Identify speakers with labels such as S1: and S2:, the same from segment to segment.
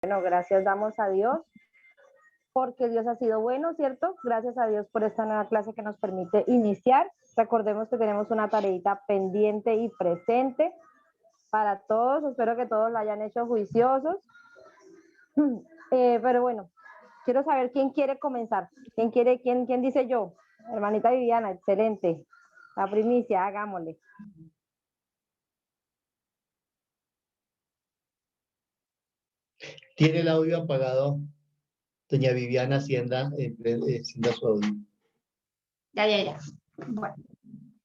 S1: Bueno, gracias damos a Dios porque Dios ha sido bueno, ¿cierto? Gracias a Dios por esta nueva clase que nos permite iniciar. Recordemos que tenemos una tareita pendiente y presente para todos. Espero que todos la hayan hecho juiciosos. Pero bueno, quiero saber quién quiere comenzar. ¿Quién dice yo? Hermanita Viviana, excelente. La primicia, hagámosle.
S2: Tiene el audio apagado, doña Viviana Hacienda, encienda su audio.
S3: Ya. Bueno,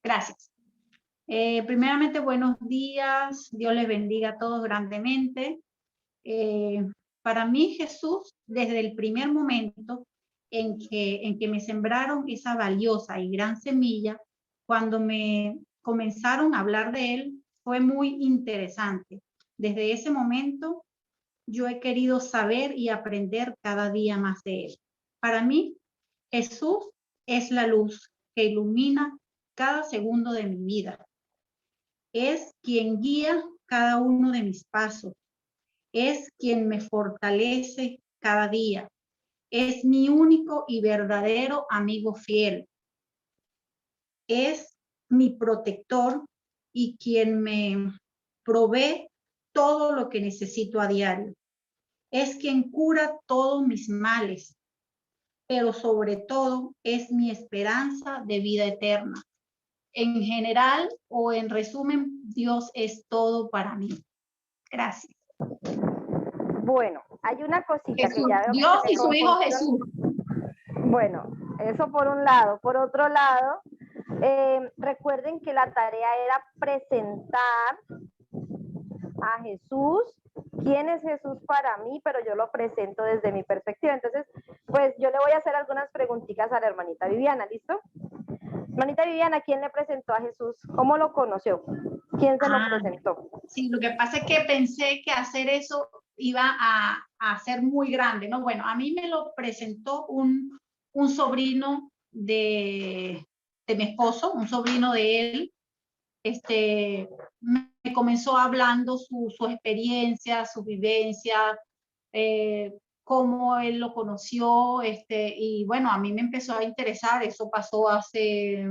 S3: gracias. Primeramente, buenos días. Dios les bendiga a todos grandemente. Para mí, Jesús, desde el primer momento en que me sembraron esa valiosa y gran semilla, cuando me comenzaron a hablar de él, fue muy interesante. Desde ese momento, yo he querido saber y aprender cada día más de él. Para mí, Jesús es la luz que ilumina cada segundo de mi vida. Es quien guía cada uno de mis pasos. Es quien me fortalece cada día. Es mi único y verdadero amigo fiel. Es mi protector y quien me provee todo lo que necesito a diario. Es quien cura todos mis males, pero sobre todo es mi esperanza de vida eterna. En general o en resumen, Dios es todo para mí. Gracias.
S1: Bueno, hay una cosita
S3: Jesús,
S1: que ya veo
S3: Dios
S1: que
S3: y su Hijo Jesús.
S1: Bueno, eso por un lado. Por otro lado, recuerden que la tarea era presentar a Jesús. ¿Quién es Jesús para mí? Pero yo lo presento desde mi perspectiva. Entonces, pues yo le voy a hacer algunas preguntitas a la hermanita Viviana, ¿listo? Hermanita Viviana, ¿quién le presentó a Jesús? ¿Cómo lo conoció? ¿Quién se lo presentó?
S3: Sí, lo que pasa es que pensé que hacer eso iba a ser muy grande, ¿no? Bueno, a mí me lo presentó un sobrino de mi esposo, un sobrino de él. Me comenzó hablando su experiencia, su vivencia, cómo él lo conoció, y bueno, a mí me empezó a interesar. Eso pasó hace,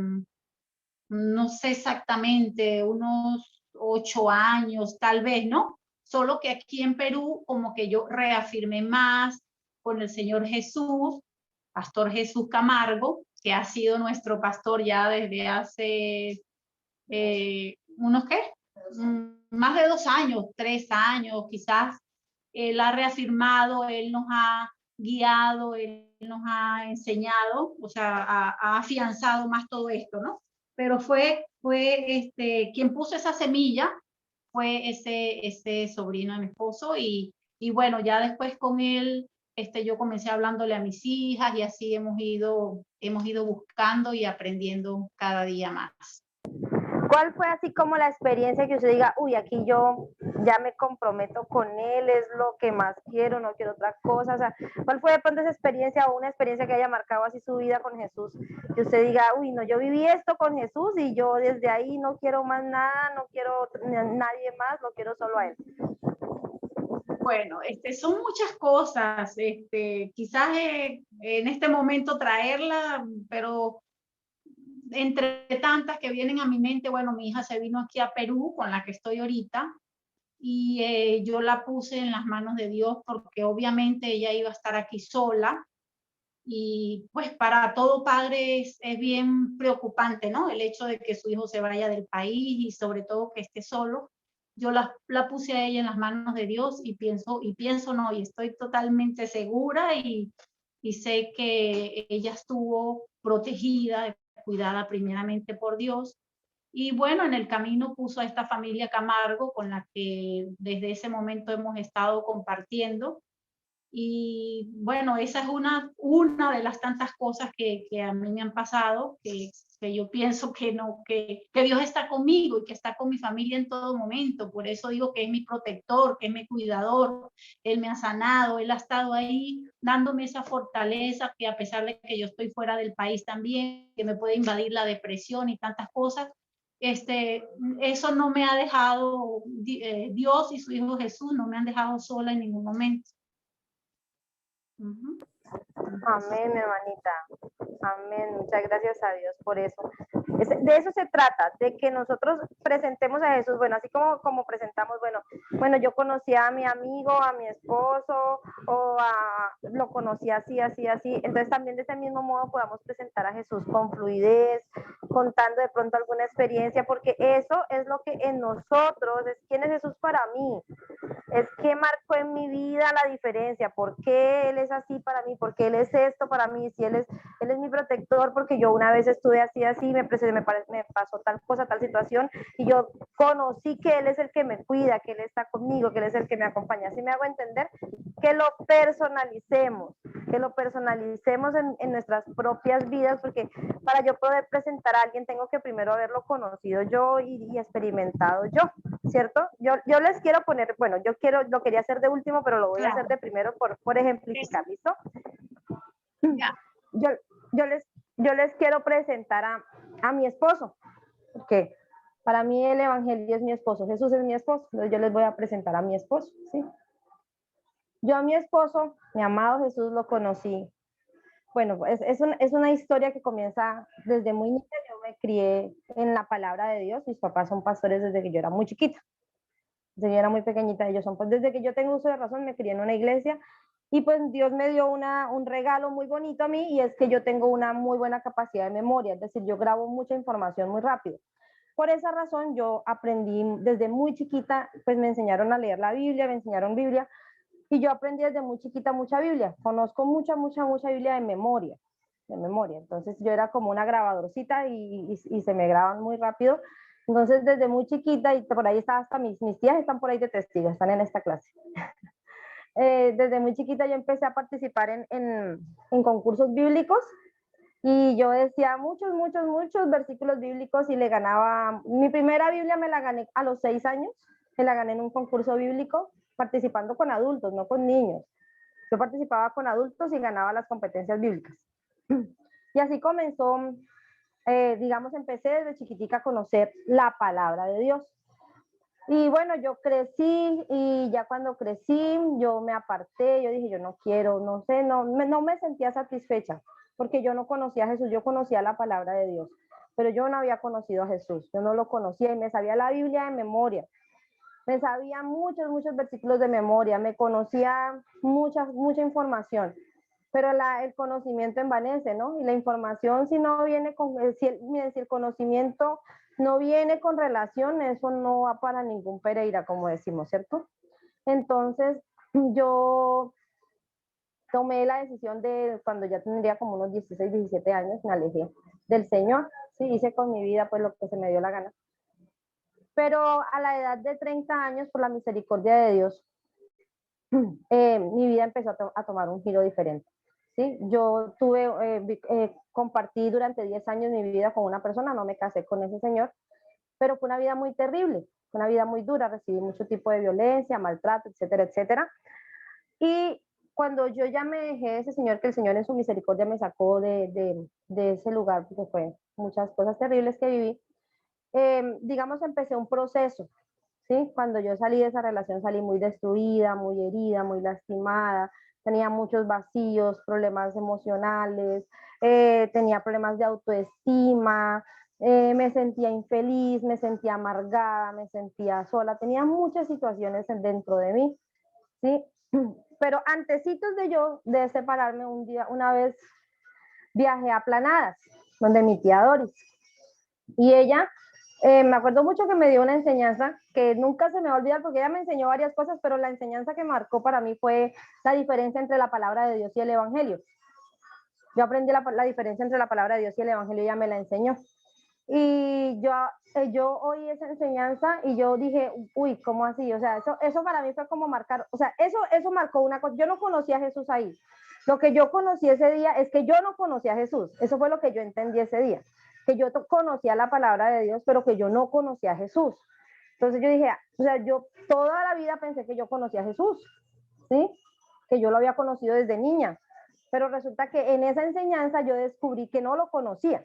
S3: no sé exactamente, unos 8 años, tal vez, ¿no? Solo que aquí en Perú, como que yo reafirmé más con el Señor Jesús, Pastor Jesús Camargo, que ha sido nuestro pastor ya desde hace unos, ¿qué? Más de 2 años, 3 años quizás. Él ha reafirmado, él nos ha guiado, él nos ha enseñado, o sea, ha afianzado más todo esto, ¿no? Pero fue quien puso esa semilla, fue ese sobrino de mi esposo, y bueno, ya después con él, yo comencé hablándole a mis hijas, y así hemos ido buscando y aprendiendo cada día más.
S1: ¿Cuál fue así como la experiencia que usted diga, uy, aquí yo ya me comprometo con él, es lo que más quiero, no quiero otra cosa? O sea, ¿cuál fue de pronto esa experiencia o una experiencia que haya marcado así su vida con Jesús? Que usted diga, uy, no, yo viví esto con Jesús y yo desde ahí no quiero más nada, no quiero nadie más, lo quiero solo a él.
S3: Bueno, son muchas cosas, quizás en este momento traerla, pero entre tantas que vienen a mi mente, bueno, mi hija se vino aquí a Perú, con la que estoy ahorita, y yo la puse en las manos de Dios, porque obviamente ella iba a estar aquí sola, y pues para todo padre es bien preocupante, ¿no? El hecho de que su hijo se vaya del país y sobre todo que esté solo. Yo la puse a ella en las manos de Dios, y pienso no, y estoy totalmente segura, y sé que ella estuvo protegida, cuidada primeramente por Dios. Y bueno, en el camino puso a esta familia Camargo, con la que desde ese momento hemos estado compartiendo. Y bueno, esa es una de las tantas cosas que a mí me han pasado, que yo pienso que no, que Dios está conmigo y que está con mi familia en todo momento. Por eso digo que es mi protector, que es mi cuidador. Él me ha sanado, él ha estado ahí dándome esa fortaleza, que a pesar de que yo estoy fuera del país también, que me puede invadir la depresión y tantas cosas, eso no me ha dejado, Dios y su Hijo Jesús no me han dejado sola en ningún momento. Ujú.
S1: Amén, hermanita. Amén. Muchas gracias a Dios por eso. De eso se trata, de que nosotros presentemos a Jesús, bueno, así como presentamos, bueno, yo conocí a mi amigo, a mi esposo, lo conocí así, así, así. Entonces también de ese mismo modo podamos presentar a Jesús con fluidez, contando de pronto alguna experiencia, porque eso es lo que en nosotros es quién es Jesús para mí. Es que marcó en mi vida la diferencia, por qué Él es así para mí, por qué Él es esto para mí, si Él es mi protector, porque yo una vez estuve así, me pasó tal cosa, tal situación, y yo conocí que Él es el que me cuida, que Él está conmigo, que Él es el que me acompaña. Así me hago entender, que lo personalicemos en nuestras propias vidas, porque para yo poder presentar a alguien tengo que primero haberlo conocido yo y experimentado yo, ¿cierto? Yo les quiero poner, bueno, lo quería hacer de último, pero lo voy a hacer de primero por ejemplificar, ¿listo?
S3: Ya.
S1: Yo les quiero presentar a mi esposo, porque para mí el evangelio es mi esposo, Jesús es mi esposo, entonces yo les voy a presentar a mi esposo, ¿sí? Yo a mi esposo, mi amado Jesús, lo conocí. Bueno, es una historia que comienza desde muy niña. Yo me crié en la palabra de Dios. Mis papás son pastores desde que yo era muy chiquita. Desde que yo era muy pequeñita, ellos son, pues desde que yo tengo uso de razón, me crié en una iglesia. Y pues Dios me dio un regalo muy bonito a mí, y es que yo tengo una muy buena capacidad de memoria. Es decir, yo grabo mucha información muy rápido. Por esa razón yo aprendí desde muy chiquita, pues me enseñaron a leer la Biblia, me enseñaron Biblia. Y yo aprendí desde muy chiquita mucha Biblia. Conozco mucha Biblia de memoria. Entonces yo era como una grabadorcita y se me graban muy rápido. Entonces desde muy chiquita, y por ahí está hasta mis tías están por ahí de testigos, están en esta clase. Desde muy chiquita yo empecé a participar en concursos bíblicos, y yo decía muchos versículos bíblicos y le ganaba. Mi primera Biblia me la gané a los 6 años, me la gané en un concurso bíblico participando con adultos, no con niños. Yo participaba con adultos y ganaba las competencias bíblicas. Y así comenzó, digamos, empecé desde chiquitica a conocer la palabra de Dios. Y bueno, yo crecí, y ya cuando crecí, yo me aparté, yo dije, yo no quiero, no sé, no me sentía satisfecha, porque yo no conocía a Jesús, yo conocía la palabra de Dios, pero yo no había conocido a Jesús, yo no lo conocía, y me sabía la Biblia de memoria, me sabía muchos versículos de memoria, me conocía mucha información, pero el conocimiento envanece, ¿no? Y la información, si no viene si el conocimiento no viene con relación, eso no va para ningún Pereira, como decimos, ¿cierto? Entonces, yo tomé la decisión de, cuando ya tendría como unos 16, 17 años, me alejé del Señor, sí, hice con mi vida pues lo que se me dio la gana. Pero a la edad de 30 años, por la misericordia de Dios, mi vida empezó a tomar un giro diferente. ¿Sí? Yo compartí durante 10 años mi vida con una persona, no me casé con ese señor, pero fue una vida muy terrible, fue una vida muy dura, recibí mucho tipo de violencia, maltrato, etcétera, etcétera. Y cuando yo ya me dejé de ese señor, que el Señor en su misericordia me sacó de ese lugar, porque fue muchas cosas terribles que viví, digamos, empecé un proceso, ¿sí? Cuando yo salí de esa relación salí muy destruida, muy herida, muy lastimada, tenía muchos vacíos, problemas emocionales, tenía problemas de autoestima, me sentía infeliz, me sentía amargada, me sentía sola, tenía muchas situaciones dentro de mí, ¿sí? Pero antecitos de separarme, una vez viajé a Planadas, donde mi tía Doris, y ella, me acuerdo mucho que me dio una enseñanza que nunca se me va a olvidar, porque ella me enseñó varias cosas, pero la enseñanza que marcó para mí fue la diferencia entre la palabra de Dios y el Evangelio. Yo aprendí la diferencia entre la palabra de Dios y el Evangelio, y ella me la enseñó. Y yo oí esa enseñanza y yo dije, uy, ¿cómo así? O sea, eso para mí fue como marcar, o sea, eso marcó una cosa. Yo no conocía a Jesús ahí. Lo que yo conocí ese día es que yo no conocía a Jesús. Eso fue lo que yo entendí ese día. Que yo conocía la palabra de Dios, pero que yo no conocía a Jesús. Entonces yo dije, o sea, yo toda la vida pensé que yo conocía a Jesús, ¿sí? Que yo lo había conocido desde niña. Pero resulta que en esa enseñanza yo descubrí que no lo conocía,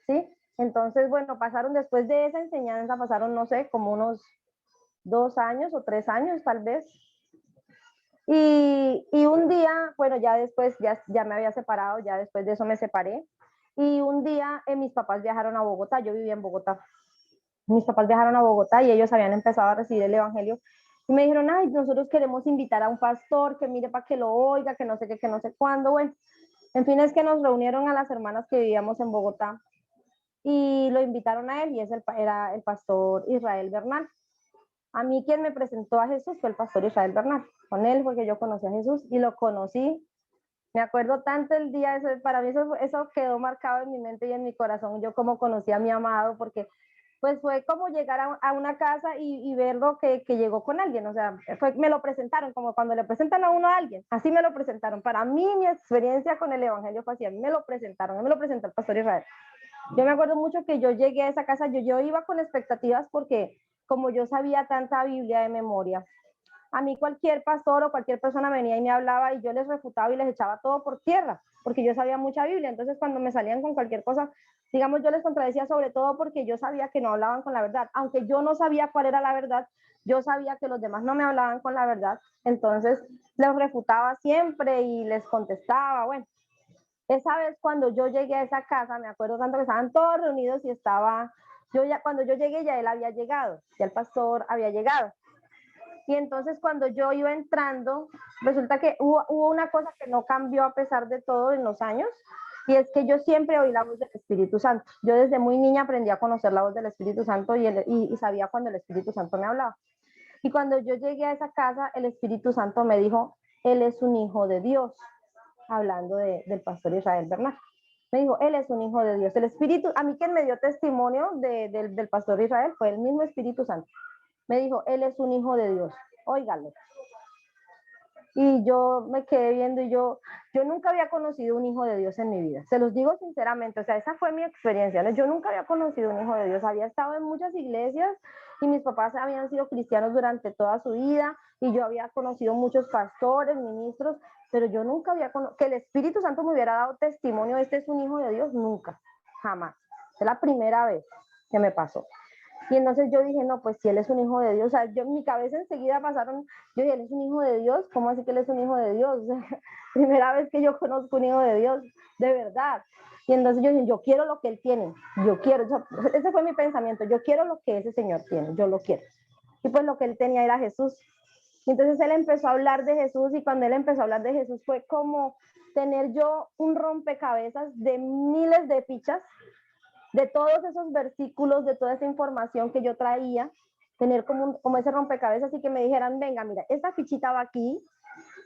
S1: ¿sí? Entonces, bueno, después de esa enseñanza, pasaron, no sé, como unos 2 años o 3 años tal vez. Y un día, bueno, ya después, ya me había separado, ya después de eso me separé. Y un día mis papás viajaron a Bogotá, yo vivía en Bogotá. Mis papás viajaron a Bogotá y ellos habían empezado a recibir el evangelio. Y me dijeron, ay, nosotros queremos invitar a un pastor que mire para que lo oiga, que no sé qué, que no sé cuándo. Bueno, en fin, es que nos reunieron a las hermanas que vivíamos en Bogotá y lo invitaron a él y era el pastor Israel Bernal. A mí quien me presentó a Jesús fue el pastor Israel Bernal. Con él porque yo conocí a Jesús y lo conocí. Me acuerdo tanto el día, para mí eso quedó marcado en mi mente y en mi corazón, yo como conocí a mi amado, porque pues fue como llegar a una casa y verlo que llegó con alguien, o sea, me lo presentaron, como cuando le presentan a uno a alguien, así me lo presentaron. Para mí, mi experiencia con el evangelio fue así, a mí me lo presentaron, a mí me lo presentó el pastor Israel. Yo me acuerdo mucho que yo llegué a esa casa, yo iba con expectativas porque como yo sabía tanta Biblia de memoria, a mí cualquier pastor o cualquier persona venía y me hablaba y yo les refutaba y les echaba todo por tierra, porque yo sabía mucha Biblia. Entonces, cuando me salían con cualquier cosa, digamos, yo les contradecía sobre todo porque yo sabía que no hablaban con la verdad. Aunque yo no sabía cuál era la verdad, yo sabía que los demás no me hablaban con la verdad. Entonces, les refutaba siempre y les contestaba. Bueno, esa vez cuando yo llegué a esa casa, me acuerdo tanto que estaban todos reunidos y cuando yo llegué ya él había llegado, ya el pastor había llegado. Y entonces cuando yo iba entrando, resulta que hubo una cosa que no cambió a pesar de todo en los años, y es que yo siempre oí la voz del Espíritu Santo. Yo desde muy niña aprendí a conocer la voz del Espíritu Santo y sabía cuando el Espíritu Santo me hablaba. Y cuando yo llegué a esa casa, el Espíritu Santo me dijo, Él es un hijo de Dios, hablando del pastor Israel Bernal. Me dijo, Él es un hijo de Dios. El Espíritu, a mí quien me dio testimonio del pastor Israel fue el mismo Espíritu Santo. Me dijo, Él es un hijo de Dios, óigalo. Y yo me quedé viendo y yo nunca había conocido un hijo de Dios en mi vida. Se los digo sinceramente, o sea, esa fue mi experiencia, ¿no? Yo nunca había conocido un hijo de Dios. Había estado en muchas iglesias y mis papás habían sido cristianos durante toda su vida y yo había conocido muchos pastores, ministros, pero yo nunca había conocido, que el Espíritu Santo me hubiera dado testimonio, este es un hijo de Dios, nunca, jamás. Es la primera vez que me pasó. Y entonces yo dije, no, pues si él es un hijo de Dios, o sea, yo en mi cabeza enseguida pasaron, yo dije, él es un hijo de Dios, ¿cómo así que él es un hijo de Dios? O sea, primera vez que yo conozco un hijo de Dios, de verdad. Y entonces yo dije, yo quiero lo que él tiene, yo quiero, o sea, ese fue mi pensamiento, yo quiero lo que ese señor tiene, yo lo quiero. Y pues lo que él tenía era Jesús. Y entonces él empezó a hablar de Jesús y cuando él empezó a hablar de Jesús fue como tener yo un rompecabezas de miles de fichas de todos esos versículos, de toda esa información que yo traía, tener como ese rompecabezas y que me dijeran, venga, mira, esta fichita va aquí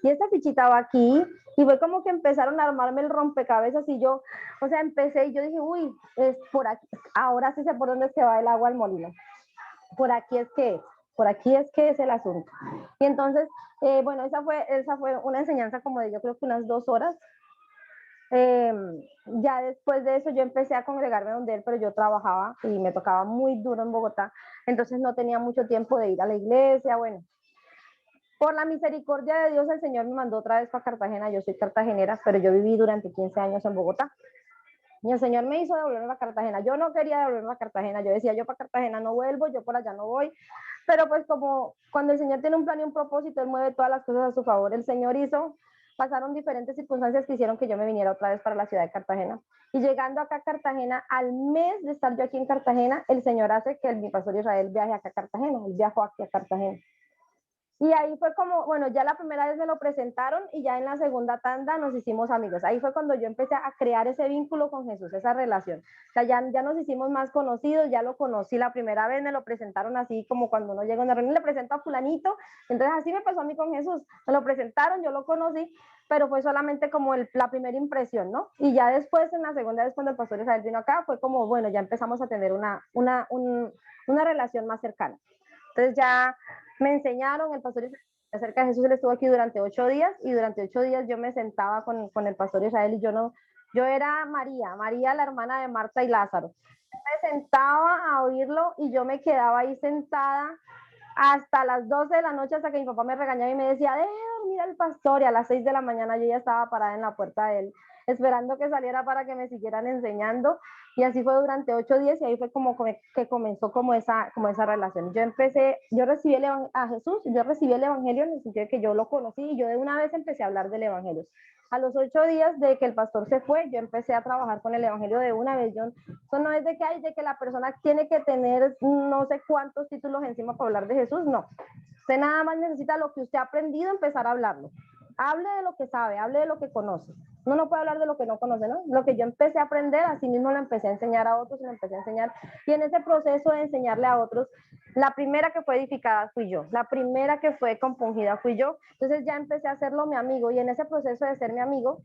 S1: y esta fichita va aquí. Y fue como que empezaron a armarme el rompecabezas y yo, o sea, empecé y yo dije, uy, es por aquí, ahora sí sé por dónde es que va el agua al molino. Por aquí es que es. Por aquí es que es el asunto. Y entonces, bueno, esa fue una enseñanza como de yo creo que unas 2 horas. Ya después de eso yo empecé a congregarme donde él, pero yo trabajaba y me tocaba muy duro en Bogotá, entonces no tenía mucho tiempo de ir a la iglesia. Bueno, por la misericordia de Dios el Señor me mandó otra vez para Cartagena. Yo soy cartagenera, pero yo viví durante 15 años en Bogotá y el Señor me hizo devolverme a Cartagena. Yo no quería devolverme a Cartagena, yo decía, yo para Cartagena no vuelvo, yo por allá no voy, pero pues como cuando el Señor tiene un plan y un propósito, Él mueve todas las cosas a su favor. El Señor pasaron diferentes circunstancias que hicieron que yo me viniera otra vez para la ciudad de Cartagena. Y llegando acá a Cartagena, al mes de estar yo aquí en Cartagena, el Señor hace que mi pastor Israel viaje acá a Cartagena, él viajó aquí a Cartagena. Y ahí fue como, bueno, ya la primera vez me lo presentaron y ya en la segunda tanda nos hicimos amigos. Ahí fue cuando yo empecé a crear ese vínculo con Jesús, esa relación. O sea, ya nos hicimos más conocidos, ya lo conocí la primera vez, me lo presentaron así como cuando uno llega a una reunión, le presento a fulanito. Entonces así me pasó a mí con Jesús. Me lo presentaron, yo lo conocí, pero fue solamente como la primera impresión, ¿no? Y ya después, en la segunda vez, cuando el pastor Israel vino acá, fue como, bueno, ya empezamos a tener una relación más cercana. Entonces ya me enseñaron, el pastor Israel acerca de Jesús, él estuvo aquí durante 8 días y durante 8 días yo me sentaba con el pastor Israel y yo era María la hermana de Marta y Lázaro. Me sentaba a oírlo y yo me quedaba ahí sentada hasta las 12 de la noche hasta que mi papá me regañaba y me decía, deje de dormir mira el pastor, y a las 6 de la mañana yo ya estaba parada en la puerta de él, esperando que saliera para que me siguieran enseñando, y así fue durante 8 días, y ahí fue como que comenzó como esa relación. Yo recibí a Jesús, yo recibí el evangelio en el sentido de que yo lo conocí, y yo de una vez empecé a hablar del evangelio. A los 8 días de que el pastor se fue, yo empecé a trabajar con el evangelio de una vez. Eso no es de que la persona tiene que tener no sé cuántos títulos encima para hablar de Jesús, no. Usted nada más necesita lo que usted ha aprendido, empezar a hablarlo. Hable de lo que sabe, hable de lo que conoce. Uno no puede hablar de lo que no conoce, ¿no? Lo que yo empecé a aprender, así mismo lo empecé a enseñar a otros, lo empecé a enseñar. Y en ese proceso de enseñarle a otros, la primera que fue edificada fui yo, la primera que fue compungida fui yo. Entonces ya empecé a hacerlo mi amigo, y en ese proceso de ser mi amigo,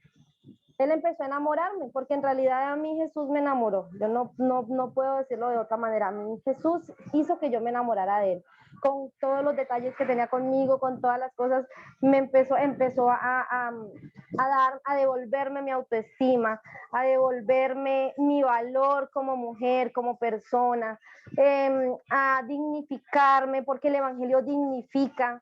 S1: él empezó a enamorarme, porque en realidad a mí Jesús me enamoró. Yo no puedo decirlo de otra manera. A mí Jesús hizo que yo me enamorara de él, con todos los detalles que tenía conmigo, con todas las cosas. Me empezó a devolverme mi autoestima, a devolverme mi valor como mujer, como persona, a dignificarme, porque el evangelio dignifica.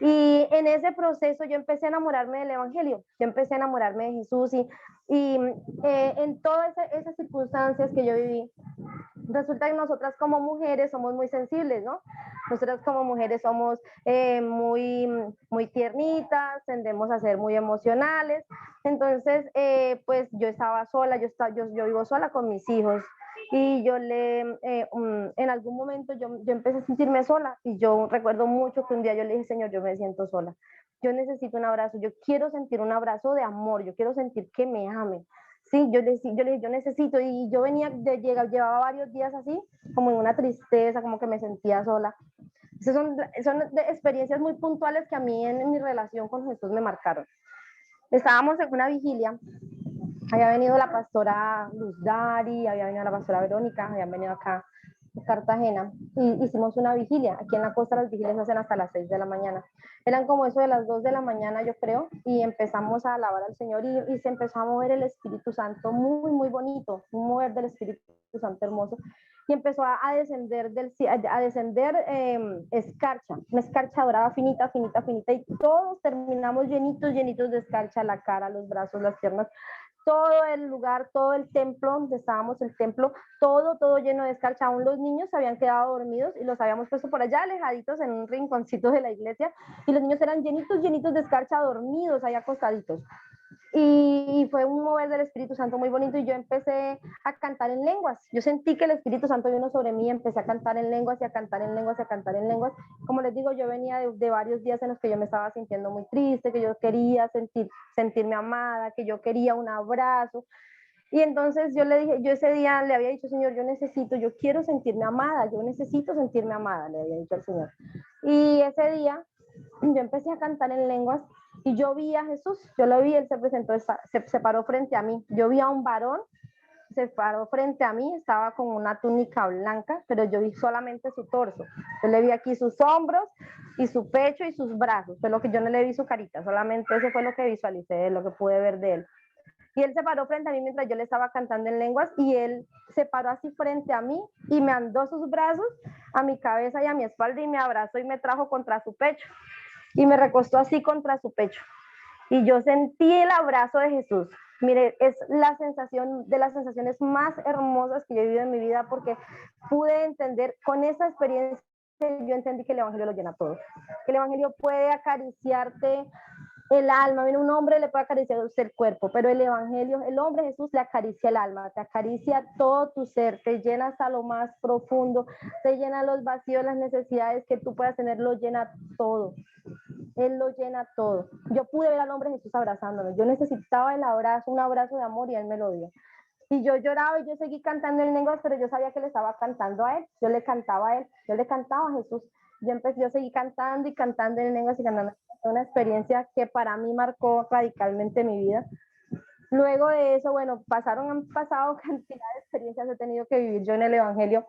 S1: Y en ese proceso yo empecé a enamorarme del evangelio, yo empecé a enamorarme de Jesús, y en todas esas circunstancias que yo viví, resulta que nosotras como mujeres somos muy sensibles, ¿no? Nosotras como mujeres somos muy tiernitas, tendemos a ser muy emocionales. Entonces, pues yo estaba sola, yo vivo sola con mis hijos, y en algún momento yo empecé a sentirme sola, y yo recuerdo mucho que un día yo le dije, Señor, yo me siento sola, yo necesito un abrazo, yo quiero sentir un abrazo de amor, yo quiero sentir que me amen. Sí, yo le dije, yo necesito, y yo llevaba varios días así, como en una tristeza, como que me sentía sola. Esas son experiencias muy puntuales que a mí en mi relación con Jesús me marcaron. Estábamos en una vigilia, había venido la pastora Luz Dari, había venido la pastora Verónica, habían venido acá a Cartagena, y hicimos una vigilia. Aquí en la costa las vigilias se hacen hasta las 6 de la mañana. Eran como eso de las 2 de la mañana, yo creo, y empezamos a alabar al Señor, y se empezó a mover el Espíritu Santo muy, muy bonito, un mover del Espíritu Santo hermoso, y empezó a descender escarcha, una escarcha dorada finita, finita, finita, y todos terminamos llenitos, llenitos de escarcha, la cara, los brazos, las piernas, todo el lugar, todo el templo donde estábamos, el templo, todo lleno de escarcha. Aún los niños se habían quedado dormidos, y los habíamos puesto por allá alejaditos en un rinconcito de la iglesia, y los niños eran llenitos, llenitos de escarcha, dormidos ahí acostaditos. Y fue un mover del Espíritu Santo muy bonito, y yo empecé a cantar en lenguas. Yo sentí que el Espíritu Santo vino sobre mí, y empecé a cantar en lenguas, y a cantar en lenguas, y a cantar en lenguas. Como les digo, yo venía de varios días en los que yo me estaba sintiendo muy triste, que yo quería sentirme amada, que yo quería un abrazo. Y entonces yo le dije, yo ese día le había dicho, Señor, yo quiero sentirme amada, yo necesito sentirme amada, le había dicho al Señor. Y ese día yo empecé a cantar en lenguas, y yo vi a Jesús, yo lo vi, él se presentó, se paró frente a mí. Yo vi a un varón, se paró frente a mí, estaba con una túnica blanca, pero yo vi solamente su torso. Yo le vi aquí sus hombros y su pecho y sus brazos, fue lo que yo no le vi su carita, solamente eso fue lo que visualicé, lo que pude ver de él. Y él se paró frente a mí mientras yo le estaba cantando en lenguas, y él se paró así frente a mí, y me andó sus brazos a mi cabeza y a mi espalda, y me abrazó y me trajo contra su pecho, y me recostó así contra su pecho. Y yo sentí el abrazo de Jesús. Mire, es la sensación de las sensaciones más hermosas que yo he vivido en mi vida, porque pude entender con esa experiencia, yo entendí que el evangelio lo llena todo, que el evangelio puede acariciarte el alma. Mira, un hombre le puede acariciar a usted el cuerpo, pero el evangelio, el hombre Jesús le acaricia el alma, te acaricia todo tu ser, te llena hasta lo más profundo, te llena los vacíos, las necesidades que tú puedas tener, lo llena todo. Él lo llena todo. Yo pude ver al hombre Jesús abrazándome. Yo necesitaba el abrazo, un abrazo de amor, y él me lo dio. Y yo lloraba, y yo seguí cantando en lenguas, pero yo sabía que le estaba cantando a él. Yo le cantaba a él, yo le cantaba a Jesús. Yo seguí cantando y cantando en lenguas y cantando. Una experiencia que para mí marcó radicalmente mi vida. Luego de eso, bueno, han pasado cantidad de experiencias, he tenido que vivir yo en el evangelio.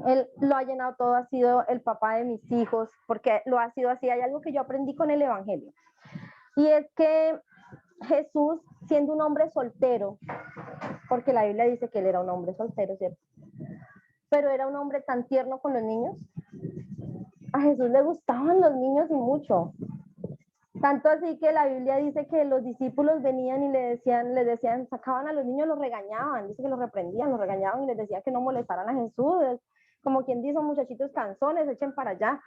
S1: Él lo ha llenado todo, ha sido el papá de mis hijos, porque lo ha sido así. Hay algo que yo aprendí con el evangelio, y es que Jesús, siendo un hombre soltero, porque la Biblia dice que él era un hombre soltero, ¿cierto? Pero era un hombre tan tierno con los niños. A Jesús le gustaban los niños, y mucho. Tanto así que la Biblia dice que los discípulos venían y les decían, sacaban a los niños, los regañaban, dice que los reprendían, los regañaban y les decían que no molestaran a Jesús, como quien dice, muchachitos canzones, echen para allá,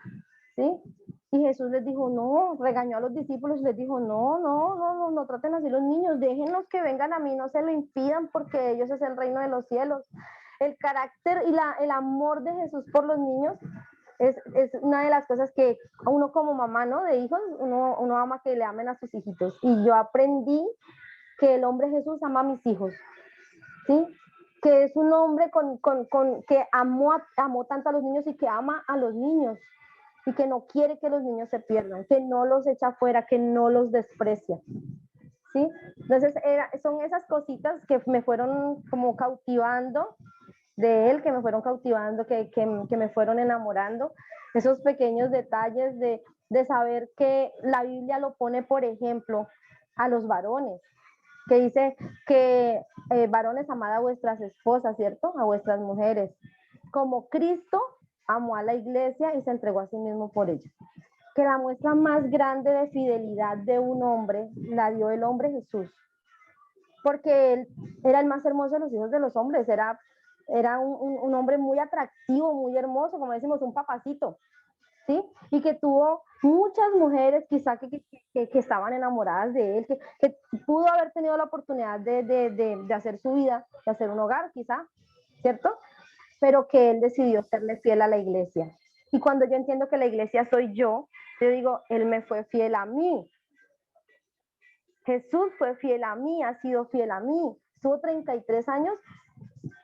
S1: ¿sí? Y Jesús les dijo, no, regañó a los discípulos y les dijo, no traten así los niños, déjenlos que vengan a mí, no se lo impidan porque ellos es el reino de los cielos. El carácter y el amor de Jesús por los niños es una de las cosas que uno como mamá, ¿no? De hijos, uno ama que le amen a sus hijitos. Y yo aprendí que el hombre Jesús ama a mis hijos, ¿sí? Que es un hombre que amó tanto a los niños y que ama a los niños y que no quiere que los niños se pierdan, que no los echa afuera, que no los desprecia, ¿sí? Entonces son esas cositas que me fueron como cautivando de él, que me fueron cautivando, que me fueron enamorando, esos pequeños detalles de saber que la Biblia lo pone, por ejemplo, a los varones, que dice que varones, amad a vuestras esposas, ¿cierto? A vuestras mujeres, como Cristo amó a la iglesia y se entregó a sí mismo por ella. Que la muestra más grande de fidelidad de un hombre la dio el hombre Jesús, porque él era el más hermoso de los hijos de los hombres, era un hombre muy atractivo, muy hermoso, como decimos, un papacito, ¿sí? Y que tuvo muchas mujeres quizá que estaban enamoradas de él, que pudo haber tenido la oportunidad de hacer su vida, de hacer un hogar quizá, ¿cierto? Pero que él decidió serle fiel a la iglesia. Y cuando yo entiendo que la iglesia soy yo digo, él me fue fiel a mí. Jesús fue fiel a mí, ha sido fiel a mí. Estuvo 33 años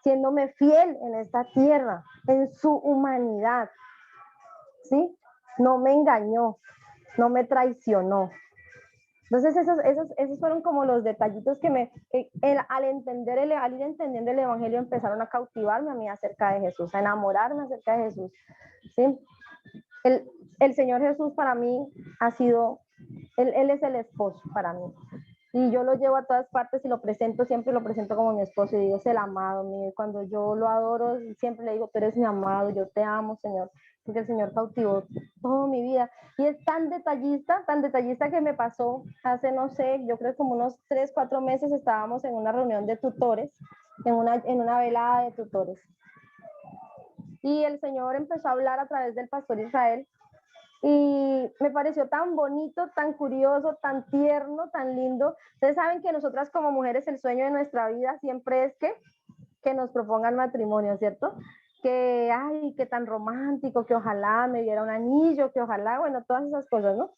S1: siéndome fiel en esta tierra, en su humanidad, ¿sí? No me engañó, no me traicionó. Entonces esos fueron como los detallitos que al ir entendiendo el evangelio empezaron a cautivarme a mí acerca de Jesús, a enamorarme acerca de Jesús, ¿sí? El Señor Jesús para mí ha sido, él es el esposo para mí. Y yo lo llevo a todas partes y lo presento, siempre lo presento como mi esposo y digo, es el amado mío. Cuando yo lo adoro, siempre le digo, tú eres mi amado, yo te amo, Señor, porque el Señor cautivó toda mi vida. Y es tan detallista que me pasó hace, no sé, yo creo como unos 3, 4 meses estábamos en una reunión de tutores, en una velada de tutores. Y el Señor empezó a hablar a través del pastor Israel. Y me pareció tan bonito, tan curioso, tan tierno, tan lindo. Ustedes saben que nosotras como mujeres el sueño de nuestra vida siempre es que nos propongan matrimonio, ¿cierto? Que, ay, que tan romántico, que ojalá me diera un anillo, que ojalá, bueno, todas esas cosas, ¿no?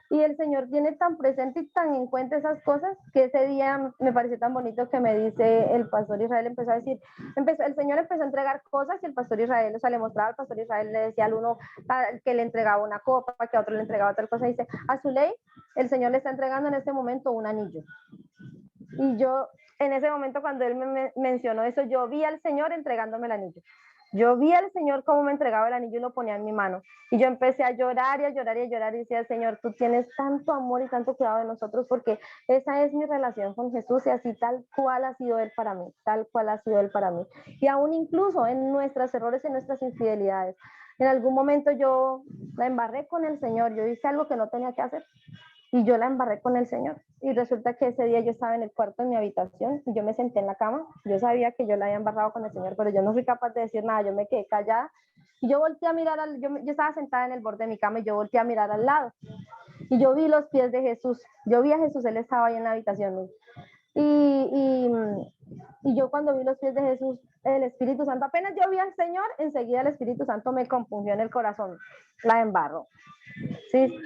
S1: Y el Señor tiene tan presente y tan en cuenta esas cosas que ese día me pareció tan bonito que me dice el pastor Israel, empezó a decir, el Señor empezó a entregar cosas y el pastor Israel, o sea, le mostraba al pastor Israel, le decía al uno que le entregaba una copa, que a otro le entregaba otra cosa, y dice, a Zuley, el Señor le está entregando en este momento un anillo. Y yo, en ese momento, cuando él me mencionó eso, yo vi al Señor entregándome el anillo. Yo vi al Señor cómo me entregaba el anillo y lo ponía en mi mano. Y yo empecé a llorar y a llorar y a llorar y decía, Señor, tú tienes tanto amor y tanto cuidado de nosotros porque esa es mi relación con Jesús y así tal cual ha sido Él para mí, tal cual ha sido Él para mí. Y aún incluso en nuestros errores y en nuestras infidelidades. En algún momento yo la embarré con el Señor, yo hice algo que no tenía que hacer. Y yo la embarré con el Señor. Y resulta que ese día yo estaba en el cuarto en mi habitación y yo me senté en la cama. Yo sabía que yo la había embarrado con el Señor, pero yo no fui capaz de decir nada. Yo me quedé callada. Y yo volteé a mirar, yo estaba sentada en el borde de mi cama y yo volteé a mirar al lado. Y yo vi los pies de Jesús. Yo vi a Jesús, Él estaba ahí en la habitación. Y yo cuando vi los pies de Jesús, el Espíritu Santo, apenas yo vi al Señor, enseguida el Espíritu Santo me compungió en el corazón. La embarró. ¿Sí?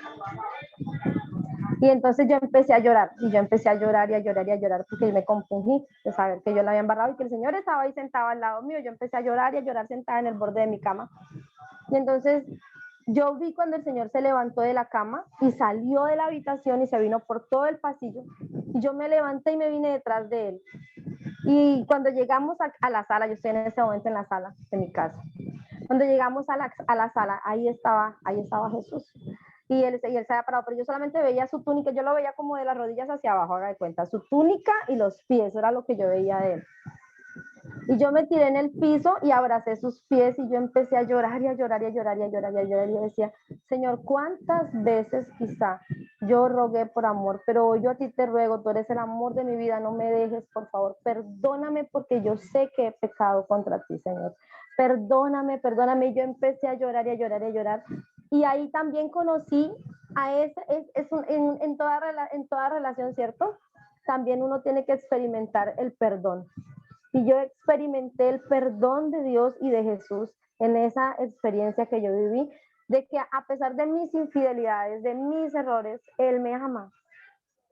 S1: Y entonces yo empecé a llorar, y yo empecé a llorar y a llorar y a llorar porque me compungí de saber que yo la había embarrado y que el Señor estaba ahí sentado al lado mío. Yo empecé a llorar y a llorar sentada en el borde de mi cama. Y entonces yo vi cuando el Señor se levantó de la cama y salió de la habitación y se vino por todo el pasillo. Y yo me levanté y me vine detrás de él. Y cuando llegamos a la sala, yo estoy en ese momento en la sala de mi casa. Cuando llegamos a la sala, ahí estaba Jesús. Y él se había parado, pero yo solamente veía su túnica, yo lo veía como de las rodillas hacia abajo, haga de cuenta, su túnica y los pies, era lo que yo veía de él. Y yo me tiré en el piso y abracé sus pies y yo empecé a llorar y a llorar y a llorar y a llorar y a llorar y decía, Señor, ¿cuántas veces quizá yo rogué por amor, pero yo a ti te ruego, tú eres el amor de mi vida, no me dejes, por favor, perdóname porque yo sé que he pecado contra ti, Señor. Perdóname, perdóname. Yo empecé a llorar y a llorar y a llorar. Y ahí también conocí a ese, en toda relación, ¿cierto? También uno tiene que experimentar el perdón. Y yo experimenté el perdón de Dios y de Jesús en esa experiencia que yo viví, de que a pesar de mis infidelidades, de mis errores, Él me ama,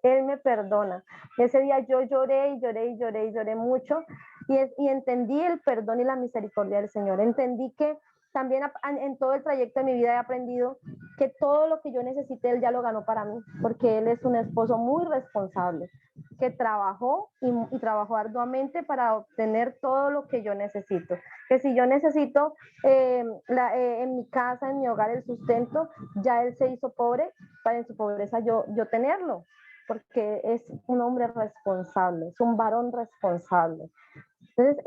S1: Él me perdona. Ese día yo lloré y lloré y lloré y lloré mucho y entendí el perdón y la misericordia del Señor. Entendí que también en todo el trayecto de mi vida he aprendido que todo lo que yo necesité, Él ya lo ganó para mí, porque Él es un esposo muy responsable, que trabajó y trabajó arduamente para obtener todo lo que yo necesito. Que si yo necesito en mi casa, en mi hogar, el sustento, ya Él se hizo pobre para en su pobreza yo tenerlo, porque es un hombre responsable, es un varón responsable. Entonces,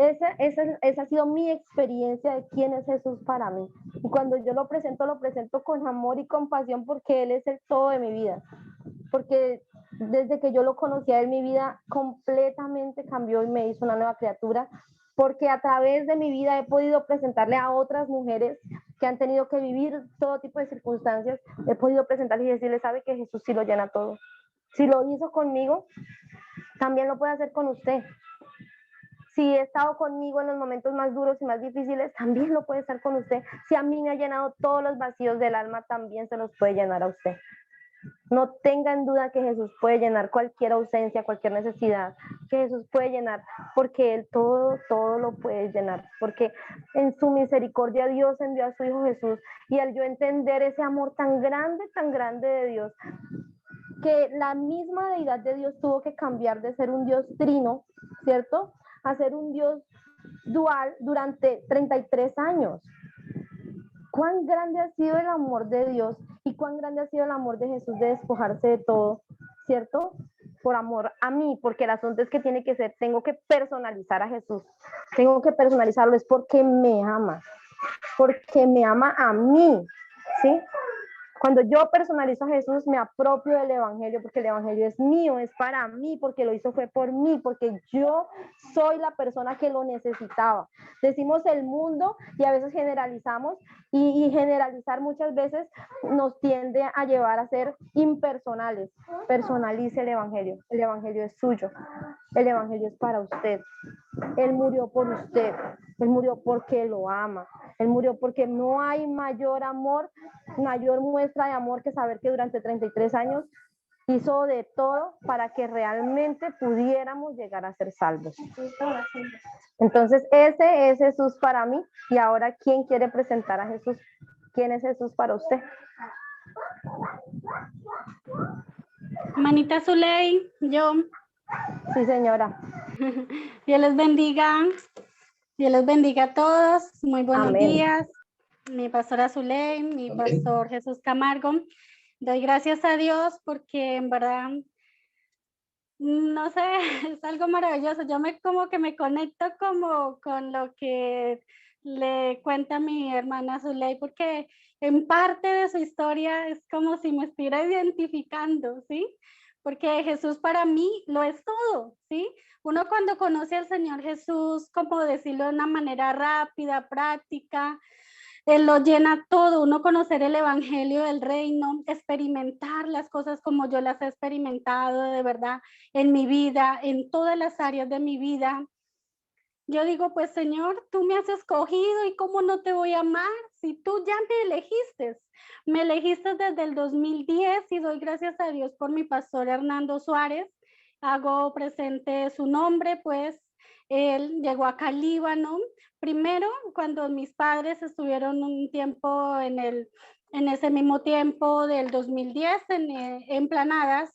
S1: esa ha sido mi experiencia de quién es Jesús para mí. Y cuando yo lo presento con amor y compasión porque Él es el todo de mi vida. Porque desde que yo lo conocí a Él, mi vida completamente cambió y me hizo una nueva criatura. Porque a través de mi vida he podido presentarle a otras mujeres que han tenido que vivir todo tipo de circunstancias, he podido presentarle y decirle, sabe que Jesús sí lo llena todo. Si lo hizo conmigo, también lo puede hacer con usted. Si he estado conmigo en los momentos más duros y más difíciles, también lo puede estar con usted. Si a mí me ha llenado todos los vacíos del alma, también se los puede llenar a usted. No tenga en duda que Jesús puede llenar cualquier ausencia, cualquier necesidad, que Jesús puede llenar, porque Él todo lo puede llenar, porque en su misericordia Dios envió a su Hijo Jesús, y al yo entender ese amor tan grande de Dios, que la misma deidad de Dios tuvo que cambiar de ser un Dios trino, ¿cierto?, a ser un Dios dual durante 33 años. Cuán grande ha sido el amor de Dios y cuán grande ha sido el amor de Jesús de despojarse de todo, ¿cierto? Por amor a mí, porque el asunto es que tiene que ser, tengo que personalizar a Jesús, tengo que personalizarlo, es porque me ama a mí, ¿sí? Cuando yo personalizo a Jesús, me apropio del Evangelio, porque el Evangelio es mío, es para mí, porque lo hizo fue por mí, porque yo soy la persona que lo necesitaba. Decimos el mundo y a veces generalizamos, y generalizar muchas veces nos tiende a llevar a ser impersonales. Personalice el Evangelio es suyo, el Evangelio es para usted. Él murió por usted, Él murió porque lo ama, Él murió porque no hay mayor amor, mayor muestra de amor que saber que durante 33 años hizo de todo para que realmente pudiéramos llegar a ser salvos. Entonces, ese es Jesús para mí. Y ahora, ¿quién quiere presentar a Jesús? ¿Quién es Jesús para usted?
S4: Manita Zuley, yo.
S1: Sí, señora.
S4: Dios les bendiga. Dios les bendiga a todos. Muy buenos
S1: Amén.
S4: días. Mi pastora Zuley, mi
S2: Amén.
S4: pastor Jesús Camargo. Doy gracias a Dios porque en verdad, no sé, es algo maravilloso. Yo como que me conecto como con lo que le cuenta mi hermana Zuley, porque en parte de su historia es como si me estuviera identificando, ¿sí? Porque Jesús para mí lo es todo, ¿sí? Uno cuando conoce al Señor Jesús, como decirlo de una manera rápida, práctica, Él lo llena todo, uno conocer el evangelio del reino, experimentar las cosas como yo las he experimentado de verdad en mi vida, en todas las áreas de mi vida. Yo digo, pues Señor, tú me has escogido y cómo no te voy a amar si tú ya me elegiste desde el 2010 y doy gracias a Dios por mi pastor Hernando Suárez. Hago presente su nombre, pues él llegó acá al Líbano. Primero, cuando mis padres estuvieron un tiempo en ese mismo tiempo del 2010 en Planadas,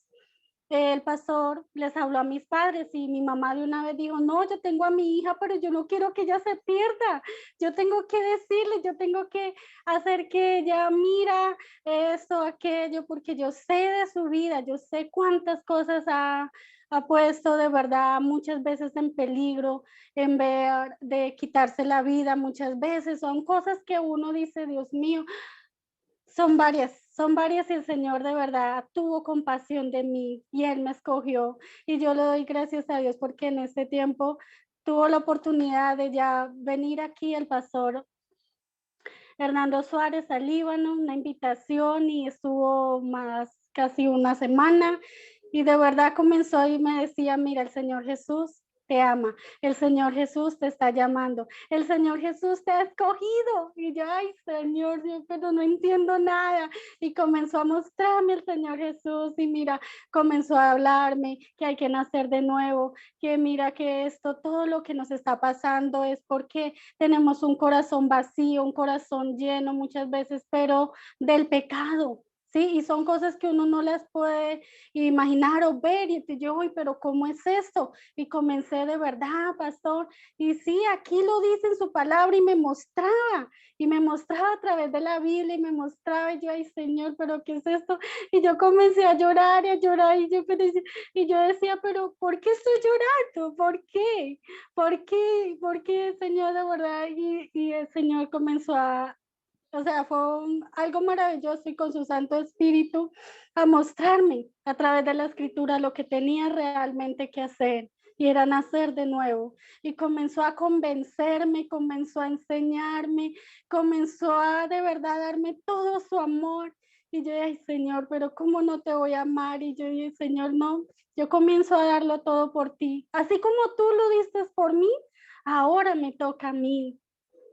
S4: el pastor les habló a mis padres y mi mamá de una vez dijo, no, yo tengo a mi hija, pero yo no quiero que ella se pierda. Yo tengo que decirle, yo tengo que hacer que ella mira esto, aquello, porque yo sé de su vida, yo sé cuántas cosas ha puesto de verdad muchas veces en peligro, en vez de quitarse la vida muchas veces. Son cosas que uno dice, Dios mío, son son varias y el Señor de verdad tuvo compasión de mí y Él me escogió. Y yo le doy gracias a Dios porque en este tiempo tuvo la oportunidad de ya venir aquí el pastor Hernando Suárez al Líbano, una invitación, y estuvo más casi una semana y de verdad comenzó y me decía, mira, el Señor Jesús te ama, el Señor Jesús te está llamando, el Señor Jesús te ha escogido. Y yo, ay Señor, yo pero no entiendo nada. Y comenzó a mostrarme el Señor Jesús y mira, comenzó a hablarme que hay que nacer de nuevo, que mira que esto, todo lo que nos está pasando es porque tenemos un corazón vacío, un corazón lleno muchas veces, pero del pecado. Sí, y son cosas que uno no las puede imaginar o ver, y yo, uy, pero ¿cómo es esto? Y comencé de verdad, pastor, y sí, aquí lo dice en su palabra, y me mostraba a través de la Biblia, y me mostraba, y yo, ay, Señor, pero ¿qué es esto? Y yo comencé a llorar, y yo decía, pero ¿por qué estoy llorando? ¿Por qué? ¿Por qué, Señor, de verdad? Y el Señor comenzó o sea, fue algo maravilloso, y con su Santo Espíritu a mostrarme a través de la Escritura lo que tenía realmente que hacer, y era nacer de nuevo. Y comenzó a convencerme, comenzó a enseñarme, comenzó a de verdad darme todo su amor. Y yo, ay Señor, pero ¿cómo no te voy a amar? Y yo dije, Señor, no, yo comienzo a darlo todo por ti. Así como tú lo diste por mí, ahora me toca a mí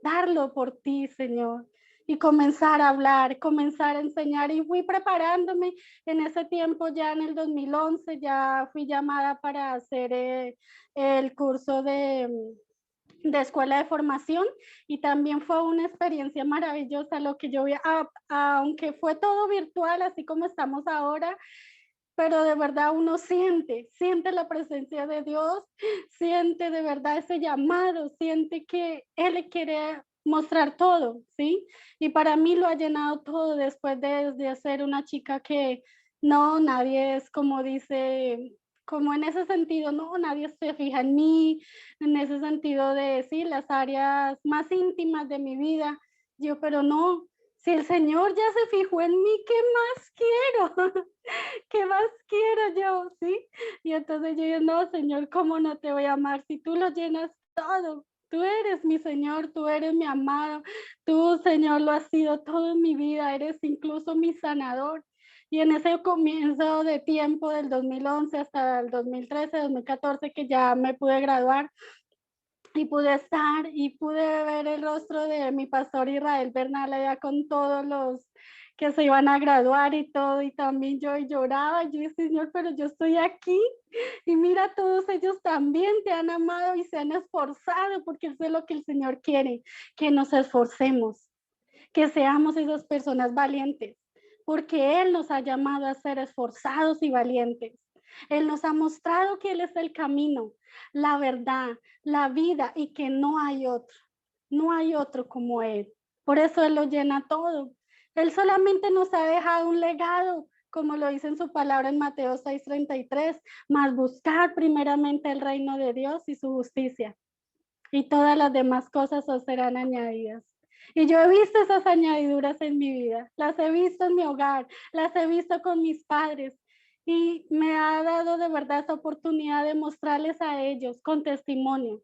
S4: darlo por ti, Señor. Y comenzar a hablar, comenzar a enseñar, y fui preparándome. En ese tiempo, ya en el 2011, ya fui llamada para hacer el curso de escuela de formación, y también fue una experiencia maravillosa lo que yo vi, aunque fue todo virtual, así como estamos ahora, pero de verdad uno siente la presencia de Dios, siente de verdad ese llamado, siente que Él le quiere mostrar todo, ¿sí? Y para mí lo ha llenado todo después de ser una chica que no, nadie es como dice, como en ese sentido, no, nadie se fija en mí, en ese sentido de, sí, las áreas más íntimas de mi vida, yo, pero no, si el Señor ya se fijó en mí, ¿qué más quiero? ¿Qué más quiero yo? ¿Sí? Y entonces yo digo, no, Señor, ¿cómo no te voy a amar si tú lo llenas todo? Tú eres mi Señor, tú eres mi amado, tú, Señor, lo has sido todo en mi vida, eres incluso mi sanador. Y en ese comienzo de tiempo del 2011 hasta el 2013, 2014, que ya me pude graduar, y pude estar y pude ver el rostro de mi pastor Israel Bernal allá con todos los que se iban a graduar y todo, y también yo lloraba, yo decía, Señor, pero yo estoy aquí, y mira, todos ellos también te han amado y se han esforzado, porque eso es lo que el Señor quiere, que nos esforcemos, que seamos esas personas valientes, porque Él nos ha llamado a ser esforzados y valientes. Él nos ha mostrado que Él es el camino, la verdad, la vida, y que no hay otro como Él. Por eso Él lo llena todo. Él solamente nos ha dejado un legado, como lo dice en su palabra en Mateo 6:33, mas buscad primeramente el reino de Dios y su justicia, y todas las demás cosas os serán añadidas. Y yo he visto esas añadiduras en mi vida, las he visto en mi hogar, las he visto con mis padres, y me ha dado de verdad esa oportunidad de mostrarles a ellos con testimonio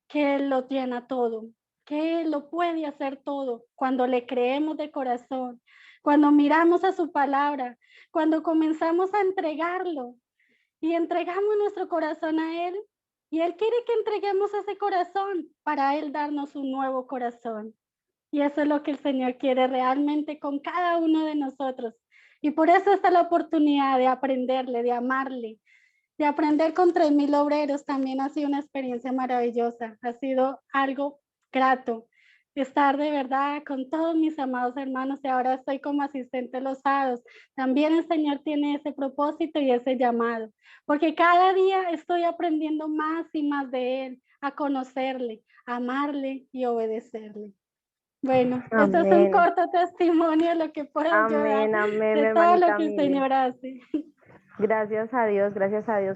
S4: que Él lo llena todo, que Él lo puede hacer todo cuando le creemos de corazón, cuando miramos a su palabra, cuando comenzamos a entregarlo y entregamos nuestro corazón a Él. Y Él quiere que entreguemos ese corazón para Él darnos un nuevo corazón. Y eso es lo que el Señor quiere realmente con cada uno de nosotros. Y por eso está la oportunidad de aprenderle, de amarle, de aprender con 3,000 obreros. También ha sido una experiencia maravillosa. Ha sido algo grato estar de verdad con todos mis amados hermanos, y ahora estoy como asistente los sábados. También el Señor tiene ese propósito y ese llamado, porque cada día estoy aprendiendo más y más de Él, a conocerle, a amarle y obedecerle. Bueno, esto es un corto testimonio de lo que puedo yo dar,
S1: Amén,
S4: de
S1: mi
S4: todo lo
S1: hermanita
S4: que el
S1: Mili.
S4: Señor hace.
S1: Gracias a Dios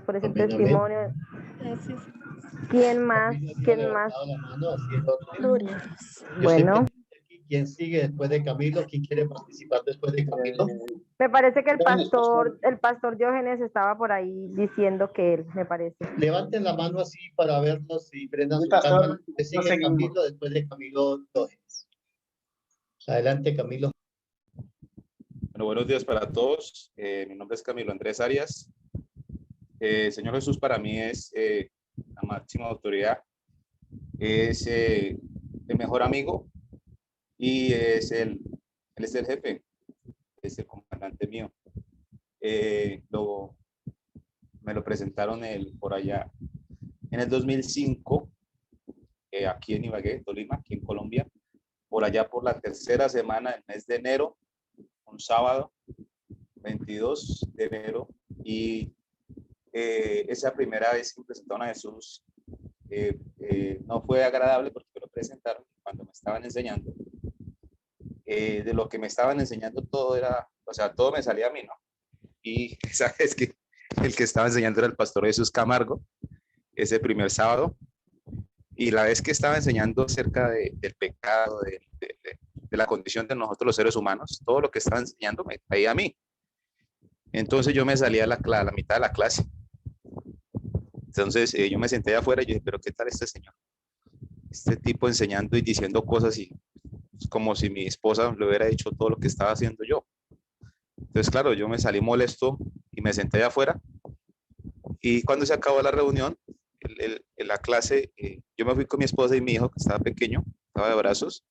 S1: por ese
S2: Amén, amén.
S1: testimonio.
S4: Gracias.
S1: ¿Quién más?
S2: Alguien más que ha
S1: ¿Quién más?
S2: levantado la mano, así es otro.
S4: Gloria a Dios.
S2: Yo soy
S1: Bueno,
S2: pendiente aquí. ¿Quién sigue después de Camilo? ¿Quién quiere participar después de Camilo?
S1: Me parece que el pastor Diógenes estaba por ahí diciendo que él, me parece.
S2: Levanten la mano así para vernos y prendan
S5: Sí,
S2: su
S5: pastor,
S2: cámara. Que sigue
S5: seguimos.
S2: Camilo después de Camilo Diógenes. Adelante, Camilo.
S6: Bueno, buenos días para todos. Mi nombre es Camilo Andrés Arias. Señor Jesús para mí es la máxima autoridad, es el mejor amigo y él es el jefe, es el comandante mío. Me lo presentaron por allá en el 2005, aquí en Ibagué, Tolima, aquí en Colombia, por allá por la tercera semana del mes de enero, un sábado, 22 de enero, y esa primera vez que me presentaron a Jesús no fue agradable porque me lo presentaron cuando me estaban enseñando. De lo que me estaban enseñando todo era, o sea, todo me salía a mí, ¿no? Y sabes que el que estaba enseñando era el pastor Jesús Camargo, ese primer sábado, y la vez que estaba enseñando acerca del pecado, de la condición de nosotros los seres humanos, todo lo que estaba enseñando me caía a mí. Entonces yo me salía a la mitad de la clase. Entonces yo me senté afuera y yo dije, pero ¿qué tal este señor? Este tipo enseñando y diciendo cosas y como si mi esposa le hubiera hecho todo lo que estaba haciendo yo. Entonces, claro, yo me salí molesto y me senté afuera. Y cuando se acabó la reunión, en la clase, yo me fui con mi esposa y mi hijo, que estaba pequeño, estaba de brazos,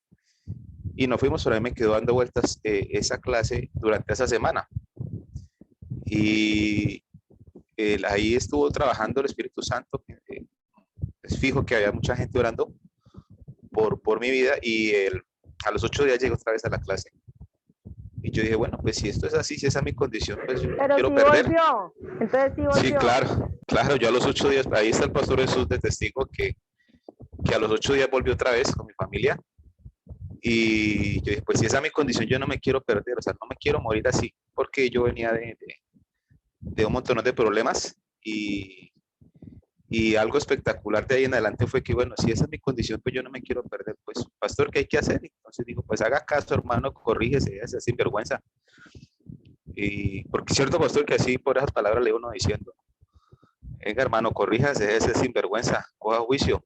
S6: y nos fuimos, pero a mí me quedó dando vueltas esa clase durante esa semana. Y ahí estuvo trabajando el Espíritu Santo. Es fijo que había mucha gente orando por mi vida, y a los 8 días llegué otra vez a la clase. Y yo dije, bueno, pues si esto es así, si esa es mi condición, pues yo no
S1: Pero
S6: quiero
S1: sí
S6: perder.
S1: volvió. Entonces sí volvió.
S6: Sí, claro, yo a los 8 días, ahí está el pastor Jesús de testigo que a los 8 días volvió otra vez con mi familia. Y yo dije, pues si esa es mi condición, yo no me quiero perder, o sea, no me quiero morir así, porque yo venía de un montón de problemas, y algo espectacular de ahí en adelante fue que, bueno, si esa es mi condición, pues yo no me quiero perder. Pues, pastor, ¿qué hay que hacer? Entonces digo, pues haga caso, hermano, corrígese, ese sinvergüenza. Y porque cierto, pastor, que así por esas palabras le uno diciendo, venga, hermano, corríjase, ese sinvergüenza, coja juicio.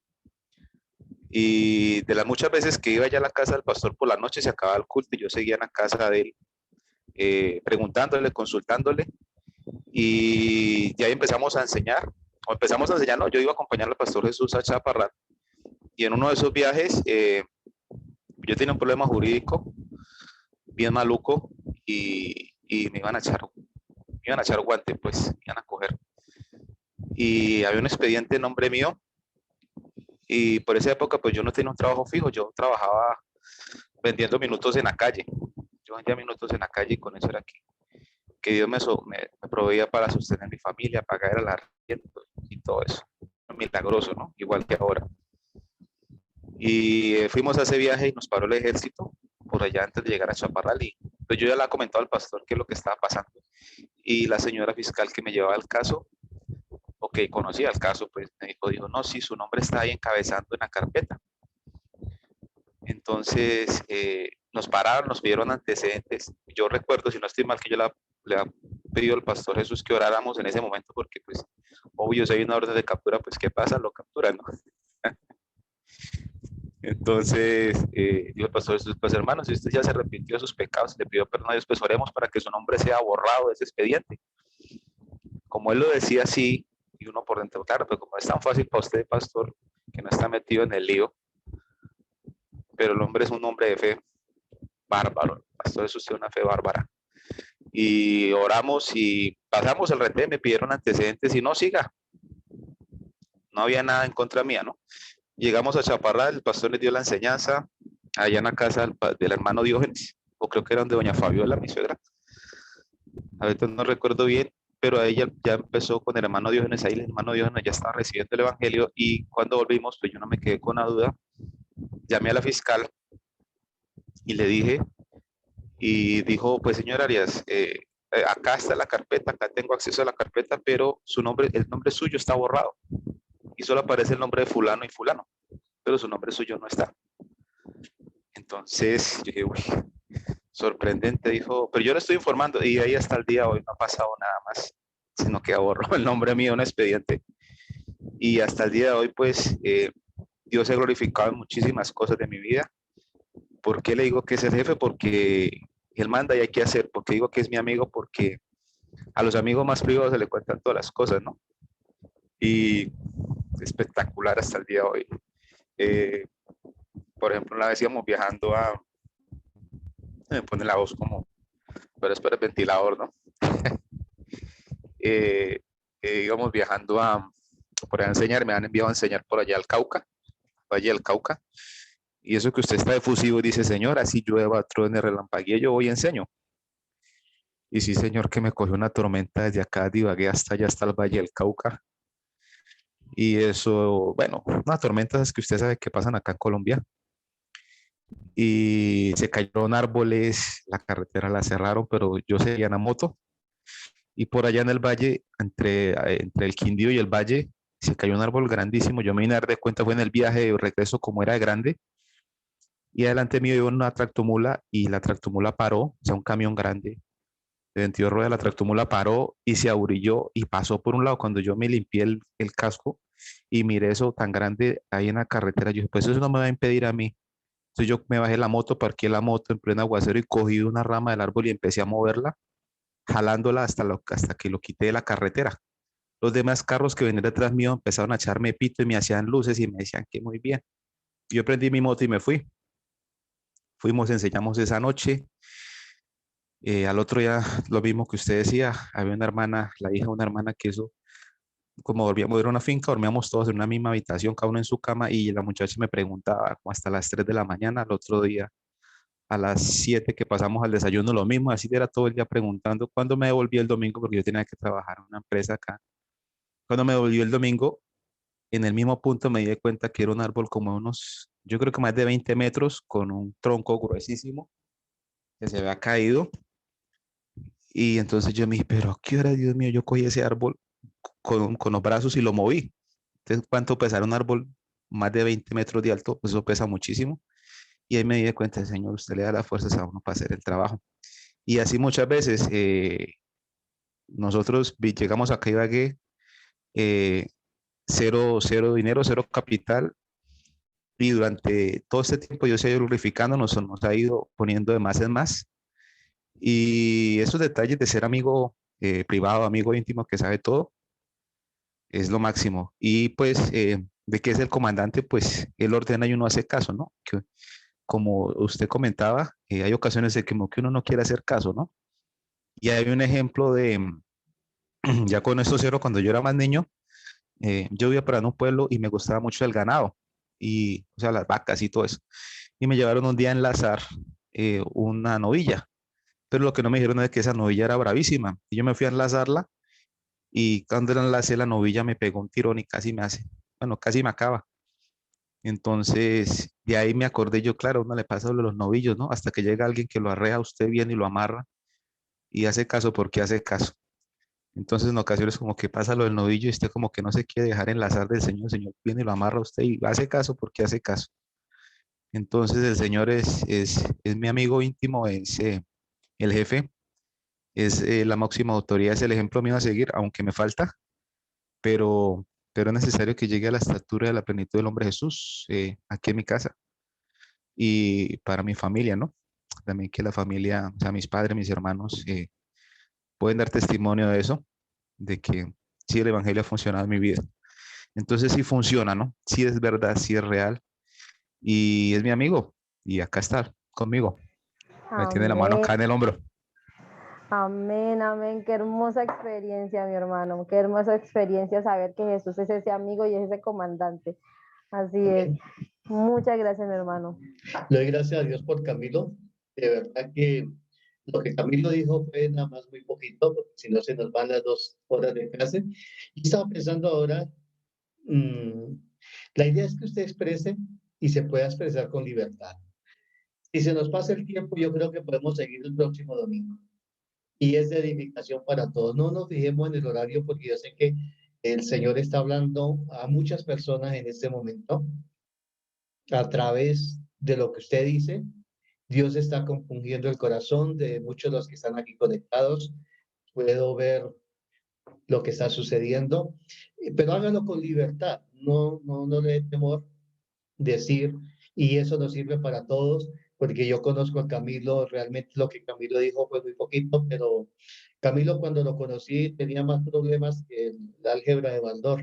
S6: Y de las muchas veces que iba ya a la casa del pastor por la noche, se acababa el culto y yo seguía en la casa de él, preguntándole, consultándole, y ya empezamos a enseñar. No, yo iba a acompañar al pastor Jesús a Chaparral, y en uno de esos viajes yo tenía un problema jurídico bien maluco, y me iban a echar guante, pues, me iban a coger. Y había un expediente en nombre mío, y por esa época pues yo no tenía un trabajo fijo, yo trabajaba vendiendo minutos en la calle. Yo vendía minutos en la calle y con eso era que Dios me proveía para sostener mi familia, pagar el arriendo y todo eso. Milagroso, ¿no? Igual que ahora. Y fuimos a ese viaje y nos paró el ejército por allá antes de llegar a Chaparral, y pues yo ya le había comentado al pastor qué es lo que estaba pasando. Y la señora fiscal que me llevaba el caso, o que conocía el caso, pues me dijo, no, sí, su nombre está ahí encabezando en la carpeta. Entonces nos pararon, nos pidieron antecedentes. Yo recuerdo, si no estoy mal, que yo le había pedido al pastor Jesús que oráramos en ese momento, porque pues obvio, si hay una orden de captura, pues ¿qué pasa? Lo capturan, ¿no? Entonces dijo el pastor Jesús, pues hermano, si usted ya se arrepintió de sus pecados, le pidió perdón a Dios, pues oremos para que su nombre sea borrado de ese expediente. Como él lo decía así, y uno por dentro, claro, pero como es tan fácil para usted, pastor, que no está metido en el lío, pero el hombre es un hombre de fe bárbaro. Pastor, es usted una fe bárbara. Y oramos y pasamos el retén, me pidieron antecedentes y no, siga. No había nada en contra mía, ¿no? Llegamos a Chaparral, el pastor les dio la enseñanza allá en la casa del hermano Diógenes, o creo que era donde doña Fabiola, mi suegra. A veces no recuerdo bien, pero ahí ya empezó con el hermano Diógenes, ahí el hermano Diógenes ya estaba recibiendo el evangelio, y cuando volvimos, pues yo no me quedé con la duda, llamé a la fiscal y le dije, y dijo, pues señor Arias, acá está la carpeta, acá tengo acceso a la carpeta, pero el nombre suyo está borrado, y solo aparece el nombre de fulano y fulano, pero su nombre suyo no está. Entonces, yo dije, uy, sorprendente, dijo, pero yo le estoy informando y ahí hasta el día de hoy no ha pasado nada más, sino que ahorró el nombre mío en un expediente. Y hasta el día de hoy, pues, Dios se ha glorificado en muchísimas cosas de mi vida. ¿Por qué le digo que es el jefe? Porque Él manda y hay que hacer. ¿Por qué digo que es mi amigo? Porque a los amigos más privados se le cuentan todas las cosas, ¿no? Y espectacular hasta el día de hoy. Por ejemplo, una vez íbamos viajando a... Me pone la voz como... Pero es para el ventilador, ¿no? Íbamos viajando a... Por allá a enseñar, me han enviado a enseñar por allá al Cauca, Valle del Cauca. Y eso que usted está efusivo, dice, señor, así llueva, truene, relampaguee, yo voy y enseño. Y sí, señor, que me cogió una tormenta desde acá, divagué hasta allá, hasta el Valle del Cauca. Y eso, bueno, unas tormentas que usted sabe que pasan acá en Colombia. Y se cayeron árboles, la carretera la cerraron, pero yo seguía en la moto. Y por allá en el valle, entre el Quindío y el valle, se cayó un árbol grandísimo. Yo me vine a dar de cuenta, fue en el viaje de regreso como era de grande. Y adelante mío iba una tractomula y la tractomula paró, o sea, un camión grande de 22 ruedas, la tractomula paró y se aburrilló y pasó por un lado. Cuando yo me limpié el casco y miré eso tan grande ahí en la carretera, yo dije, pues eso no me va a impedir a mí. Entonces yo me bajé la moto, parqué la moto en pleno aguacero y cogí una rama del árbol y empecé a moverla, jalándola hasta que lo quité de la carretera. Los demás carros que venían detrás mío empezaron a echarme pito y me hacían luces y me decían que muy bien. Yo prendí mi moto y me fui. Fuimos, enseñamos esa noche. Al otro día, lo mismo que usted decía, había una hermana, la hija de una hermana que eso, como volvíamos a una finca, dormíamos todos en una misma habitación, cada uno en su cama, y la muchacha me preguntaba, como hasta las 3 de la mañana, al otro día, a las 7 que pasamos al desayuno, lo mismo, así era todo el día preguntando cuándo me devolví el domingo, porque yo tenía que trabajar en una empresa acá. Cuando me devolví el domingo, en el mismo punto me di cuenta que era un árbol como de unos, yo creo que más de 20 metros, con un tronco gruesísimo que se había caído. Y entonces yo me dije, pero ¿a qué hora, Dios mío? Yo cogí ese árbol con los brazos y lo moví. Entonces, ¿cuánto pesará un árbol más de 20 metros de alto? Pues eso pesa muchísimo. Y ahí me di cuenta, Señor, usted le da las fuerzas a uno para hacer el trabajo. Y así muchas veces nosotros llegamos acá a Ibagué, cero dinero, cero capital. Y durante todo este tiempo Dios se ha ido glorificando, nos ha ido poniendo de más en más. Y esos detalles de ser amigo privado, amigo íntimo que sabe todo, es lo máximo. Y pues, de que es el comandante, pues él ordena y uno hace caso, ¿no? Que, como usted comentaba, hay ocasiones de que, como que uno no quiere hacer caso, ¿no? Y hay un ejemplo de, ya con esto cero, cuando yo era más niño, yo vivía para un pueblo y me gustaba mucho el ganado, y, o sea, las vacas y todo eso. Y me llevaron un día a enlazar una novilla, pero lo que no me dijeron es que esa novilla era bravísima. Y yo me fui a enlazarla y cuando la enlacé la novilla me pegó un tirón y casi me hace, bueno, casi me acaba. Entonces, de ahí me acordé yo, claro, uno le pasa lo de los novillos, ¿no? Hasta que llega alguien que lo arrea a usted bien y lo amarra y hace caso porque hace caso. Entonces, en ocasiones como que pasa lo del novillo y usted como que no se quiere dejar enlazar del Señor, el Señor viene y lo amarra a usted y hace caso porque hace caso. Entonces, el Señor es mi amigo íntimo, es el jefe, es la máxima autoridad, es el ejemplo mío a seguir, aunque me falta, pero es necesario que llegue a la estatura de la plenitud del hombre Jesús aquí en mi casa y para mi familia, ¿no? También que la familia, o sea, mis padres, mis hermanos, pueden dar testimonio de eso, de que sí, el Evangelio ha funcionado en mi vida. Entonces sí funciona, ¿no? Sí es verdad, sí es real y es mi amigo y acá está conmigo. Me tiene la mano
S1: Amén.
S6: acá en el hombro.
S1: Amén, amén. Qué hermosa experiencia, mi hermano. Qué hermosa experiencia saber que Jesús es ese amigo y es ese comandante. Así es.
S2: Amén.
S1: Muchas gracias, mi hermano.
S2: Le doy gracias a Dios por Camilo. De verdad que lo que Camilo dijo fue nada más muy poquito, porque si no se nos van las 2 horas de clase. Y estaba pensando ahora, mm, la idea es que usted exprese y se pueda expresar con libertad. Si se nos pasa el tiempo, yo creo que podemos seguir el próximo domingo. Y es de edificación para todos. No nos fijemos en el horario porque yo sé que el Señor está hablando a muchas personas en este momento a través de lo que usted dice. Dios está compungiendo el corazón de muchos de los que están aquí conectados. Puedo ver lo que está sucediendo, pero hágalo con libertad, no le dé temor decir, y eso nos sirve para todos, porque yo conozco a Camilo, realmente lo que Camilo dijo fue muy poquito, pero Camilo cuando lo conocí tenía más problemas que el álgebra de Baldor.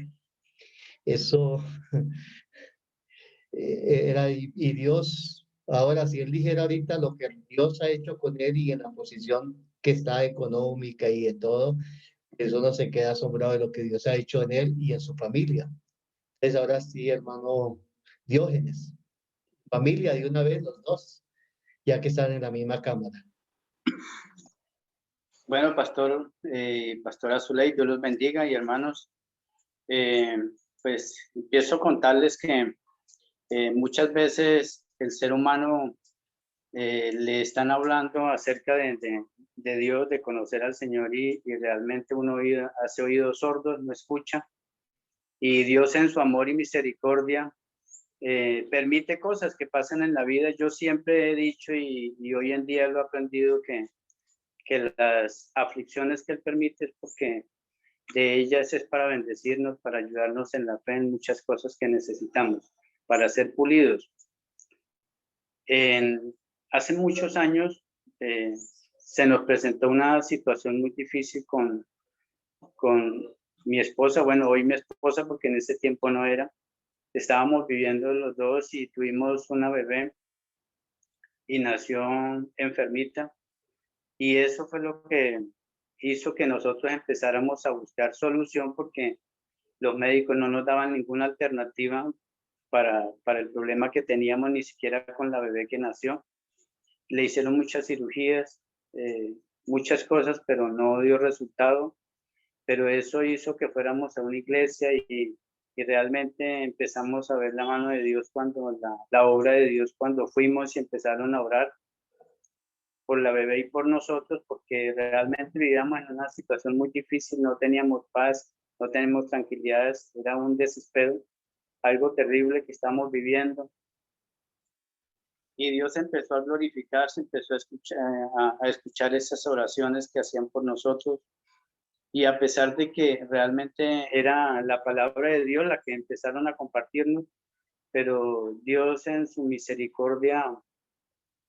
S2: Eso era, y Dios, ahora si él dijera ahorita lo que Dios ha hecho con él y en la posición que está económica y de todo, eso no se queda asombrado de lo que Dios ha hecho en él y en su familia. Entonces ahora sí, hermano Diógenes, familia de una vez los dos, ya que están en la misma cámara.
S5: Bueno, pastora Zuley, Dios los bendiga y hermanos, pues empiezo a contarles que muchas veces el ser humano le están hablando acerca de Dios, de conocer al Señor y realmente uno hace oídos sordos, no escucha. Y Dios en su amor y misericordia permite cosas que pasan en la vida. Yo siempre he dicho y hoy en día lo he aprendido que las aflicciones que Él permite es porque de ellas es para bendecirnos, para ayudarnos en la fe en muchas cosas que necesitamos, para ser pulidos. Hace muchos años se nos presentó una situación muy difícil con mi esposa, bueno, hoy mi esposa porque en ese tiempo no era. Estábamos viviendo los dos y tuvimos una bebé y nació enfermita. Y eso fue lo que hizo que nosotros empezáramos a buscar solución porque los médicos no nos daban ninguna alternativa para el problema que teníamos, ni siquiera con la bebé que nació. Le hicieron muchas cirugías, muchas cosas, pero no dio resultado. Pero eso hizo que fuéramos a una iglesia y realmente empezamos a ver la mano de Dios cuando la obra de Dios cuando fuimos y empezaron a orar por la bebé y por nosotros, porque realmente vivíamos en una situación muy difícil, no teníamos paz, no teníamos tranquilidad, era un desespero, algo terrible que estamos viviendo. Y Dios empezó a glorificarse, empezó a escuchar esas oraciones que hacían por nosotros. Y a pesar de que realmente era la palabra de Dios la que empezaron a compartirnos, pero Dios en su misericordia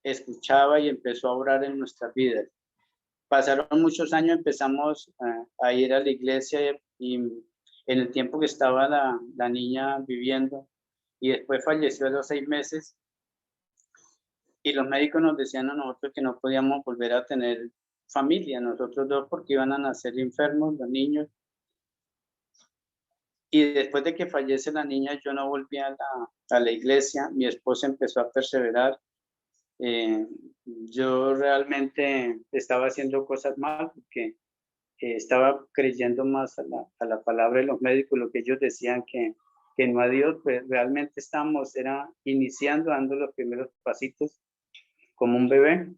S5: escuchaba y empezó a orar en nuestras vidas. Pasaron muchos años, empezamos a ir a la iglesia y en el tiempo que estaba la niña viviendo y después falleció a los 6 meses y los médicos nos decían a nosotros que no podíamos volver a tener familia, nosotros dos, porque iban a nacer enfermos los niños. Y después de que fallece la niña, yo no volví a la iglesia, mi esposa empezó a perseverar. Yo realmente estaba haciendo cosas mal porque estaba creyendo más a la palabra de los médicos, lo que ellos decían que no a Dios, pues realmente era iniciando, dando los primeros pasitos como un bebé.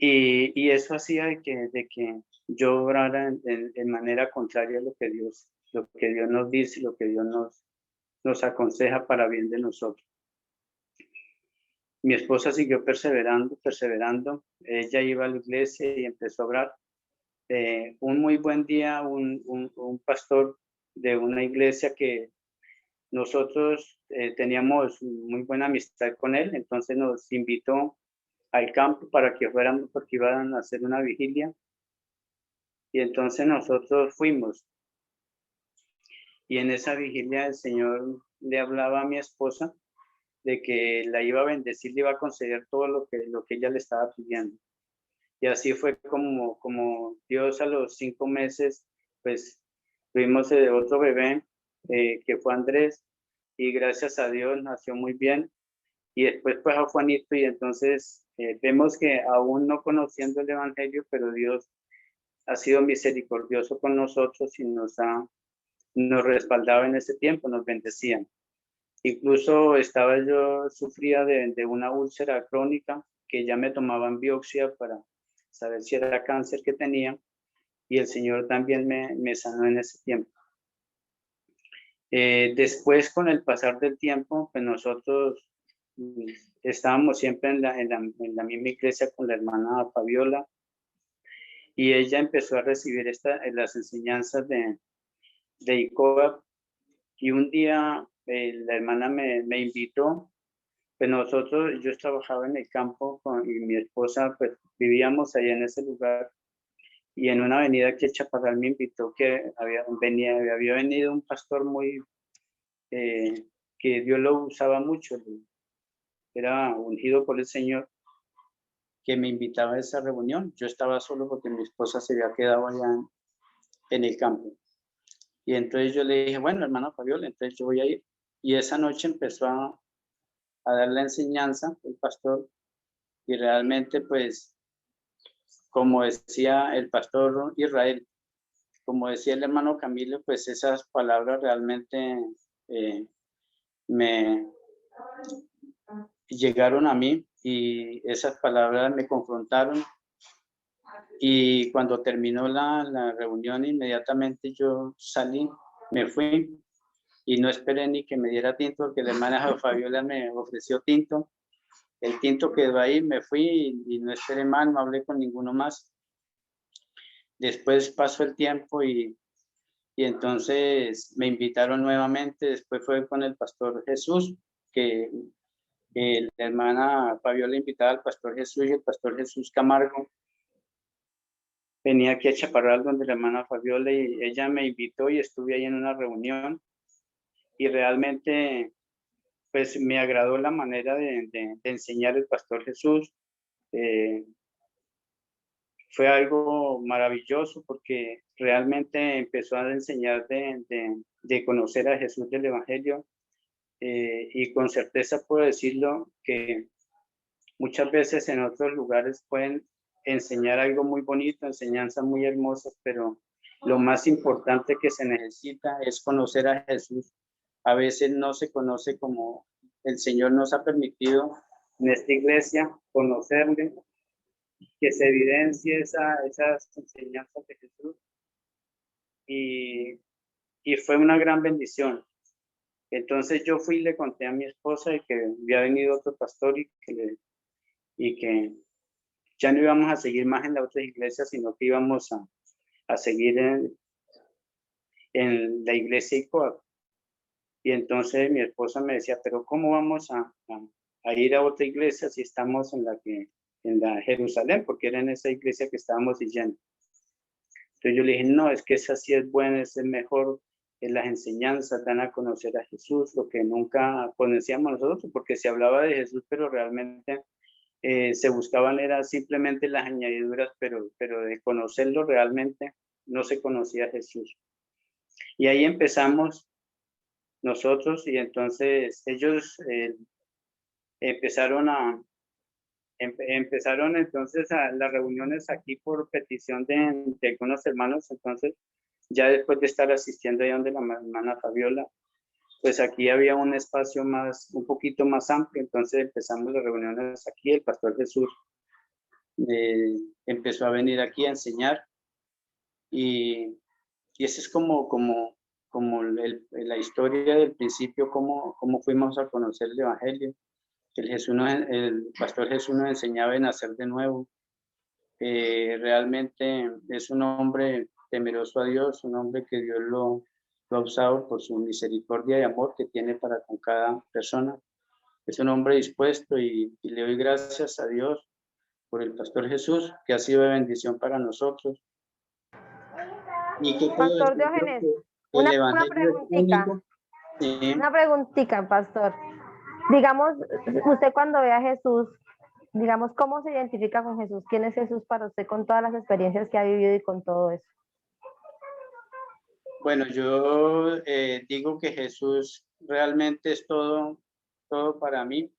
S5: Y eso hacía de que yo obrara en manera contraria a lo que Dios nos dice, lo que Dios nos aconseja para bien de nosotros. Mi esposa siguió perseverando. Ella iba a la iglesia y empezó a orar. Un muy buen día, un pastor de una iglesia que nosotros teníamos muy buena amistad con él, entonces nos invitó al campo para que fuéramos porque iban a hacer una vigilia. Y entonces nosotros fuimos. Y en esa vigilia el Señor le hablaba a mi esposa de que la iba a bendecir, le iba a conceder todo lo que ella le estaba pidiendo. Y así fue como Dios a los 5 meses, pues tuvimos otro bebé que fue Andrés y gracias a Dios nació muy bien. Y después pues a Juanito y entonces vemos que aún no conociendo el evangelio, pero Dios ha sido misericordioso con nosotros y nos respaldaba en ese tiempo, nos bendecían. Incluso sufría de una úlcera crónica que ya me tomaban biopsia para saber si era cáncer que tenía y el Señor también me sanó en ese tiempo. Después, con el pasar del tiempo, pues nosotros estábamos siempre en la misma iglesia con la hermana Fabiola, y ella empezó a recibir las enseñanzas de ICOA, y un día la hermana me invitó. Pues yo trabajaba en el campo y mi esposa, pues vivíamos allá en ese lugar, y en una avenida aquí en Chaparral me invitó que había venido un pastor muy, que Dios lo usaba mucho, era ungido por el Señor, que me invitaba a esa reunión. Yo estaba solo porque mi esposa se había quedado allá en el campo. Y entonces yo le dije, bueno, hermana Fabiola, entonces yo voy a ir. Y esa noche empezó a dar la enseñanza el pastor, y realmente, pues, como decía el pastor Israel, como decía el hermano Camilo, pues esas palabras realmente me llegaron a mí, y esas palabras me confrontaron. Y cuando terminó la reunión, inmediatamente yo salí, me fui, y no esperé ni que me diera tinto, porque la hermana Fabiola me ofreció tinto. El tinto quedó ahí, me fui y no esperé más, no hablé con ninguno más. Después pasó el tiempo y entonces me invitaron nuevamente. Después fue con el pastor Jesús, que la hermana Fabiola invitaba al pastor Jesús, y el pastor Jesús Camargo venía aquí a Chaparral donde la hermana Fabiola, y ella me invitó y estuve ahí en una reunión, y realmente pues me agradó la manera de enseñar el pastor Jesús. Fue algo maravilloso porque realmente empezó a enseñar de conocer a Jesús del Evangelio, y con certeza puedo decirlo que muchas veces en otros lugares pueden enseñar algo muy bonito, enseñanzas muy hermosas, pero lo más importante que se necesita es conocer a Jesús. A veces no se conoce como el Señor nos ha permitido en esta iglesia conocerle, que se evidencie esas enseñanzas de Jesús, y fue una gran bendición. Entonces yo fui y le conté a mi esposa de que había venido otro pastor, y que ya no íbamos a seguir más en la otra iglesia, sino que íbamos a seguir en la iglesia ICOA. Y entonces mi esposa me decía, pero ¿cómo vamos a ir a otra iglesia si estamos en la Jerusalén? Porque era en esa iglesia que estábamos yendo. Entonces yo le dije, no, es que esa sí es buena, es mejor, las enseñanzas dan a conocer a Jesús, lo que nunca conocíamos nosotros, porque se hablaba de Jesús, pero realmente se buscaban era simplemente las añadiduras, pero de conocerlo realmente no se conocía a Jesús. Y ahí empezamos nosotros, y entonces ellos empezaron entonces a las reuniones aquí por petición de algunos hermanos. Entonces, ya después de estar asistiendo ahí donde la hermana Fabiola, pues aquí había un espacio un poquito más amplio. Entonces empezamos las reuniones aquí. El pastor Jesús empezó a venir aquí a enseñar, y esa es como la historia del principio, cómo fuimos a conocer el Evangelio. El pastor Jesús nos enseñaba a nacer de nuevo. Realmente es un hombre temeroso a Dios, un hombre que Dios lo ha usado por su misericordia y amor que tiene para con cada persona. Es un hombre dispuesto, y le doy gracias a Dios por el pastor Jesús, que ha sido de bendición para nosotros. Y que
S1: Pastor Diógenes, una preguntita.
S5: Sí.
S1: Una preguntita, pastor. Digamos, usted cuando ve a Jesús, digamos, ¿cómo se identifica con Jesús? ¿Quién es Jesús para usted con todas las experiencias que ha vivido y con todo eso?
S5: Bueno, yo digo que Jesús realmente es todo para mí.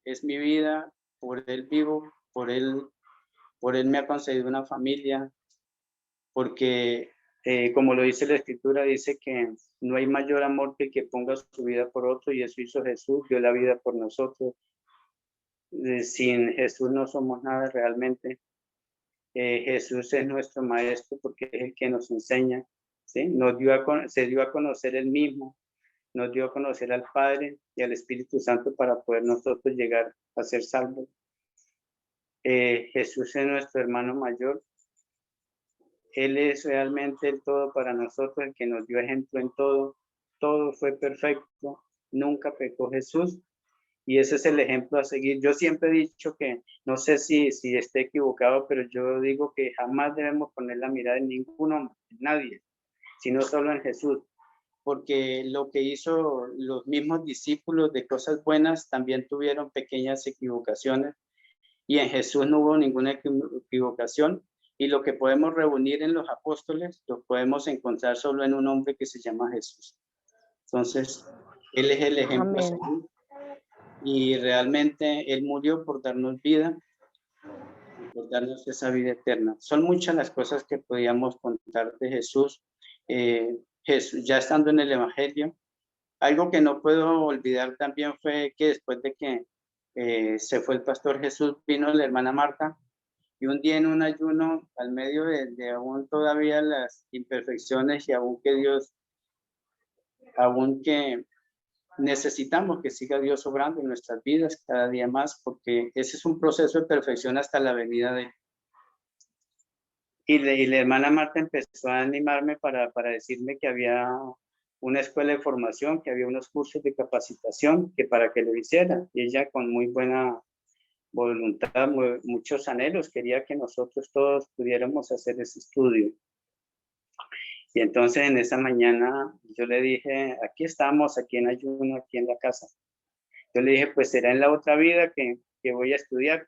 S5: Es mi vida, por Él vivo, por Él me ha concedido una familia, porque como lo dice la Escritura, dice que no hay mayor amor que el que ponga su vida por otro, y eso hizo Jesús, dio la vida por nosotros. Sin Jesús no somos nada realmente. Jesús es nuestro maestro porque es el que nos enseña, ¿sí? Se dio a conocer Él mismo, nos dio a conocer al Padre y al Espíritu Santo para poder nosotros llegar a ser salvos. Jesús es nuestro hermano mayor. Él es realmente el todo para nosotros, el que nos dio ejemplo en todo. Todo fue perfecto, nunca pecó Jesús. Y ese es el ejemplo a seguir. Yo siempre he dicho que, no sé si esté equivocado, pero yo digo que jamás debemos poner la mirada en ningún hombre, en nadie, sino solo en Jesús. Porque lo que hizo los mismos discípulos de cosas buenas también tuvieron pequeñas equivocaciones. Y en Jesús no hubo ninguna equivocación. Y lo que podemos reunir en los apóstoles, lo podemos encontrar solo en un hombre que se llama Jesús. Entonces, Él es el ejemplo a seguir. Y realmente Él murió por darnos vida, por darnos esa vida eterna. Son muchas las cosas que podíamos contar de Jesús. Jesús, ya estando en el Evangelio, algo que no puedo olvidar también fue que después de que se fue el pastor Jesús, vino la hermana Marta, y un día en un ayuno, al medio de aún todavía las imperfecciones y aún que necesitamos que siga Dios obrando en nuestras vidas cada día más, porque ese es un proceso de perfección hasta la venida de Él. Y la hermana Marta empezó a animarme para decirme que había una escuela de formación, que había unos cursos de capacitación, que para que lo hiciera. Y ella con muy buena voluntad, muchos anhelos, quería que nosotros todos pudiéramos hacer ese estudio. Y entonces en esa mañana yo le dije, aquí estamos, aquí en ayuno, aquí en la casa. Yo le dije, pues será en la otra vida que voy a estudiar.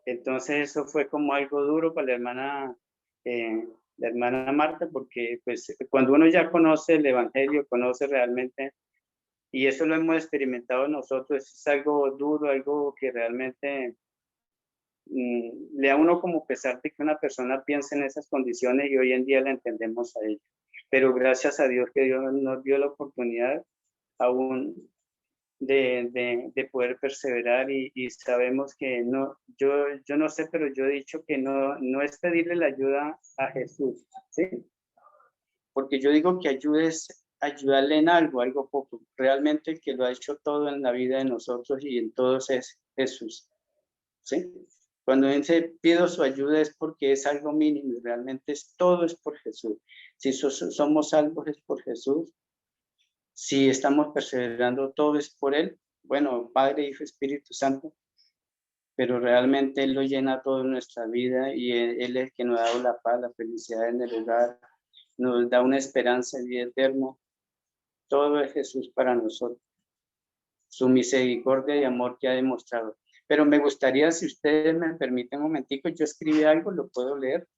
S5: Entonces eso fue como algo duro para la hermana Marta, porque pues cuando uno ya conoce el Evangelio, conoce realmente, y eso lo hemos experimentado nosotros, es algo duro, algo que realmente le da a uno como pesar de que una persona piense en esas condiciones, y hoy en día la entendemos a ella. Pero gracias a Dios que Dios nos dio la oportunidad aún de poder perseverar, y sabemos que no, yo no sé, pero yo he dicho que no es pedirle la ayuda a Jesús, ¿sí? Porque yo digo que ayudarle en algo poco. Realmente el que lo ha hecho todo en la vida de nosotros y en todos es Jesús, ¿sí? Cuando dice pido su ayuda es porque es algo mínimo, realmente todo es por Jesús. Si somos salvos es por Jesús. Si estamos perseverando, todo es por Él. Bueno, Padre, Hijo, Espíritu Santo, pero realmente Él lo llena todo en nuestra vida, y Él es el que nos ha dado la paz, la felicidad en el hogar, nos da una esperanza de vida eterna. Todo es Jesús para nosotros. Su misericordia y amor que ha demostrado. Pero me gustaría, si ustedes me permiten un momentico, yo escribí algo, ¿lo puedo leer?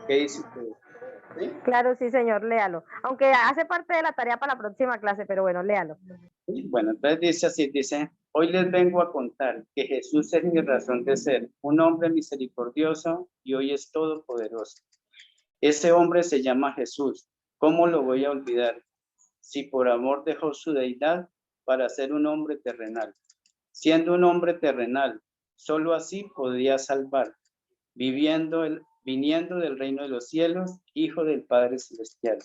S5: ¿Qué dice usted? ¿Sí?
S1: Claro, sí, señor, léalo. Aunque hace parte de la tarea para la próxima clase, pero bueno, léalo.
S5: Bueno, entonces dice así, dice, hoy les vengo a contar que Jesús es mi razón de ser, un hombre misericordioso y hoy es todopoderoso. Ese hombre se llama Jesús. ¿Cómo lo voy a olvidar? Si por amor dejó su deidad para ser un hombre terrenal. Siendo un hombre terrenal, solo así podía salvar, viniendo del reino de los cielos, Hijo del Padre Celestial.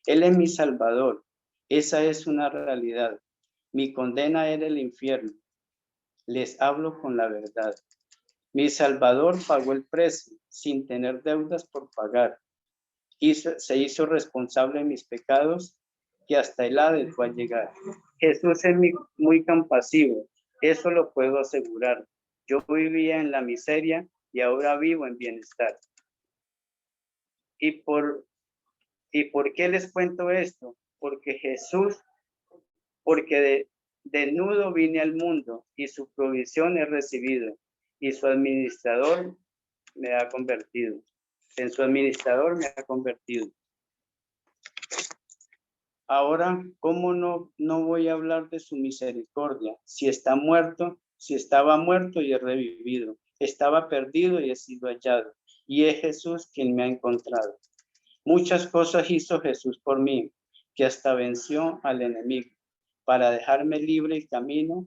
S5: Él es mi Salvador. Esa es una realidad. Mi condena era el infierno. Les hablo con la verdad. Mi Salvador pagó el precio sin tener deudas por pagar. Se hizo responsable de mis pecados, que hasta el Hades fue a llegar. Jesús es muy compasivo. Eso lo puedo asegurar. Yo vivía en la miseria y ahora vivo en bienestar. ¿Y por qué les cuento esto? Porque desnudo vine al mundo y su provisión he recibido, y su administrador me ha convertido. En su administrador me ha convertido. Ahora, ¿cómo no voy a hablar de su misericordia? Si estaba muerto y he revivido. Estaba perdido y he sido hallado. Y es Jesús quien me ha encontrado. Muchas cosas hizo Jesús por mí, que hasta venció al enemigo, para dejarme libre el camino,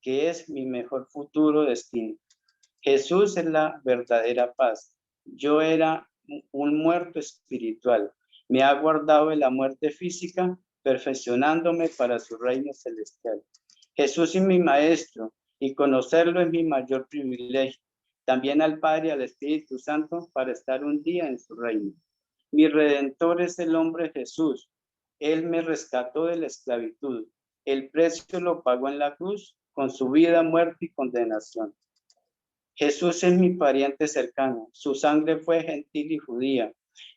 S5: que es mi mejor futuro destino. Jesús es la verdadera paz. Yo era un muerto espiritual. Me ha guardado de la muerte física perfeccionándome para su reino celestial. Jesús es mi maestro y conocerlo es mi mayor privilegio. También al Padre y al Espíritu Santo para estar un día en su reino. Mi Redentor es el hombre Jesús. Él me rescató de la esclavitud. El precio lo pagó en la cruz con su vida, muerte y condenación. Jesús es mi pariente cercano. Su sangre fue gentil y judía.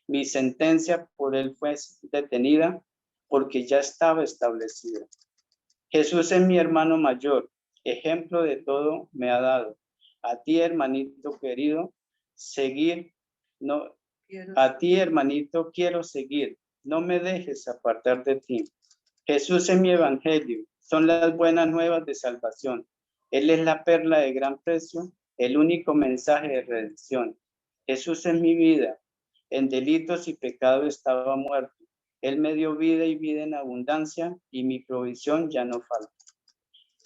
S5: Mi sentencia por él fue detenida porque ya estaba establecida. Jesús es mi hermano mayor. Ejemplo de todo me ha dado. A ti, hermanito querido, a ti, hermanito, quiero seguir. No me dejes apartar de ti. Jesús es mi evangelio. Son las buenas nuevas de salvación. Él es la perla de gran precio, el único mensaje de redención. Jesús es mi vida. En delitos y pecado estaba muerto. Él me dio vida y vida en abundancia, y mi provisión ya no falta.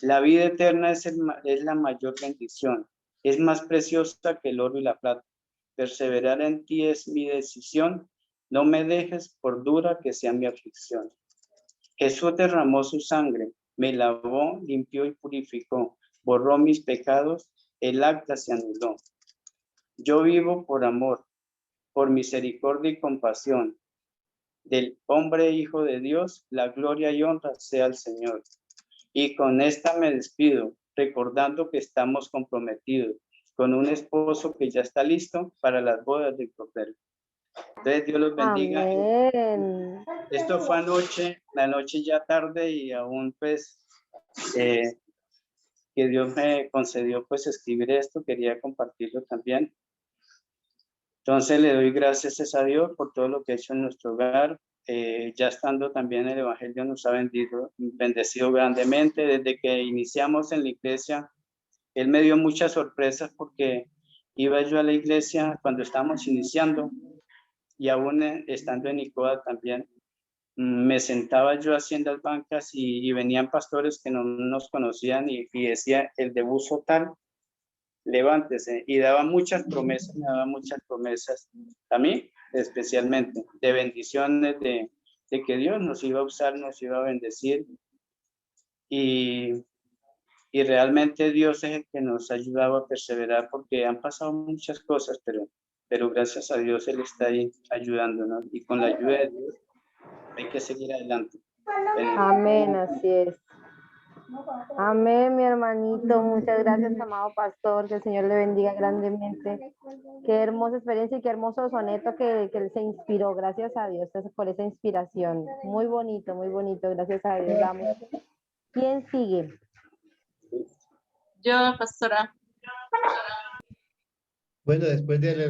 S5: La vida eterna es la mayor bendición. Es más preciosa que el oro y la plata. Perseverar en ti es mi decisión. No me dejes por dura que sea mi aflicción. Jesús derramó su sangre, me lavó, limpió y purificó, borró mis pecados, el acta se anuló. Yo vivo por amor, por misericordia y compasión. Del hombre hijo de Dios, la gloria y honra sea al Señor. Y con esta me despido, recordando que estamos comprometidos con un esposo que ya está listo para las bodas del Cordero. Entonces, Dios los bendiga.
S1: Amén.
S5: Esto fue anoche, la noche ya tarde, y aún pues que Dios me concedió pues escribir esto, quería compartirlo también. Entonces le doy gracias a Dios por todo lo que ha hecho en nuestro hogar. Ya estando también el Evangelio nos ha bendecido grandemente. Desde que iniciamos en la iglesia, Él me dio muchas sorpresas porque iba yo a la iglesia cuando estábamos iniciando, y aún estando en Nicoa también, me sentaba yo haciendo las bancas y venían pastores que no nos conocían y decía, el de buzo tal, levántese, y daba muchas promesas, me daba muchas promesas a mí especialmente, de bendiciones, de que Dios nos iba a usar, nos iba a bendecir, y realmente Dios es el que nos ha ayudado a perseverar, porque han pasado muchas cosas, pero gracias a Dios Él está ahí ayudándonos, y con la ayuda de Dios hay que seguir adelante.
S1: Amén, así es. Amén, mi hermanito. Muchas gracias, amado pastor. Que el Señor le bendiga grandemente. Qué hermosa experiencia y qué hermoso soneto que él se inspiró. Gracias a Dios por esa inspiración. Muy bonito, muy bonito. Gracias a Dios. Vamos. ¿Quién sigue?
S7: Yo, pastora.
S2: Bueno, después de la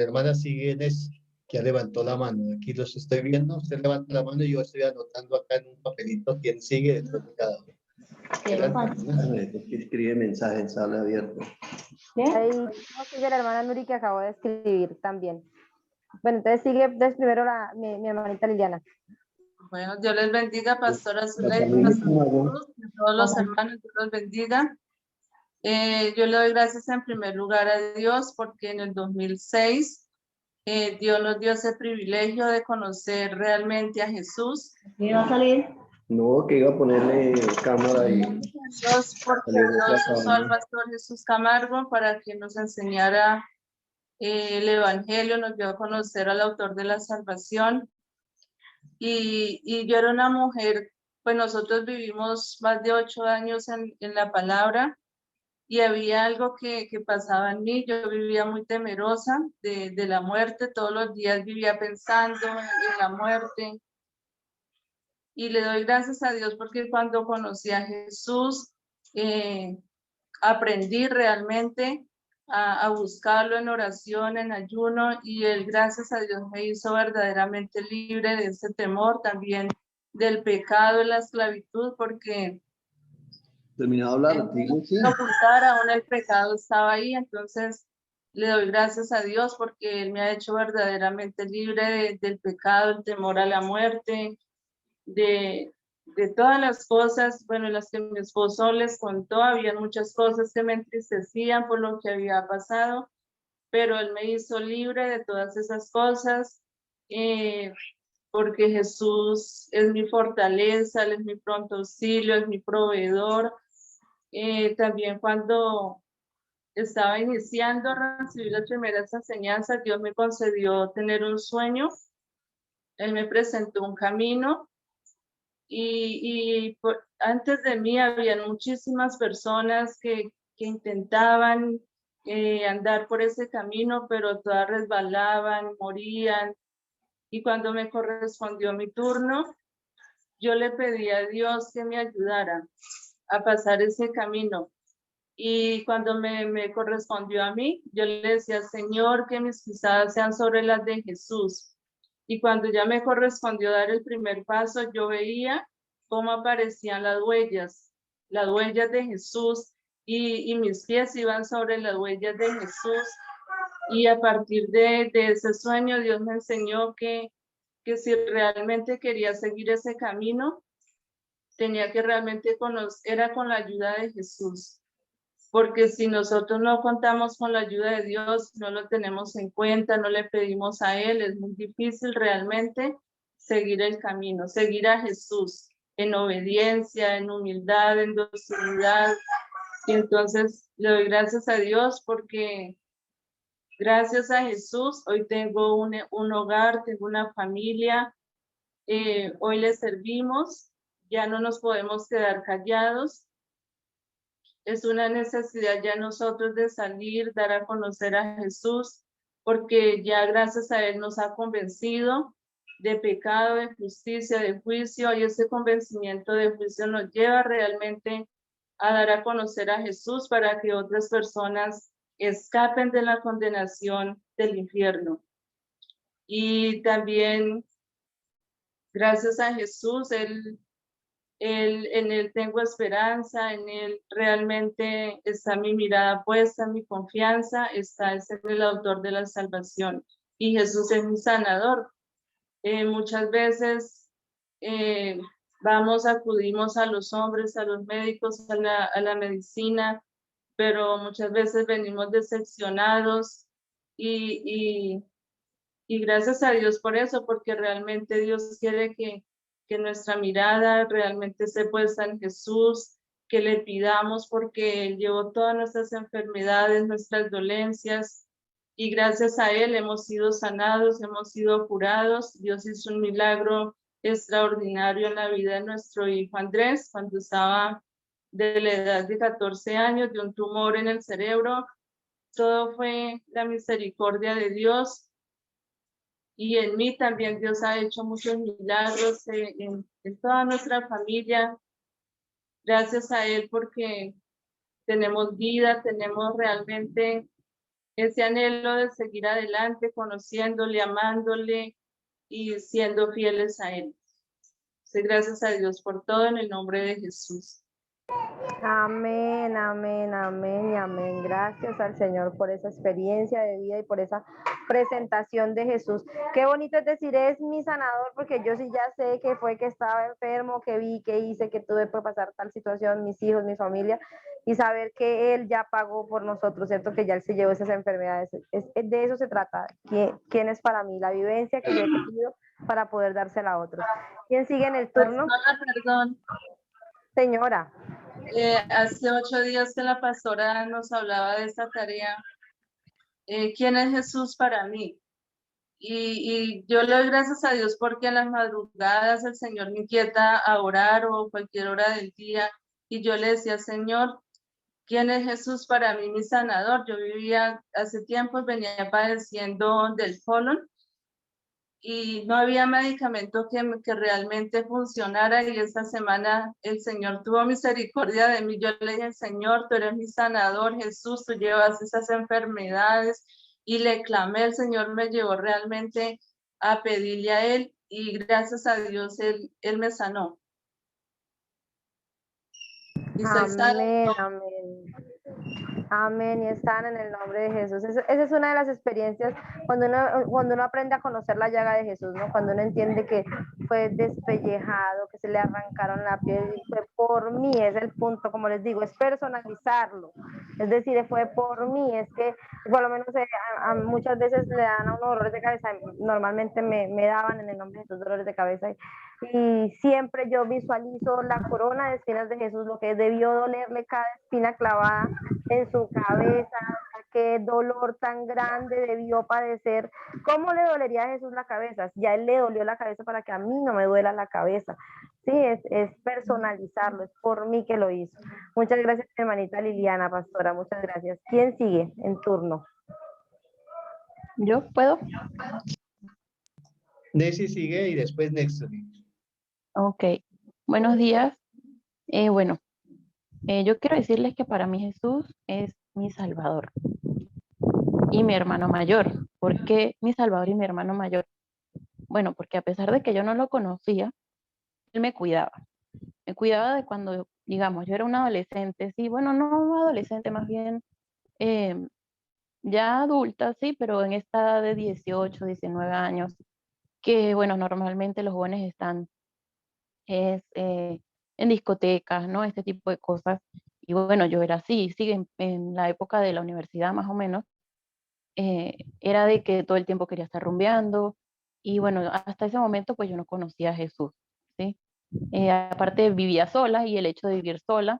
S2: hermana sigue Inés, que ya levantó la mano. Aquí los estoy viendo. Usted levanta la mano y yo estoy anotando acá en un papelito quién sigue después de cada uno.
S8: Que escribe mensaje en sala abierta.
S1: Ahí sigue la hermana Nuri, que acabo de escribir también. Bueno, entonces sigue primero mi hermanita Liliana.
S7: Bueno, Dios les bendiga, pastora Zuley, pastor Cruz, y todos los hermanos, Dios los bendiga. Yo le doy gracias en primer lugar a Dios porque en el 2006 Dios nos dio ese privilegio de conocer realmente a Jesús.
S8: ¿Iba a salir? No, que iba a ponerle cámara y...
S7: Dios, porque Dios usó al pastor Jesús Camargo para que nos enseñara el Evangelio, nos dio a conocer al autor de la salvación. Y yo era una mujer, pues nosotros vivimos más de 8 años en la palabra, y había algo que pasaba en mí. Yo vivía muy temerosa de la muerte, todos los días vivía pensando en la muerte. Y le doy gracias a Dios porque cuando conocí a Jesús, aprendí realmente a buscarlo en oración, en ayuno, y Él, gracias a Dios, me hizo verdaderamente libre de ese temor, también del pecado y la esclavitud, porque
S8: terminado de hablar,
S7: ocultar aún el pecado estaba ahí. Entonces le doy gracias a Dios porque Él me ha hecho verdaderamente libre del pecado, el temor a la muerte, de todas las cosas, bueno, las que mi esposo les contó. Había muchas cosas que me entristecían por lo que había pasado, pero Él me hizo libre de todas esas cosas. porque Jesús es mi fortaleza, Él es mi pronto auxilio, es mi proveedor. También cuando estaba iniciando a recibir las primeras enseñanzas, Dios me concedió tener un sueño. Él me presentó un camino y antes de mí habían muchísimas personas que intentaban andar por ese camino, pero todas resbalaban, morían. Y cuando me correspondió mi turno, yo le pedí a Dios que me ayudara a pasar ese camino. Y cuando me correspondió a mí, yo le decía, Señor, que mis pisadas sean sobre las de Jesús. Y cuando ya me correspondió dar el primer paso, yo veía cómo aparecían las huellas de Jesús, y mis pies iban sobre las huellas de Jesús. Y a partir de ese sueño, Dios me enseñó que si realmente quería seguir ese camino, tenía que realmente era con la ayuda de Jesús. Porque si nosotros no contamos con la ayuda de Dios, no lo tenemos en cuenta, no le pedimos a Él, es muy difícil realmente seguir el camino, seguir a Jesús en obediencia, en humildad, en docilidad. Y entonces le doy gracias a Dios porque gracias a Jesús hoy tengo un hogar, tengo una familia, hoy le servimos, ya no nos podemos quedar callados. Es una necesidad ya nosotros de salir, dar a conocer a Jesús, porque ya gracias a Él nos ha convencido de pecado, de justicia, de juicio, y ese convencimiento de juicio nos lleva realmente a dar a conocer a Jesús para que otras personas escapen de la condenación del infierno. Y también, gracias a Jesús, en Él tengo esperanza, en Él realmente está mi mirada puesta, mi confianza es en el autor de la salvación. Y Jesús es mi sanador. Muchas veces acudimos a los hombres, a los médicos, a la medicina, pero muchas veces venimos decepcionados y gracias a Dios por eso, porque realmente Dios quiere que nuestra mirada realmente se puesta en Jesús, que le pidamos porque Él llevó todas nuestras enfermedades, nuestras dolencias, y gracias a Él hemos sido sanados, hemos sido curados. Dios hizo un milagro extraordinario en la vida de nuestro hijo Andrés, cuando estaba de la edad de 14 años, de un tumor en el cerebro. Todo fue la misericordia de Dios. Y en mí también Dios ha hecho muchos milagros en toda nuestra familia. Gracias a Él porque tenemos vida, tenemos realmente ese anhelo de seguir adelante, conociéndole, amándole y siendo fieles a Él. Sí, gracias a Dios por todo en el nombre de Jesús.
S1: Amén, amén, amén y amén. Gracias al Señor por esa experiencia de vida y por esa presentación de Jesús. Qué bonito es decir, es mi sanador, porque yo sí ya sé que fue que estaba enfermo, que vi, que hice, que tuve que pasar tal situación, mis hijos, mi familia, y saber que Él ya pagó por nosotros, ¿cierto? Que ya Él se llevó esas enfermedades. De eso se trata. ¿Quién es para mí? La vivencia que yo he tenido para poder dársela a otros. ¿Quién sigue en el turno?
S7: Perdón.
S1: Señora.
S7: Hace 8 días que la pastora nos hablaba de esta tarea. ¿Quién es Jesús para mí? Y yo le doy gracias a Dios porque en las madrugadas el Señor me inquieta a orar o cualquier hora del día. Y yo le decía, Señor, ¿quién es Jesús para mí, mi sanador? Yo vivía hace tiempo, venía padeciendo del colon y no había medicamento que realmente funcionara, y esta semana el Señor tuvo misericordia de mí. Yo le dije, Señor, tú eres mi sanador, Jesús, tú llevas esas enfermedades, y le clamé, el Señor me llevó realmente a pedirle a Él, y gracias a Dios Él me sanó. Y
S1: Amén, amén. Amén, y están en el nombre de Jesús. Esa es una de las experiencias cuando uno aprende a conocer la llaga de Jesús, ¿no? Cuando uno entiende que fue despellejado, que se le arrancaron la piel, y fue por mí, es el punto, como les digo, es personalizarlo. Es decir, fue por mí, es que por lo menos muchas veces le dan a uno dolores de cabeza, normalmente me daban en el nombre de Jesús dolores de cabeza, y siempre yo visualizo la corona de espinas de Jesús, lo que debió dolerle cada espina clavada en su cabeza, qué dolor tan grande debió padecer. ¿Cómo le dolería a Jesús la cabeza? Ya él le dolió la cabeza para que a mí no me duela la cabeza. Sí, es personalizarlo, es por mí que lo hizo. Muchas gracias, hermanita Liliana, pastora, muchas gracias. ¿Quién sigue en turno?
S9: ¿Yo puedo?
S2: Nancy sigue y después Néstor.
S9: Ok. Buenos días. Bueno, yo quiero decirles que para mí Jesús es mi Salvador y mi hermano mayor. ¿Por qué mi Salvador y mi hermano mayor? Bueno, porque a pesar de que yo no lo conocía, él me cuidaba. Me cuidaba de cuando, digamos, yo era una adolescente, sí, bueno, no adolescente, más bien ya adulta, sí, pero en esta edad de 18, 19 años, que bueno, normalmente los jóvenes están en discotecas, ¿no? Este tipo de cosas. Y bueno, yo era así, sí, en la época de la universidad más o menos, era de que todo el tiempo quería estar rumbeando. Y bueno, hasta ese momento pues yo no conocía a Jesús, ¿sí? Aparte vivía sola y el hecho de vivir sola,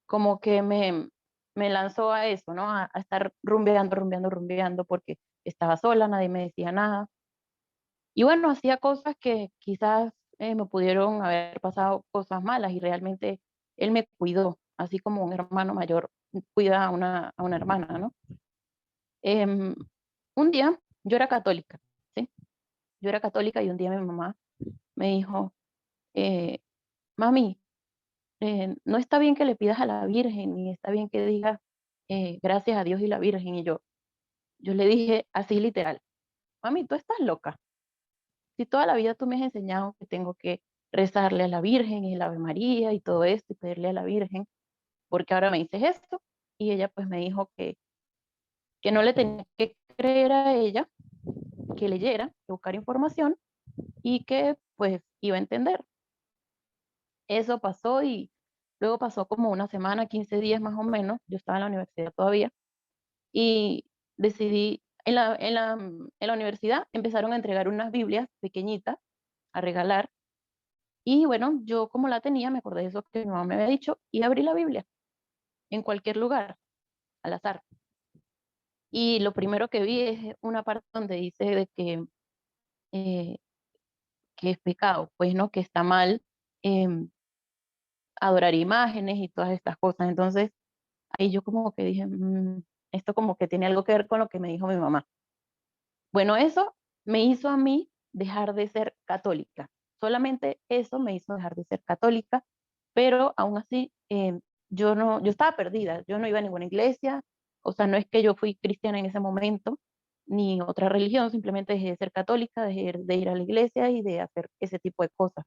S9: como que me lanzó a eso, ¿no? A estar rumbeando, porque estaba sola, nadie me decía nada. Y bueno, hacía cosas que quizás me pudieron haber pasado cosas malas y realmente él me cuidó, así como un hermano mayor cuida a una hermana, ¿no? Em, un día yo era católica, ¿sí? Yo era católica y un día mi mamá me dijo, eh, mami, no está bien que le pidas a la Virgen, ni está bien que digas gracias a Dios y la Virgen. Y yo le dije así literal, mami, tú estás loca. Si toda la vida tú me has enseñado que tengo que rezarle a la Virgen y el Ave María y todo esto y pedirle a la Virgen, porque ahora me dices esto. Y ella pues me dijo que no le tenía que creer a ella, que leyera, que buscara información y que pues iba a entender. Eso pasó y luego pasó como una semana, 15 días más o menos. Yo estaba en la universidad todavía y decidí, en la universidad empezaron a entregar unas Biblias pequeñitas a regalar. Y bueno, yo como la tenía, me acordé de eso que mi mamá me había dicho y abrí la Biblia en cualquier lugar, al azar. Y lo primero que vi es una parte donde dice de eh, que es pecado, pues no, que está mal adorar imágenes y todas estas cosas. Entonces, ahí yo como que dije, esto como que tiene algo que ver con lo que me dijo mi mamá. Bueno, eso me hizo a mí dejar de ser católica. Solamente eso me hizo dejar de ser católica, pero aún así yo estaba perdida, yo no iba a ninguna iglesia, o sea, no es que yo fui cristiana en ese momento, ni otra religión, simplemente dejé de ser católica, dejé de ir a la iglesia y de hacer ese tipo de cosas,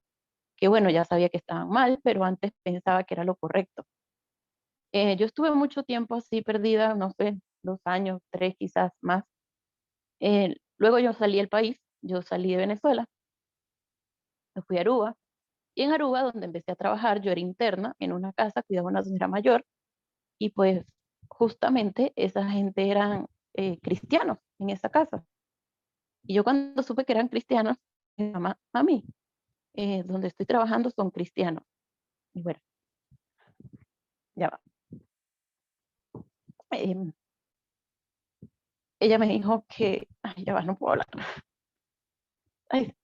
S9: que bueno, ya sabía que estaban mal, pero antes pensaba que era lo correcto. Yo estuve mucho tiempo así perdida, no sé, 2 años, 3 quizás más. Luego yo salí del país, yo salí de Venezuela, me fui a Aruba, y en Aruba, donde empecé a trabajar, yo era interna en una casa, cuidaba a una señora mayor, y pues justamente esa gente eran cristianos en esa casa. Y yo cuando supe que eran cristianos, mi mamá, mami, donde estoy trabajando son cristianos. Y bueno, ya va. Em, ella me dijo que, ay, ya va, no puedo hablar. Ay,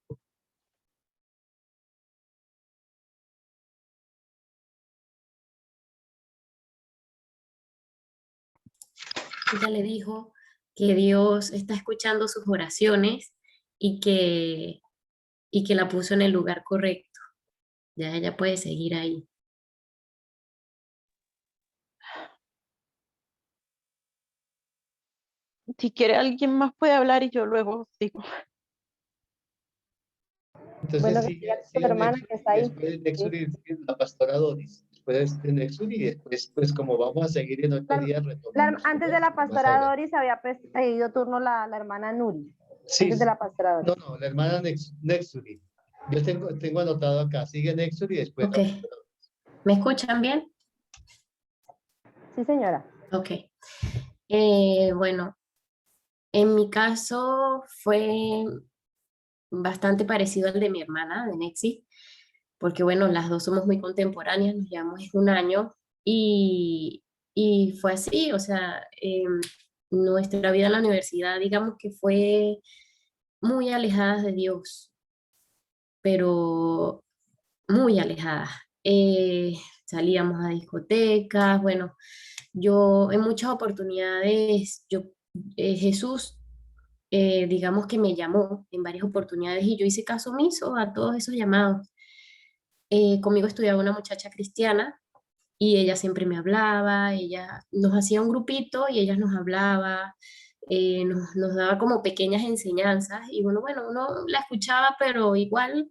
S10: ella le dijo que Dios está escuchando sus oraciones y que la puso en el lugar correcto. Ya ella puede seguir ahí.
S9: si quiere alguien más puede hablar y yo luego sigo.
S2: Entonces
S1: Bueno, que
S2: sigue,
S1: siga tu
S2: sigue
S1: hermana
S2: Néstor,
S1: que está ahí.
S2: después Néstor
S1: Sí.
S2: y la pastora Doris. Después después de Nexus y después, pues como vamos a seguir en otro día, retomamos.
S1: Antes de la pastora Doris había pedido turno la hermana Nuri.
S2: Sí,
S1: Antes de la pastora Doris.
S2: no, la hermana Nexuri. Yo tengo anotado acá, sigue Nexuri y después.
S10: Ok. ¿Me escuchan bien?
S1: Sí, señora.
S10: Ok. Bueno, en mi caso fue bastante parecido al de mi hermana, de Nexi, porque bueno, las dos somos muy contemporáneas, nos llevamos un año y fue así, o sea, nuestra vida en la universidad, digamos que fue muy alejada de Dios, pero muy alejadas. Salíamos a discotecas, bueno, yo en muchas oportunidades, Jesús, digamos que me llamó en varias oportunidades y yo hice caso omiso a todos esos llamados. Conmigo estudiaba una muchacha cristiana y ella siempre me hablaba, ella nos hacía un grupito y ella nos hablaba, nos daba como pequeñas enseñanzas y bueno, uno la escuchaba, pero igual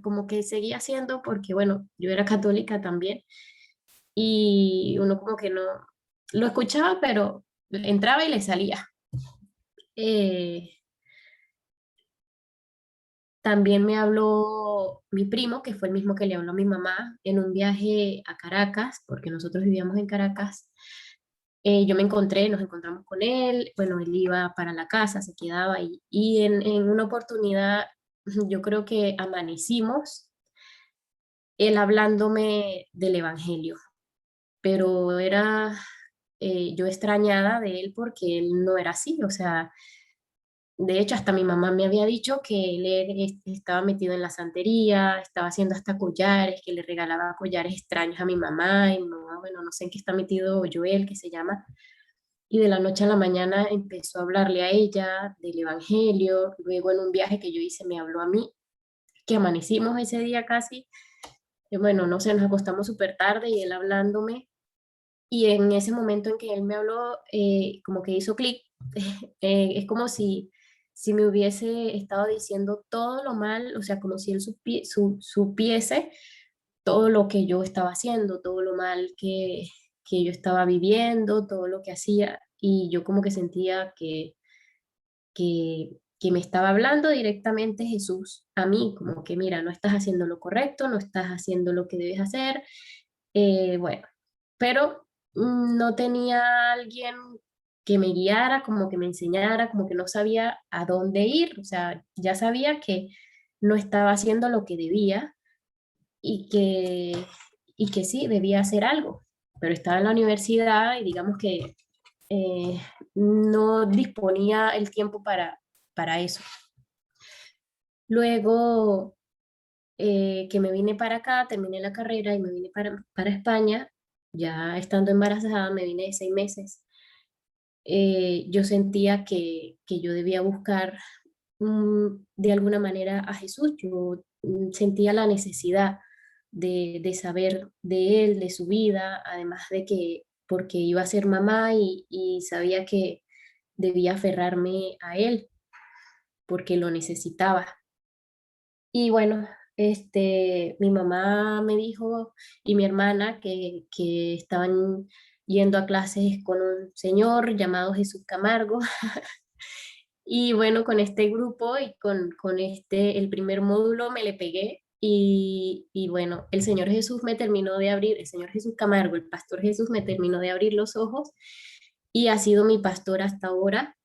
S10: como que seguía haciendo porque bueno, yo era católica también y uno como que no lo escuchaba, pero entraba y le salía. Eh, También me habló mi primo, que fue el mismo que le habló a mi mamá en un viaje a Caracas, porque nosotros vivíamos en Caracas. Nos encontramos con él, bueno, él iba para la casa, se quedaba y en una oportunidad yo creo que amanecimos, él hablándome del Evangelio, pero era yo extrañada de él porque él no era así, o sea, de hecho, hasta mi mamá me había dicho que él estaba metido en la santería, estaba haciendo hasta collares, que le regalaba collares extraños a mi mamá, y mi mamá, bueno, no sé en qué está metido Joel, que se llama, y de la noche a la mañana empezó a hablarle a ella del Evangelio, luego en un viaje que yo hice me habló a mí, que amanecimos ese día casi, y bueno, no sé, nos acostamos súper tarde y él hablándome, y en ese momento en que él me habló, como que hizo clic, es como si me hubiese estado diciendo todo lo mal, o sea, como si él supiese todo lo que yo estaba haciendo, todo lo mal que yo estaba viviendo, todo lo que hacía, y yo como que sentía que me estaba hablando directamente Jesús a mí, como que mira, no estás haciendo lo correcto, no estás haciendo lo que debes hacer, bueno, pero no tenía alguien que me guiara, como que me enseñara, como que no sabía a dónde ir, o sea, ya sabía que no estaba haciendo lo que debía y que sí, debía hacer algo, pero estaba en la universidad y digamos que no disponía el tiempo para eso. Luego que me vine para acá, terminé la carrera y me vine para España, ya estando embarazada, me vine de 6 meses. Yo sentía que yo debía buscar de alguna manera a Jesús. Yo sentía la necesidad de saber de él, de su vida, además de que porque iba a ser mamá y sabía que debía aferrarme a él porque lo necesitaba. Y bueno, mi mamá me dijo y mi hermana que estaban yendo a clases con un señor llamado Jesús Camargo. Y bueno, con este grupo y con el primer módulo me le pegué y bueno, el Señor Jesús me terminó de abrir, el Señor Jesús Camargo, el Pastor Jesús me terminó de abrir los ojos y ha sido mi pastor hasta ahora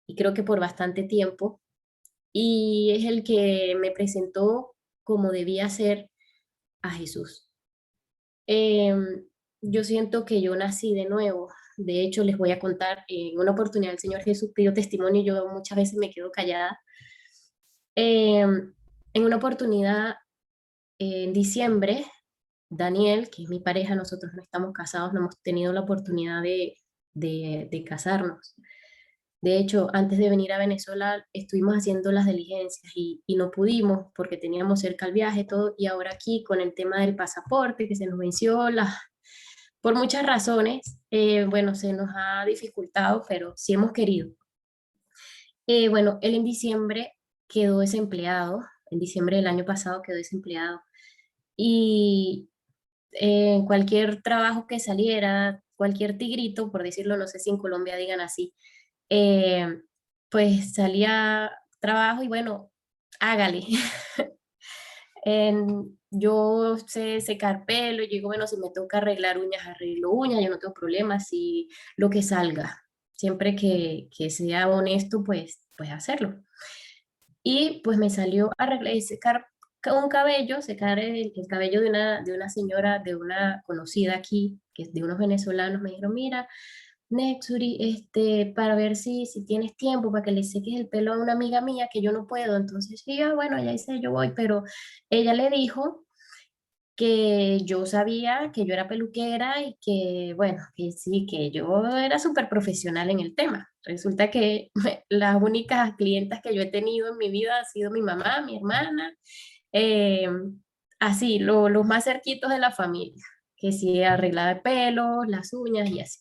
S10: y creo que por bastante tiempo. Y es el que me presentó como debía ser a Jesús. Yo siento que yo nací de nuevo. De hecho, les voy a contar, en una oportunidad el Señor Jesús pidió testimonio y yo muchas veces me quedo callada. En una oportunidad, en diciembre, Daniel, que es mi pareja, nosotros no estamos casados, no hemos tenido la oportunidad de casarnos. De hecho, antes de venir a Venezuela estuvimos haciendo las diligencias y no pudimos porque teníamos cerca el viaje todo y ahora aquí con el tema del pasaporte que se nos venció, por muchas razones, bueno, se nos ha dificultado, pero sí hemos querido. Bueno, él en diciembre quedó desempleado, en diciembre del año pasado quedó desempleado y en cualquier trabajo que saliera, cualquier tigrito, por decirlo, no sé si en Colombia digan así, eh, pues salía trabajo y bueno, hágale. Yo sé secar pelo, yo digo, bueno, si me toca arreglar uñas, arreglo uñas, yo no tengo problemas, si lo que salga, siempre que sea honesto, pues hacerlo. Y pues me salió arreglar y secar un cabello, secar el cabello de una señora, de una conocida aquí, que es de unos venezolanos, me dijeron, mira, Nexuri, para ver si tienes tiempo para que le seques el pelo a una amiga mía que yo no puedo. Entonces, sí, bueno, ya hice, yo voy, pero ella le dijo que yo sabía que yo era peluquera y que, bueno, que sí, que yo era súper profesional en el tema. Resulta que las únicas clientas que yo he tenido en mi vida ha sido mi mamá, mi hermana, eh, así, los más cerquitos de la familia, que sí, arreglaba el pelo, las uñas y así.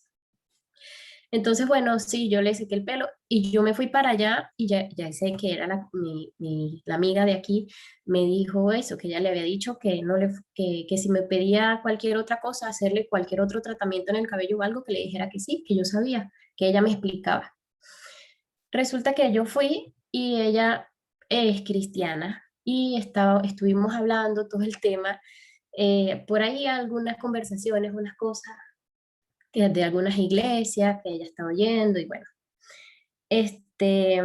S10: Entonces, bueno, sí, yo le sequé el pelo y yo me fui para allá y ya sé que era la amiga de aquí, me dijo eso, que ella le había dicho que, no le, que si me pedía cualquier otra cosa, hacerle cualquier otro tratamiento en el cabello o algo, que le dijera que sí, que yo sabía, que ella me explicaba. Resulta que yo fui y ella es cristiana y estuvimos hablando todo el tema, por ahí algunas conversaciones, unas cosas que de algunas iglesias que ella estaba oyendo y bueno, este,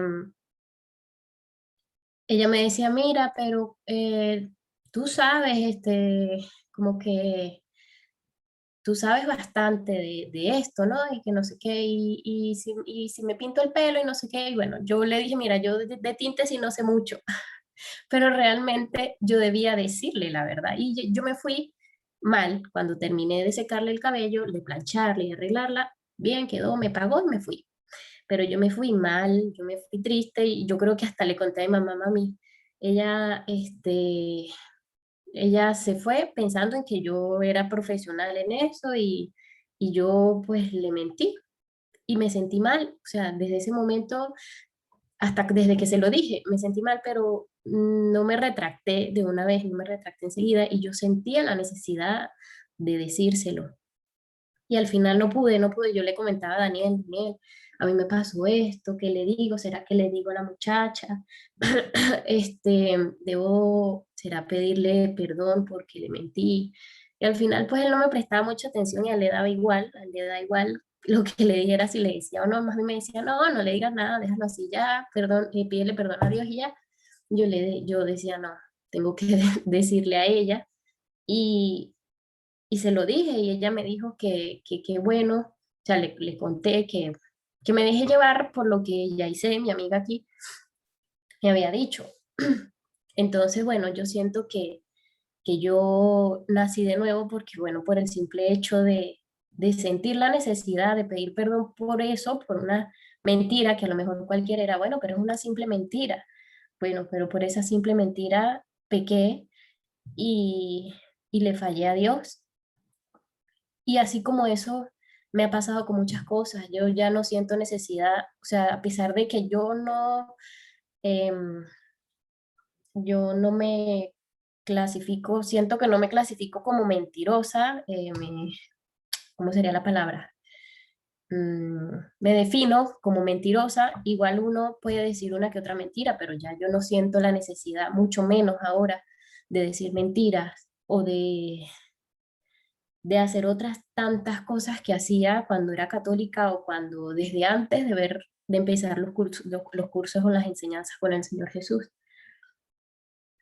S10: ella me decía, mira, pero tú sabes, como que tú sabes bastante de esto, ¿no? Y que no sé qué, y si me pinto el pelo y no sé qué, y bueno, yo le dije, mira, yo de tintes sí no sé mucho, pero realmente yo debía decirle la verdad, y yo me fui mal cuando terminé de secarle el cabello, de plancharle y arreglarla, bien quedó, me pagó y me fui. Pero yo me fui mal, yo me fui triste y yo creo que hasta le conté a mi mamá, mami, ella, ella se fue pensando en que yo era profesional en eso y yo pues le mentí y me sentí mal, o sea, desde ese momento, hasta desde que se lo dije, me sentí mal, pero no me retracté de una vez, no me retracté enseguida y yo sentía la necesidad de decírselo. Y al final no pude, yo le comentaba a Daniel, Daniel, a mí me pasó esto, ¿qué le digo? ¿Será que le digo a la muchacha? ¿Será pedirle perdón porque le mentí? Y al final, pues él no me prestaba mucha atención y a él le daba igual, a él le da igual lo que le dijera, si le decía o no, más bien me decía, no, no le digas nada, déjalo así ya, perdón, pídele perdón a Dios y ya. Yo decía, no, tengo que decirle a ella. Y, y se lo dije y ella me dijo que bueno, o sea, le conté que me dejé llevar por lo que ella hice, mi amiga aquí, me había dicho. Entonces, bueno, yo siento que yo nací de nuevo porque, bueno, por el simple hecho de sentir la necesidad de pedir perdón por eso, por una mentira que a lo mejor cualquiera era, bueno, pero es una simple mentira. Bueno, pero por esa simple mentira pequé y, y le fallé a Dios. Y así como eso me ha pasado con muchas cosas, yo ya no siento necesidad, o sea, a pesar de que em, yo no me clasifico, siento que no me clasifico como mentirosa, ¿cómo sería la palabra? Me defino como mentirosa, igual uno puede decir una que otra mentira, pero ya yo no siento la necesidad, mucho menos ahora, de decir mentiras o de hacer otras tantas cosas que hacía cuando era católica o cuando desde antes de empezar los cursos o las enseñanzas con el Señor Jesús.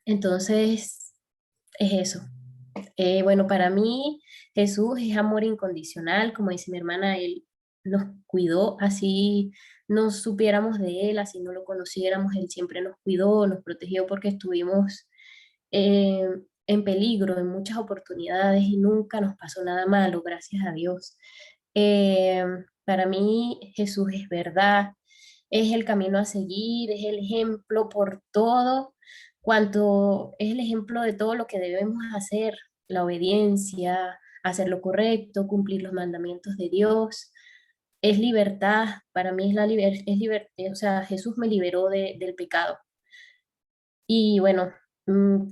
S10: Entonces, es eso. Bueno, para mí Jesús es amor incondicional, como dice mi hermana, Él nos cuidó, así no supiéramos de Él, así no lo conociéramos, Él siempre nos cuidó, nos protegió porque estuvimos eh, en peligro en muchas oportunidades y nunca nos pasó nada malo, gracias a Dios. Eh, para mí Jesús es verdad, es el camino a seguir, es el ejemplo por todo, cuanto es el ejemplo de todo lo que debemos hacer, la obediencia, hacer lo correcto, cumplir los mandamientos de Dios. Es libertad, para mí es libertad, o sea, Jesús me liberó del pecado. Y bueno,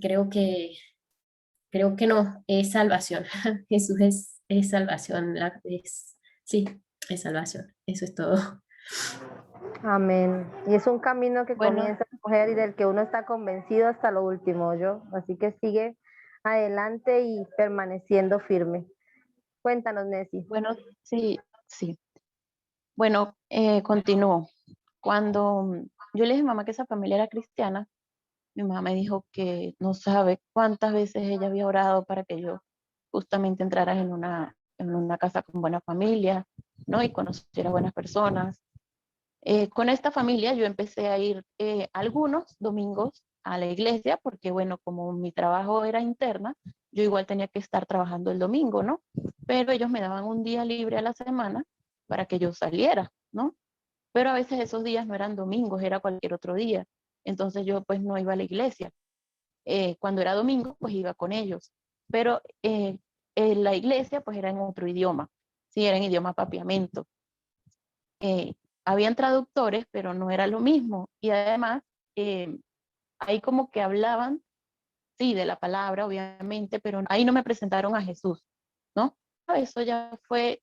S10: creo creo que no, es salvación. Jesús es salvación, sí, es salvación, eso es todo.
S1: Amén. Y es un camino que
S9: Bueno,
S1: comienza a coger y del que uno está convencido hasta lo último, yo. Así que sigue adelante y permaneciendo firme. Cuéntanos, Nessie.
S9: bueno, sí, sí. Bueno, continúo. Cuando yo le dije a mamá que esa familia era cristiana, mi mamá me dijo que no sabe cuántas veces ella había orado para que yo justamente entrara en una casa con buena familia, ¿no? Y conociera buenas personas. Con esta familia yo empecé a ir algunos domingos a la iglesia porque, bueno, como mi trabajo era interna, yo igual tenía que estar trabajando el domingo, ¿no? Pero ellos me daban un día libre a la semana para que yo saliera, ¿no? Pero a veces esos días no eran domingos, era cualquier otro día. Entonces yo pues no iba a la iglesia. Cuando era domingo, pues iba con ellos. Pero en la iglesia pues era en otro idioma, sí, era en idioma papiamento. Eh, Habían traductores, pero no era lo mismo. Y además, eh, ahí como que hablaban, sí, de la palabra, obviamente, pero ahí no me presentaron a Jesús, ¿no? Eso ya fue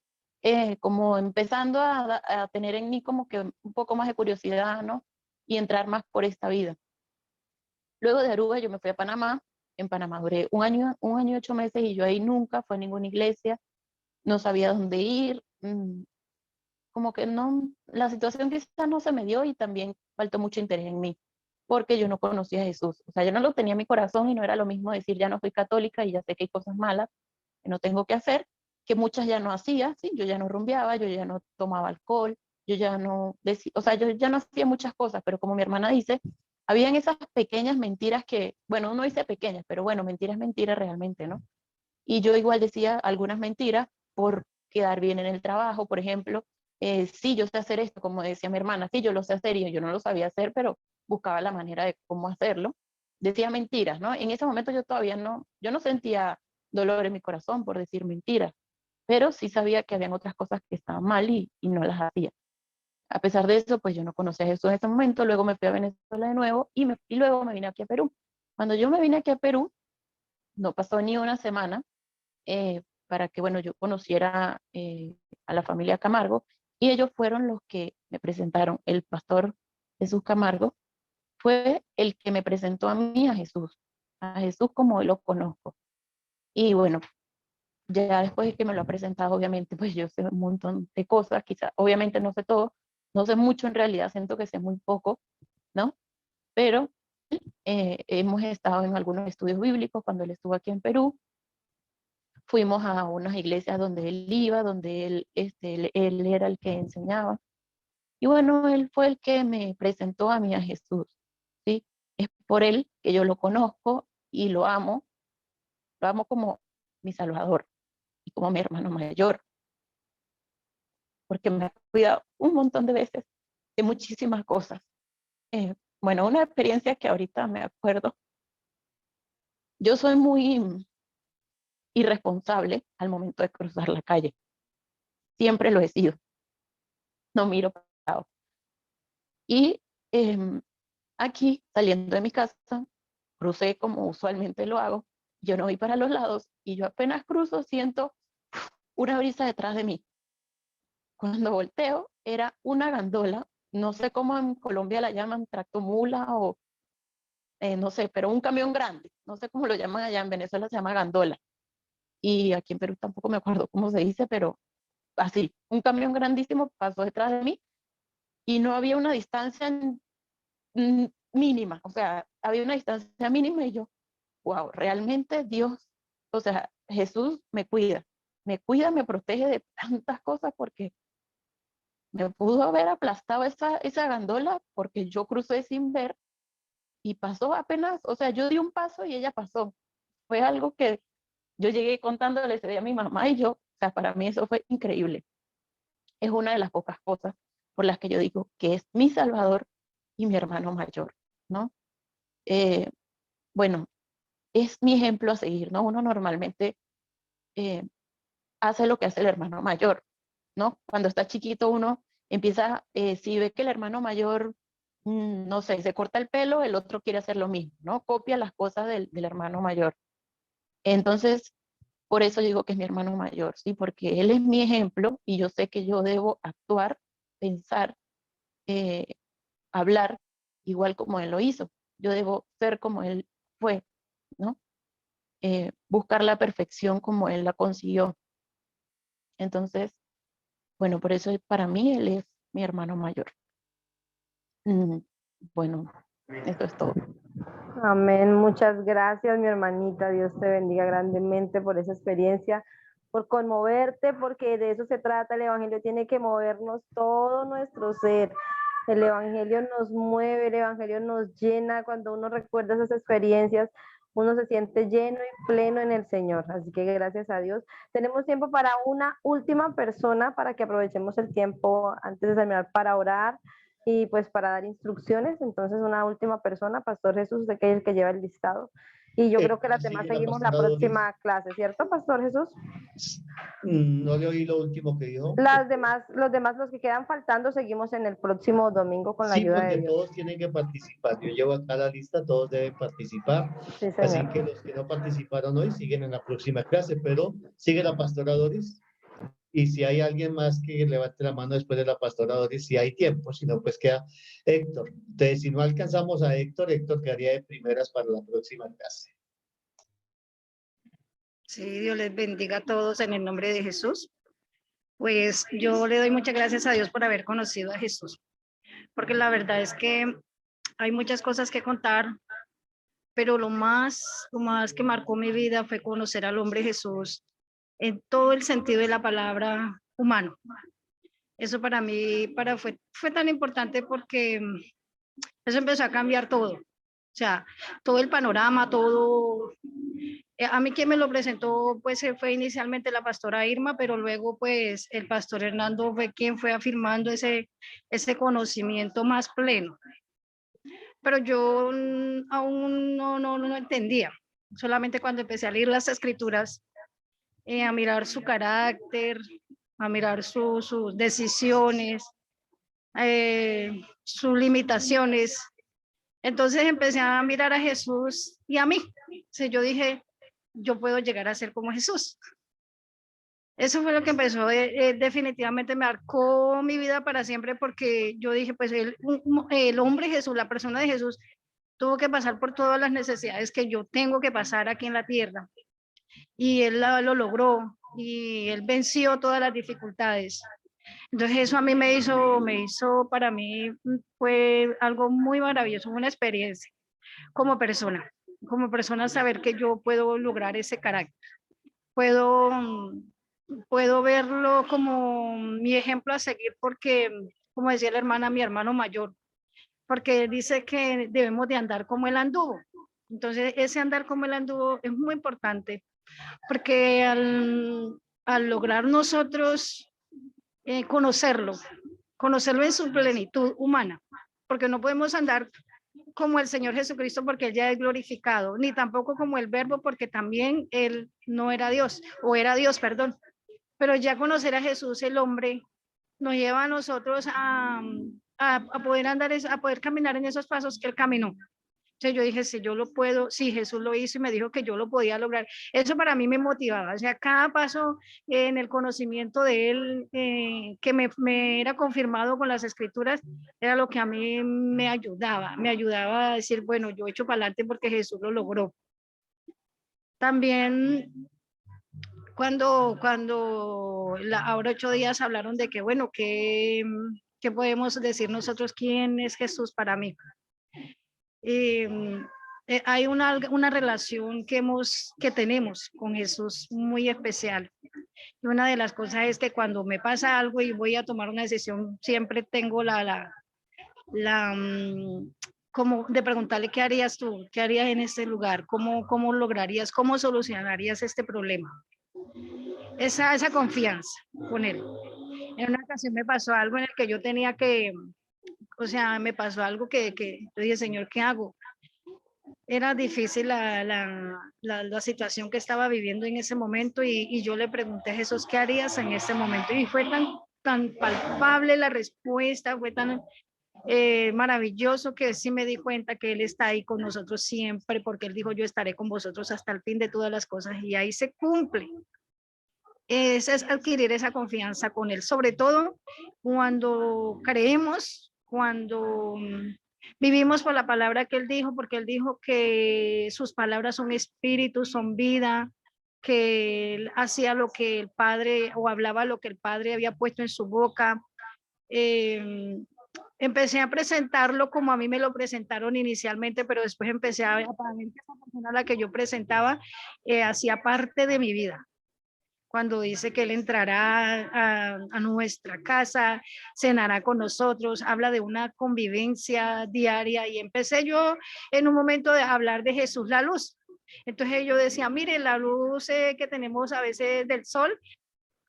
S9: como empezando a tener en mí como que un poco más de curiosidad, ¿no? Y entrar más por esta vida. Luego de Aruba yo me fui a Panamá. En Panamá duré un año y 8 meses y yo ahí nunca fui a ninguna iglesia, no sabía dónde ir, como que no, la situación quizás no se me dio y también faltó mucho interés en mí, porque yo no conocía a Jesús. O sea, yo no lo tenía en mi corazón y no era lo mismo decir ya no soy católica y ya sé que hay cosas malas que no tengo que hacer, que muchas ya no hacía, ¿sí? Yo ya no rumbeaba, yo ya no tomaba alcohol, yo ya no decía, o sea, yo ya no hacía muchas cosas, pero como mi hermana dice, habían esas pequeñas mentiras que, bueno, uno dice pequeñas, pero bueno, mentiras realmente, ¿no? Y yo igual decía algunas mentiras por quedar bien en el trabajo, por ejemplo, sí, yo sé hacer esto, como decía mi hermana, sí, yo lo sé hacer y yo no lo sabía hacer, pero buscaba la manera de cómo hacerlo. Decía mentiras, ¿no? En ese momento yo todavía no, yo no sentía dolor en mi corazón por decir mentiras, pero sí sabía que habían otras cosas que estaban mal y no las hacía. A pesar de eso, pues yo no conocía a Jesús en ese momento, luego me fui a Venezuela de nuevo y luego me vine aquí a Perú. Cuando yo me vine aquí a Perú, no pasó ni una semana para que, bueno, yo conociera a la familia Camargo y ellos fueron los que me presentaron. El pastor Jesús Camargo fue el que me presentó a Jesús como lo conozco. Y bueno, ya después de que me lo ha presentado, obviamente, pues yo sé un montón de cosas, quizás, obviamente no sé todo, no sé mucho en realidad, siento que sé muy poco, ¿no? Pero hemos estado en algunos estudios bíblicos cuando él estuvo aquí en Perú. Fuimos a unas iglesias donde él iba, donde él era el que enseñaba. Y bueno, él fue el que me presentó a mí a Jesús, ¿sí? Es por él que yo lo conozco y lo amo como mi Salvador y como mi hermano mayor, porque me ha cuidado un montón de veces de muchísimas cosas. Bueno, una experiencia que ahorita me acuerdo, yo soy muy irresponsable al momento de cruzar la calle, siempre lo he sido, no miro para el lado. Y aquí, saliendo de mi casa, crucé como usualmente lo hago, yo no vi para los lados y yo apenas cruzo siento una brisa detrás de mí. Cuando volteo era una gandola, no sé cómo en Colombia la llaman, tractomula o no sé, pero un camión grande, no sé cómo lo llaman allá, en Venezuela se llama gandola y aquí en Perú tampoco me acuerdo cómo se dice, pero así, un camión grandísimo pasó detrás de mí y no había una distancia mínima, o sea, había una distancia mínima y yo, wow, realmente Dios, o sea, Jesús me cuida, me protege de tantas cosas porque me pudo haber aplastado esa gandola porque yo crucé sin ver y pasó apenas, o sea, yo di un paso y ella pasó. Fue algo que yo llegué contándole ese día a mi mamá y yo, o sea, para mí eso fue increíble. Es una de las pocas cosas por las que yo digo que es mi Salvador y mi hermano mayor, ¿no? Eh, bueno, es mi ejemplo a seguir, ¿no? Uno normalmente eh, hace lo que hace el hermano mayor, ¿no? Cuando está chiquito uno empieza, si ve que el hermano mayor, no sé, se corta el pelo, el otro quiere hacer lo mismo, ¿no? Copia las cosas del hermano mayor. Entonces, por eso digo que es mi hermano mayor, ¿sí? Porque él es mi ejemplo y yo sé que yo debo actuar, pensar, hablar igual como él lo hizo. Yo debo ser como él fue, ¿no? Buscar la perfección como él la consiguió. Entonces, bueno, por eso para mí él es mi hermano mayor. Bueno, eso es todo.
S1: Amén. Muchas gracias, mi hermanita. Dios te bendiga grandemente por esa experiencia, por conmoverte, porque de eso se trata. El Evangelio tiene que movernos todo nuestro ser. El Evangelio nos mueve, el Evangelio nos llena. Cuando uno recuerda esas experiencias, uno se siente lleno y pleno en el Señor. Así que gracias a Dios. Tenemos tiempo para una última persona, para que aprovechemos el tiempo antes de terminar para orar y pues para dar instrucciones. Entonces una última persona, Pastor Jesús, usted que es el que lleva el listado. Y yo creo que las demás
S2: Sigue la
S1: seguimos la
S2: pastora Doris.
S1: próxima clase, ¿cierto, Pastor Jesús?
S2: No le oí lo último que dijo.
S1: Los que quedan faltando, seguimos en el próximo domingo con la
S2: Sí,
S1: ayuda de
S2: porque
S1: Dios.
S2: todos tienen que participar. Yo llevo acá la lista, todos deben participar.
S1: Sí,
S2: Así
S1: señor.
S2: que los que no participaron hoy siguen en la próxima clase, pero sigue la pastora Doris. Y si hay alguien más que levante la mano después de la pastora Doris, si hay tiempo, si no, pues queda Héctor. Entonces, si no alcanzamos a Héctor, Héctor quedaría de primeras para la próxima clase.
S11: Sí, Dios les bendiga a todos en el nombre de Jesús. Pues yo le doy muchas gracias a Dios por haber conocido a Jesús, porque la verdad es que hay muchas cosas que contar, pero lo más que marcó mi vida fue conocer al hombre Jesús en todo el sentido de la palabra humano. Eso para mí fue tan importante porque eso empezó a cambiar todo. O sea, todo el panorama, todo. A mí quien me lo presentó pues fue inicialmente la pastora Irma, pero luego pues el pastor Hernando fue quien fue afirmando ese conocimiento más pleno. Pero yo aún no entendía. Solamente cuando empecé a leer las escrituras, a mirar su carácter, a mirar sus decisiones, sus limitaciones. Entonces empecé a mirar a Jesús y a mí. Entonces yo dije, yo puedo llegar a ser como Jesús. Eso fue lo que empezó, definitivamente marcó mi vida para siempre, porque yo dije, pues el hombre Jesús, la persona de Jesús, tuvo que pasar por todas las necesidades que yo tengo que pasar aquí en la tierra. Y él lo logró, y él venció todas las dificultades. Entonces eso a mí me hizo, para mí fue algo muy maravilloso, una experiencia como persona saber que yo puedo lograr ese carácter. Puedo verlo como mi ejemplo a seguir, porque, como decía la hermana, mi hermano mayor, porque él dice que debemos de andar como él anduvo. Entonces, ese andar como él anduvo es muy importante, porque al lograr nosotros conocerlo en su plenitud humana, porque no podemos andar como el Señor Jesucristo porque él ya es glorificado, ni tampoco como el Verbo porque también él no era Dios, o era Dios, perdón. Pero ya conocer a Jesús, el hombre, nos lleva a nosotros a poder andar, a poder caminar en esos pasos que él caminó. Entonces yo dije, si yo lo puedo, si Jesús lo hizo y me dijo que yo lo podía lograr, eso para mí me motivaba. O sea, cada paso en el conocimiento de él, que me era confirmado con las escrituras, era lo que a mí me ayudaba a decir, bueno, yo echo para adelante porque Jesús lo logró. También cuando ahora 8 días hablaron de que, bueno, ¿qué podemos decir nosotros? ¿Quién es Jesús para mí? Hay una relación que tenemos con Jesús muy especial. Y una de las cosas es que cuando me pasa algo y voy a tomar una decisión, siempre tengo como de preguntarle, ¿qué harías tú? ¿Qué harías en este lugar? ¿Cómo lograrías? ¿Cómo solucionarías este problema? Esa confianza con él. En una ocasión me pasó algo en el que yo tenía que, o sea, me pasó algo que yo dije, Señor, ¿qué hago? Era difícil la situación que estaba viviendo en ese momento, y yo le pregunté a Jesús, ¿qué harías en este momento? Y fue tan palpable la respuesta, fue tan maravilloso que sí me di cuenta que Él está ahí con nosotros siempre, porque Él dijo, yo estaré con vosotros hasta el fin de todas las cosas, y ahí se cumple. Es adquirir esa confianza con Él, sobre todo cuando creemos, cuando vivimos por la palabra que Él dijo, porque Él dijo que sus palabras son espíritu, son vida, que Él hacía lo que el Padre, o hablaba lo que el Padre había puesto en su boca. Empecé a presentarlo como a mí me lo presentaron inicialmente, pero después empecé a ver que esa persona a la que yo presentaba hacía parte de mi vida. Cuando dice que Él entrará a nuestra casa, cenará con nosotros, habla de una convivencia diaria, y empecé yo en un momento de hablar de Jesús la luz. Entonces yo decía, mire, la luz que tenemos a veces del sol,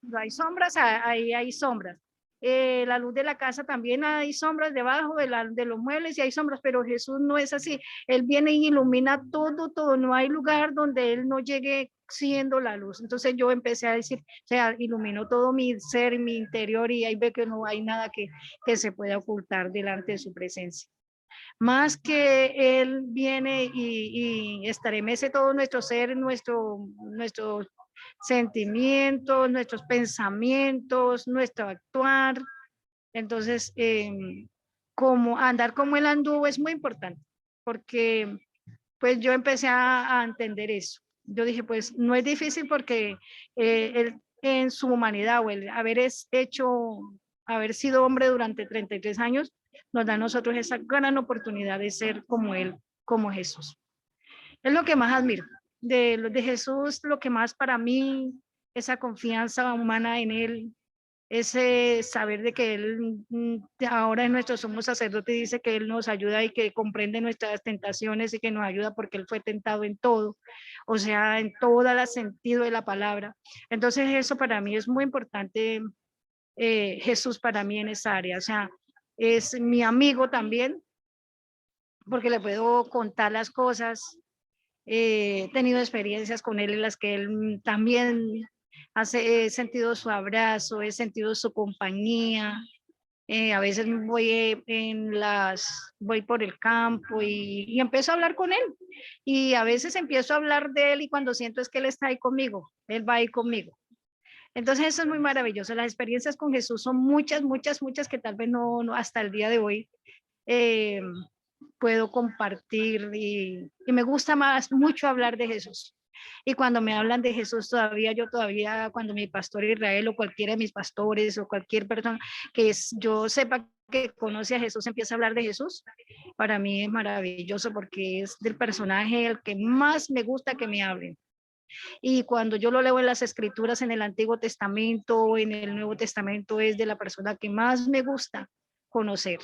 S11: no hay sombras, ahí hay sombras. La luz de la casa también hay sombras debajo de los muebles, y hay sombras, pero Jesús no es así. Él viene y ilumina todo, todo. No hay lugar donde Él no llegue siendo la luz. Entonces yo empecé a decir, o sea, iluminó todo mi ser, mi interior, y ahí ve que no hay nada que se pueda ocultar delante de su presencia. Más que Él viene y estremece todo nuestro ser, nuestros sentimientos, nuestros pensamientos, nuestro actuar. Entonces, como andar como Él anduvo es muy importante, porque pues yo empecé a entender eso. Yo dije, pues no es difícil, porque Él en su humanidad, o el haber sido hombre durante 33 años, nos da a nosotros esa gran oportunidad de ser como Él, como Jesús. Es lo que más admiro de Jesús, lo que más para mí, esa confianza humana en Él, ese saber de que Él ahora es nuestro sumo sacerdote, dice que Él nos ayuda y que comprende nuestras tentaciones y que nos ayuda porque Él fue tentado en todo, o sea, en todo el sentido de la palabra. Entonces eso para mí es muy importante, Jesús para mí en esa área, o sea, es mi amigo también, porque le puedo contar las cosas. He tenido experiencias con Él en las que Él también he sentido su abrazo, he sentido su compañía. A veces voy por el campo y empiezo a hablar con Él, y a veces empiezo a hablar de Él, y cuando siento es que Él está ahí conmigo, Él va ahí conmigo. Entonces eso es muy maravilloso. Las experiencias con Jesús son muchas, muchas, muchas, que tal vez no hasta el día de hoy puedo compartir, y me gusta mucho hablar de Jesús. Y cuando me hablan de Jesús, cuando mi pastor Israel, o cualquiera de mis pastores, o cualquier persona yo sepa que conoce a Jesús, empieza a hablar de Jesús, para mí es maravilloso, porque es del personaje el que más me gusta que me hablen. Y cuando yo lo leo en las escrituras, en el Antiguo Testamento, en el Nuevo Testamento, es de la persona que más me gusta conocer.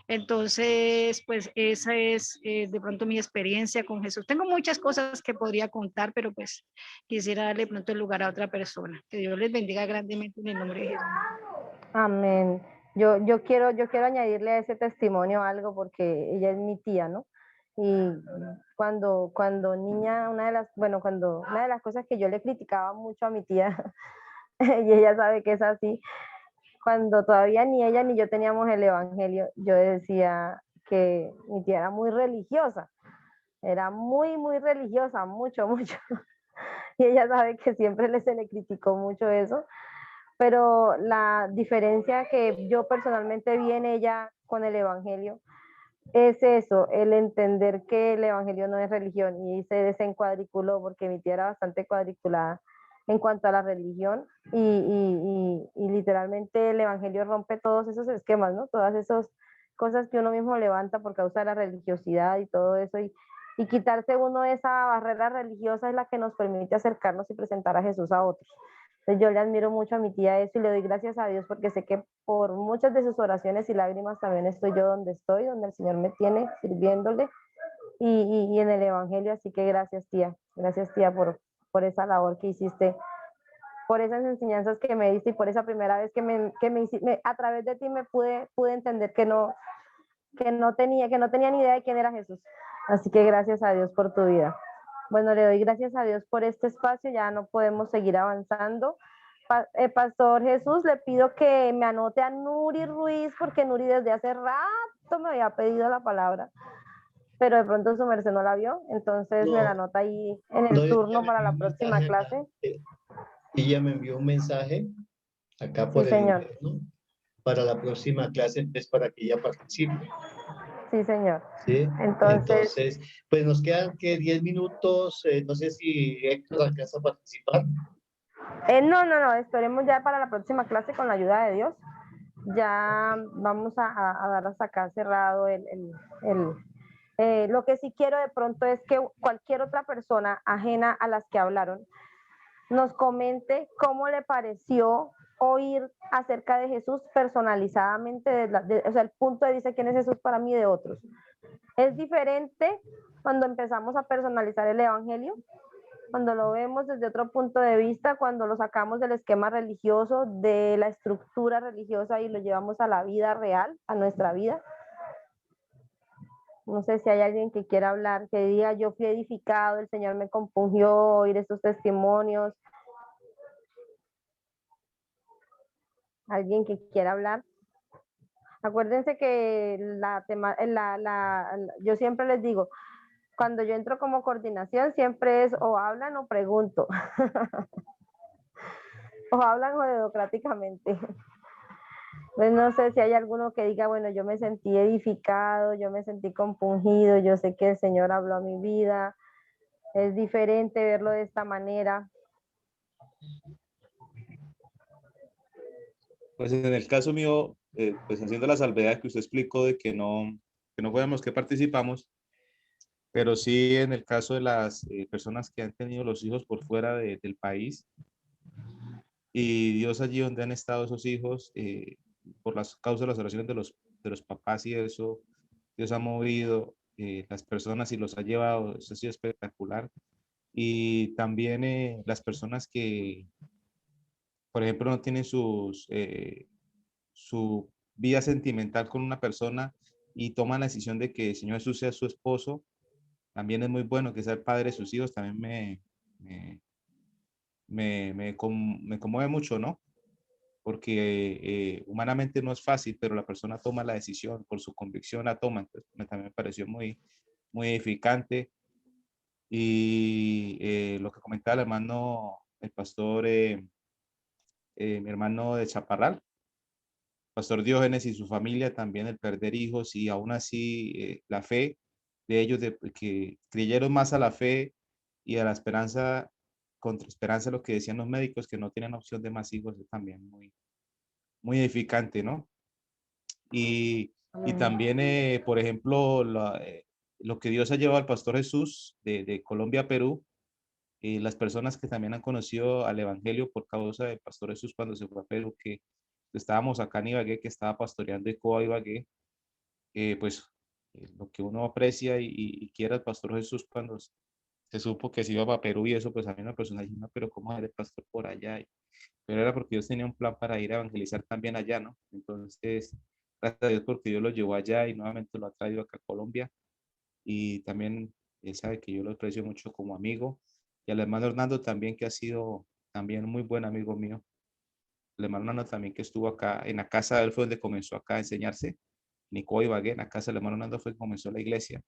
S11: Entonces, pues esa es de pronto mi experiencia con Jesús. Tengo muchas cosas que podría contar, pero pues quisiera darle pronto el lugar a otra persona. Que Dios les bendiga grandemente en el nombre de Jesús.
S1: Amén. Yo quiero añadirle a ese testimonio algo, porque ella es mi tía, ¿no? Y cuando niña, una de las cosas que yo le criticaba mucho a mi tía, y ella sabe que es así, cuando todavía ni ella ni yo teníamos el evangelio, yo decía que mi tía era muy religiosa, era muy, muy religiosa, mucho, mucho. Y ella sabe que siempre se le criticó mucho eso, pero la diferencia que yo personalmente vi en ella con el evangelio es eso, el entender que el evangelio no es religión, y se desencuadriculó, porque mi tía era bastante cuadriculada en cuanto a la religión, y literalmente el evangelio rompe todos esos esquemas, ¿no? Todas esas cosas que uno mismo levanta por causa de la religiosidad y todo eso, y quitarse uno esa barrera religiosa es la que nos permite acercarnos y presentar a Jesús a otros. Entonces yo le admiro mucho a mi tía eso, y le doy gracias a Dios, porque sé que por muchas de sus oraciones y lágrimas también estoy yo donde estoy, donde el Señor me tiene sirviéndole y en el evangelio. Así que gracias tía por esa labor que hiciste, por esas enseñanzas que me diste, y por esa primera vez que a través de ti me pude entender que no tenía ni idea de quién era Jesús. Así que gracias a Dios por tu vida. Bueno, le doy gracias a Dios por este espacio, ya no podemos seguir avanzando. Pastor Jesús, le pido que me anote a Nuri Ruiz, porque Nuri desde hace rato me había pedido la palabra, pero de pronto su merced no la vio, entonces me la
S2: No,
S1: anota ahí en
S2: no,
S1: el
S2: ella
S1: turno
S2: me
S1: para
S2: envió
S1: la
S2: un
S1: próxima
S2: mensaje acá,
S1: clase.
S2: ella me envió un mensaje acá
S1: Sí,
S2: por el
S1: señor.
S2: interno para la próxima clase, es para que ella participe.
S1: Sí, señor.
S2: ¿Sí?
S1: Entonces,
S2: Entonces, pues nos quedan que 10 minutos, no sé si Héctor alcanza a participar.
S1: no, esperemos ya para la próxima clase con la ayuda de Dios. Ya vamos a dar hasta acá cerrado lo que sí quiero de pronto es que cualquier otra persona ajena a las que hablaron nos comente cómo le pareció oír acerca de Jesús personalizadamente, o sea, el punto de vista de quién es Jesús para mí de otros. Es diferente cuando empezamos a personalizar el Evangelio, cuando lo vemos desde otro punto de vista, cuando lo sacamos del esquema religioso, de la estructura religiosa y lo llevamos a la vida real, a nuestra vida. No sé si hay alguien que quiera hablar, que diga, yo fui edificado, el Señor me compungió oír estos testimonios. ¿Alguien que quiera hablar? Acuérdense que yo siempre les digo, cuando yo entro como coordinación, siempre es o hablan o pregunto. O hablan o democráticamente. Pues no sé si hay alguno que diga, bueno, yo me sentí edificado, yo me sentí compungido, yo sé que el Señor habló a mi vida. Es diferente verlo de esta manera.
S6: Pues en el caso mío, pues haciendo la salvedad que usted explicó de que no fueron los que participamos, pero sí en el caso de las personas que han tenido los hijos por fuera del país y Dios allí donde han estado esos hijos, por las causas de las oraciones de los papás y eso, Dios ha movido las personas y los ha llevado, eso ha sido espectacular. Y también las personas que, por ejemplo, no tienen su vida sentimental con una persona y toman la decisión de que el Señor Jesús sea su esposo, también es muy bueno que sea el padre de sus hijos, también me conmueve mucho, ¿no? Porque humanamente no es fácil, pero la persona toma la decisión, por su convicción la toma, entonces también me pareció muy edificante. Y lo que comentaba el hermano, el pastor, mi hermano de Chaparral, Pastor Diógenes y su familia, también el perder hijos y aún así la fe de ellos, de que creyeron más a la fe y a la esperanza, contra esperanza, lo que decían los médicos, que no tienen opción de más hijos, es también muy edificante, ¿no? Y también, por ejemplo, lo que Dios ha llevado al Pastor Jesús de Colombia a Perú, las personas que también han conocido al Evangelio por causa del Pastor Jesús cuando se fue a Perú, que estábamos acá en Ibagué, que estaba pastoreando Ecoa Ibagué, pues lo que uno aprecia y quiere al Pastor Jesús cuando se supo que se iba para Perú y eso, pues a mí una persona dijo, no, pero ¿cómo eres pastor por allá? Pero era porque Dios tenía un plan para ir a evangelizar también allá, ¿no? Entonces, gracias a Dios porque Dios lo llevó allá y nuevamente lo ha traído acá a Colombia y también él sabe que yo lo aprecio mucho como amigo y al hermano Hernando también que ha sido también muy buen amigo mío. El hermano Hernando también que estuvo acá en la casa de él fue donde comenzó acá a enseñarse. Nico Ibagué, en la casa del hermano Hernando fue que comenzó la iglesia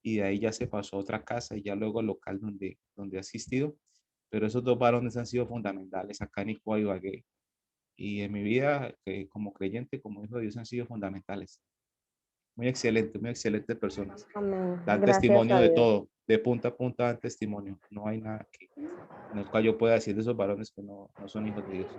S6: y de ahí ya se pasó a otra casa y ya luego al local donde ha asistido. Pero esos dos varones han sido fundamentales acá en Nico Ibagué y en mi vida como creyente, como hijo de Dios han sido fundamentales. Muy excelentes personas.
S1: Amén.
S6: Dan
S1: Gracias
S6: testimonio
S1: a
S6: de
S1: Dios.
S6: todo, de punta a punta dan testimonio. No hay nada en el cual yo pueda decir de esos varones que no son hijos de Dios.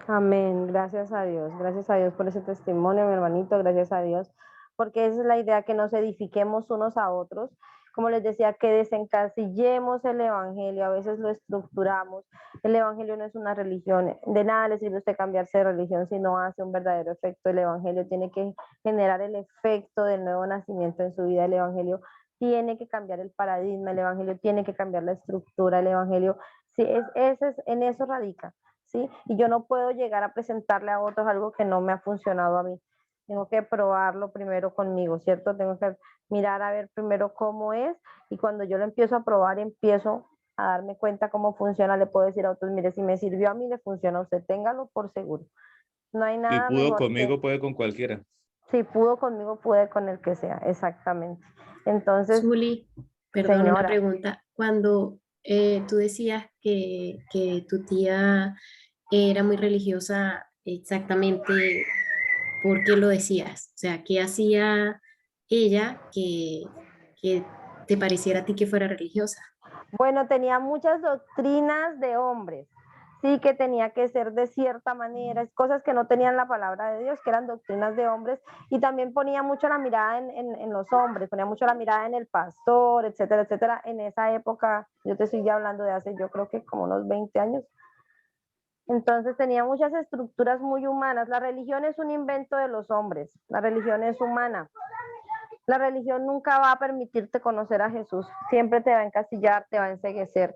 S1: Amén. Gracias a Dios. Gracias a Dios por ese testimonio, mi hermanito. Gracias a Dios. Porque esa es la idea, que nos edifiquemos unos a otros. Como les decía, que desencasillemos el evangelio. A veces lo estructuramos. El evangelio no es una religión. De nada le sirve a usted cambiarse de religión si no hace un verdadero efecto. El evangelio tiene que generar el efecto del nuevo nacimiento en su vida. El evangelio tiene que cambiar el paradigma. El evangelio tiene que cambiar la estructura. El evangelio, sí, en eso radica. ¿Sí? Y yo no puedo llegar a presentarle a otros algo que no me ha funcionado a mí. Tengo que probarlo primero conmigo, ¿cierto? Tengo que mirar a ver primero cómo es y cuando yo lo empiezo a probar, empiezo a darme cuenta cómo funciona, le puedo decir a otros, mire, si me sirvió a mí, le funciona a usted, téngalo por seguro. No hay
S12: Si
S1: nada
S12: pudo
S1: mejor
S12: conmigo, puede con cualquiera.
S1: si pudo conmigo, puede con el que sea, exactamente. Entonces,
S10: Zuli, perdón, una
S1: señora,
S10: pregunta. Cuando tú decías que tu tía era muy religiosa, exactamente, ¿por qué lo decías? O sea, ¿qué hacía ella que te pareciera a ti que fuera religiosa?
S1: bueno, tenía muchas doctrinas de hombres, sí, que tenía que ser de cierta manera, cosas que no tenían la palabra de Dios, que eran doctrinas de hombres, y también ponía mucho la mirada en los hombres, ponía mucho la mirada en el pastor, etcétera, etcétera. En esa época, yo te estoy ya hablando de hace, yo creo que como unos 20 años. Entonces tenía muchas estructuras muy humanas. La religión es un invento de los hombres, la religión es humana. La religión nunca va a permitirte conocer a Jesús, siempre te va a encasillar, te va a enceguecer.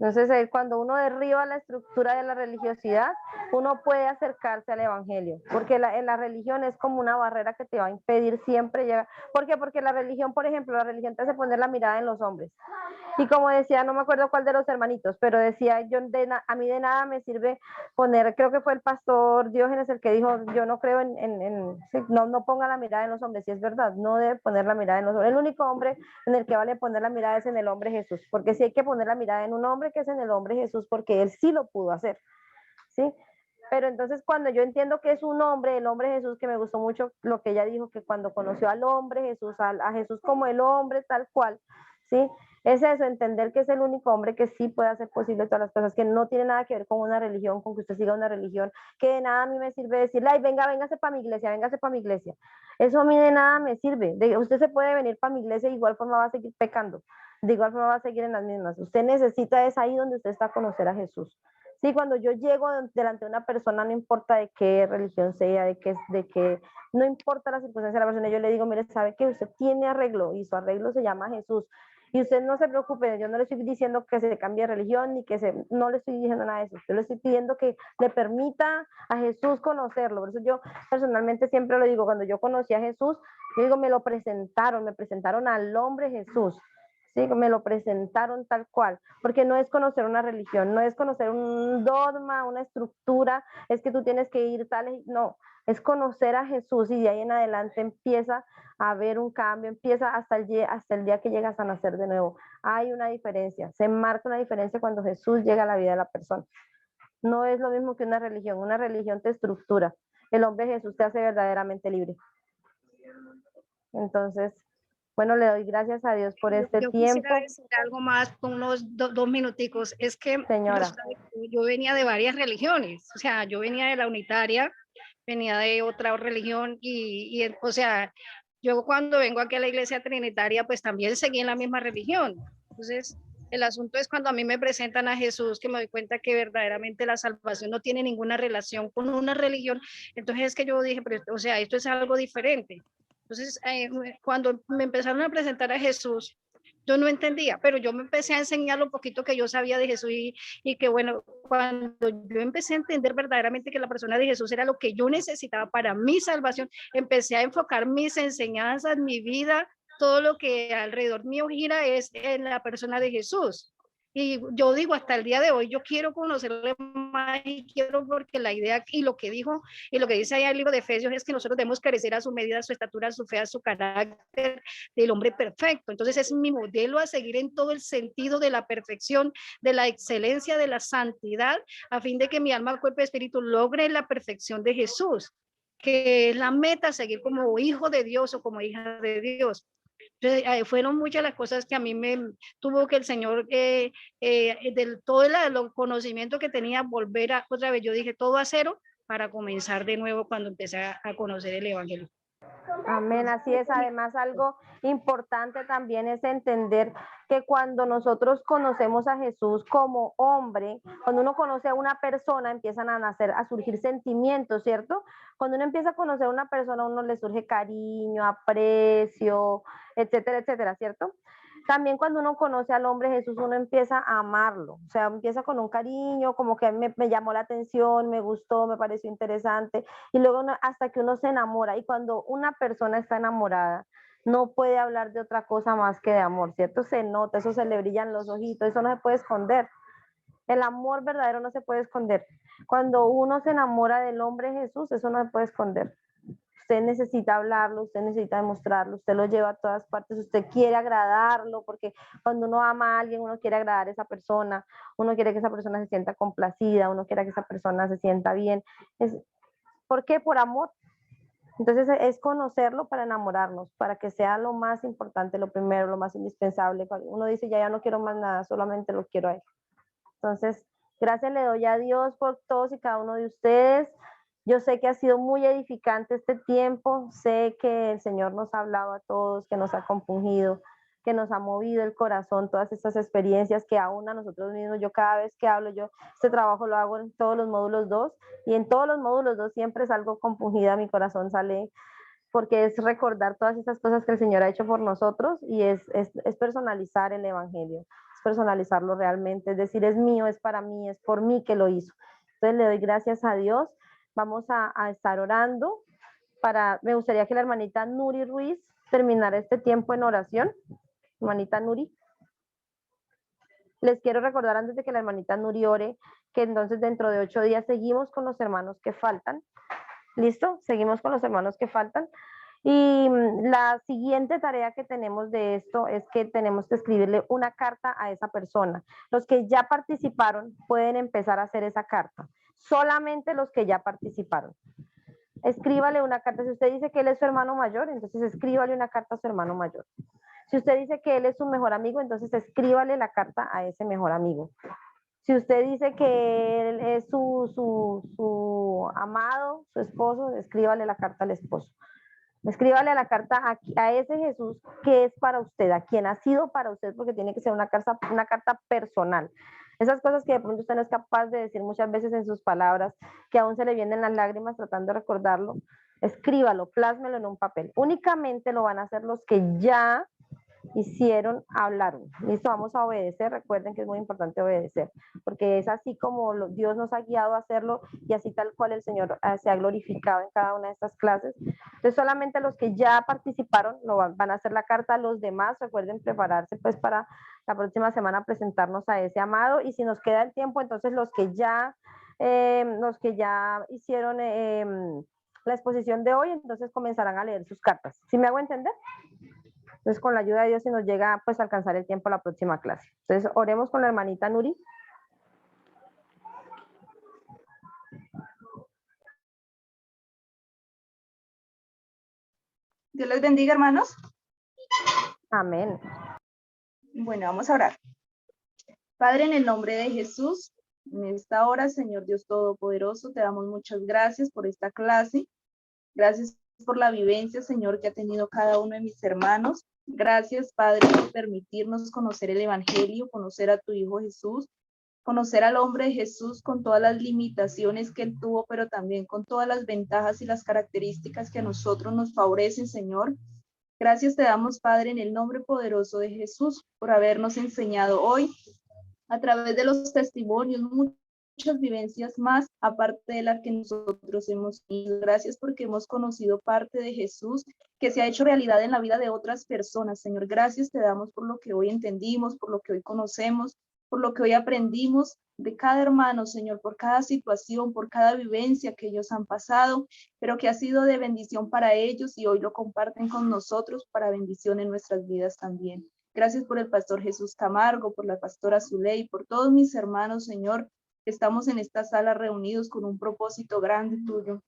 S1: Entonces, cuando uno derriba la estructura de la religiosidad, uno puede acercarse al evangelio, porque en la religión es como una barrera que te va a impedir siempre llegar. ¿Por qué? Porque la religión, por ejemplo, la religión te hace poner la mirada en los hombres. Y como decía, no me acuerdo cuál de los hermanitos, pero decía, a mí de nada me sirve poner, creo que fue el pastor Diógenes el que dijo, yo no creo no ponga la mirada en los hombres, si es verdad, no debe poner la mirada en los hombres. El único hombre en el que vale poner la mirada es en el hombre Jesús, porque si hay que poner la mirada en un hombre, que es en el hombre Jesús, porque él sí lo pudo hacer, ¿sí? Pero entonces cuando yo entiendo que es un hombre, el hombre Jesús, que me gustó mucho lo que ella dijo, que cuando conoció al hombre Jesús, a Jesús como el hombre tal cual, ¿sí? Es eso, entender que es el único hombre que sí puede hacer posible todas las cosas, que no tiene nada que ver con una religión, con que usted siga una religión, que de nada a mí me sirve decirle, ay, venga, véngase para mi iglesia, véngase para mi iglesia. Eso a mí de nada me sirve. Usted se puede venir para mi iglesia, de igual forma va a seguir pecando, de igual forma va a seguir en las mismas. Usted necesita, es ahí donde usted está a conocer a Jesús. Sí, cuando yo llego delante de una persona, no importa de qué religión sea, no importa la circunstancia de la persona, yo le digo, mire, sabe que usted tiene arreglo y su arreglo se llama Jesús. Y usted no se preocupe, yo no le estoy diciendo que se cambie de religión, no le estoy diciendo nada de eso. Yo le estoy pidiendo que le permita a Jesús conocerlo. Por eso yo personalmente siempre lo digo, cuando yo conocí a Jesús, yo digo, me presentaron al hombre Jesús. Sí, me lo presentaron tal cual, porque no es conocer una religión, no es conocer un dogma, una estructura, es que tú tienes que ir tal, no, es conocer a Jesús y de ahí en adelante empieza a haber un cambio, empieza hasta el día que llegas a nacer de nuevo. Hay una diferencia, se marca una diferencia cuando Jesús llega a la vida de la persona. No es lo mismo que una religión te estructura, el hombre Jesús te hace verdaderamente libre. Entonces, bueno, le doy gracias a Dios por este
S11: yo
S1: tiempo.
S11: Quisiera decir algo más con unos dos minuticos. Es que
S1: señora,
S11: yo venía de varias religiones, o sea, yo venía de la unitaria, venía de otra religión o sea, yo cuando vengo aquí a la iglesia trinitaria, pues también seguí en la misma religión. Entonces, el asunto es cuando a mí me presentan a Jesús, que me doy cuenta que verdaderamente la salvación no tiene ninguna relación con una religión. Entonces es que yo dije, pero, o sea, esto es algo diferente. Entonces, cuando me empezaron a presentar a Jesús, yo no entendía, pero yo me empecé a enseñar lo poquito que yo sabía de Jesús y que bueno, cuando yo empecé a entender verdaderamente que la persona de Jesús era lo que yo necesitaba para mi salvación, empecé a enfocar mis enseñanzas, mi vida, todo lo que alrededor mío gira es en la persona de Jesús. Y yo digo, hasta el día de hoy, yo quiero conocerle más y quiero porque la idea y lo que dijo y lo que dice ahí el libro de Efesios es que nosotros debemos crecer a su medida, a su estatura, a su fe, a su carácter del hombre perfecto. Entonces es mi modelo a seguir en todo el sentido de la perfección, de la excelencia, de la santidad, a fin de que mi alma, cuerpo y espíritu logre la perfección de Jesús, que es la meta a seguir como hijo de Dios o como hija de Dios. Entonces, fueron muchas las cosas que a mí me tuvo que el Señor, del todo el conocimiento que tenía, volver a otra vez. Yo dije todo a cero para comenzar de nuevo cuando empecé a conocer el Evangelio.
S1: Amén, así es. Además, algo importante también es entender que cuando nosotros conocemos a Jesús como hombre, cuando uno conoce a una persona, empiezan a surgir sentimientos, ¿cierto? Cuando uno empieza a conocer a una persona, a uno le surge cariño, aprecio, etcétera, etcétera, ¿cierto? También cuando uno conoce al hombre Jesús, uno empieza a amarlo, o sea, empieza con un cariño, como que me llamó la atención, me gustó, me pareció interesante, y luego hasta que uno se enamora, y cuando una persona está enamorada, no puede hablar de otra cosa más que de amor, ¿cierto? Se nota, eso se le brillan los ojitos, eso no se puede esconder. El amor verdadero no se puede esconder. Cuando uno se enamora del hombre Jesús, eso no se puede esconder. Usted necesita hablarlo, usted necesita demostrarlo, usted lo lleva a todas partes, usted quiere agradarlo, porque cuando uno ama a alguien, uno quiere agradar a esa persona, uno quiere que esa persona se sienta complacida, uno quiere que esa persona se sienta bien. ¿Por qué? Por amor. Entonces es conocerlo para enamorarnos, para que sea lo más importante, lo primero, lo más indispensable. Uno dice, ya no quiero más nada, solamente lo quiero a él. Entonces, gracias le doy a Dios por todos y cada uno de ustedes. Yo sé que ha sido muy edificante este tiempo, sé que el Señor nos ha hablado a todos, que nos ha compungido, que nos ha movido el corazón, todas estas experiencias que aún a nosotros mismos, yo cada vez que hablo, yo este trabajo lo hago en todos los módulos 2 y en todos los módulos 2 siempre salgo compungida, mi corazón sale porque es recordar todas esas cosas que el Señor ha hecho por nosotros y es personalizar el Evangelio, es personalizarlo realmente, es decir, es mío, es para mí, es por mí que lo hizo. Entonces le doy gracias a Dios. Vamos a estar orando. Me gustaría que la hermanita Nuri Ruiz terminara este tiempo en oración. Hermanita Nuri. Les quiero recordar antes de que la hermanita Nuri ore, que entonces dentro de 8 días seguimos con los hermanos que faltan. ¿Listo? Seguimos con los hermanos que faltan. Y la siguiente tarea que tenemos de esto es que tenemos que escribirle una carta a esa persona. Los que ya participaron pueden empezar a hacer esa carta. Solamente los que ya participaron. Escríbale una carta. Si usted dice que él es su hermano mayor, entonces escríbale una carta a su hermano mayor. Si usted dice que él es su mejor amigo, entonces escríbale la carta a ese mejor amigo. Si usted dice que él es su amado, su esposo, escríbale la carta al esposo. Escríbale la carta a ese Jesús que es para usted, a quien ha sido para usted, porque tiene que ser una carta personal. Esas cosas que de pronto usted no es capaz de decir muchas veces en sus palabras, que aún se le vienen las lágrimas tratando de recordarlo, escríbalo, plásmelo en un papel. Únicamente lo van a hacer los que ya hicieron, hablaron. Listo, vamos a obedecer. Recuerden que es muy importante obedecer, porque es así como Dios nos ha guiado a hacerlo y así tal cual el Señor se ha glorificado en cada una de estas clases. Entonces solamente los que ya participaron van a hacer la carta. A los demás recuerden prepararse pues para la próxima semana presentarnos a ese amado, y si nos queda el tiempo, entonces los que ya hicieron la exposición de hoy, entonces comenzarán a leer sus cartas. ¿Sí me hago entender? Entonces, con la ayuda de Dios, si nos llega pues a alcanzar el tiempo a la próxima clase. Entonces, oremos con la hermanita Nuri.
S12: Dios les bendiga, hermanos.
S1: Amén.
S12: Bueno, vamos a orar. Padre, en el nombre de Jesús, en esta hora, Señor Dios Todopoderoso, te damos muchas gracias por esta clase. Gracias por la vivencia, Señor, que ha tenido cada uno de mis hermanos. Gracias, Padre, por permitirnos conocer el Evangelio, conocer a tu Hijo Jesús, conocer al hombre de Jesús con todas las limitaciones que él tuvo, pero también con todas las ventajas y las características que a nosotros nos favorecen, Señor. Gracias te damos, Padre, en el nombre poderoso de Jesús, por habernos enseñado hoy, a través de los testimonios, muchas vivencias más, aparte de las que nosotros hemos tenido. Gracias porque hemos conocido parte de Jesús que se ha hecho realidad en la vida de otras personas. Señor, gracias te damos por lo que hoy entendimos, por lo que hoy conocemos, por lo que hoy aprendimos de cada hermano, Señor, por cada situación, por cada vivencia que ellos han pasado, pero que ha sido de bendición para ellos y hoy lo comparten con nosotros para bendición en nuestras vidas también. Gracias por el pastor Jesús Camargo, por la pastora Zuley, por todos mis hermanos, Señor, que estamos en esta sala reunidos con un propósito grande tuyo.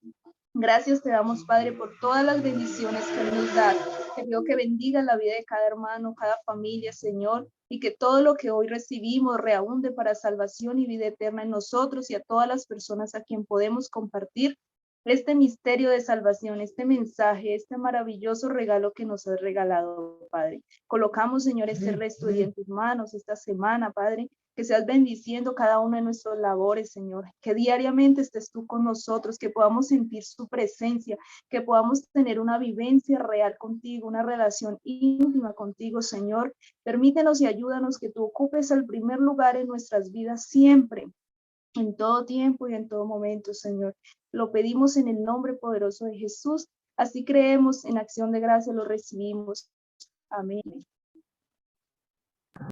S12: Gracias te damos, Padre, por todas las bendiciones que nos das. Te pido que bendiga la vida de cada hermano, cada familia, Señor, y que todo lo que hoy recibimos reabunde para salvación y vida eterna en nosotros y a todas las personas a quien podemos compartir este misterio de salvación, este mensaje, este maravilloso regalo que nos has regalado, Padre. Colocamos, Señor, este resto de en tus manos esta semana, Padre, que seas bendiciendo cada una de nuestras labores, Señor, que diariamente estés tú con nosotros, que podamos sentir su presencia, que podamos tener una vivencia real contigo, una relación íntima contigo, Señor. Permítenos y ayúdanos que tú ocupes el primer lugar en nuestras vidas siempre, en todo tiempo y en todo momento, Señor. Lo pedimos en el nombre poderoso de Jesús. Así creemos, en acción de gracia lo recibimos. Amén.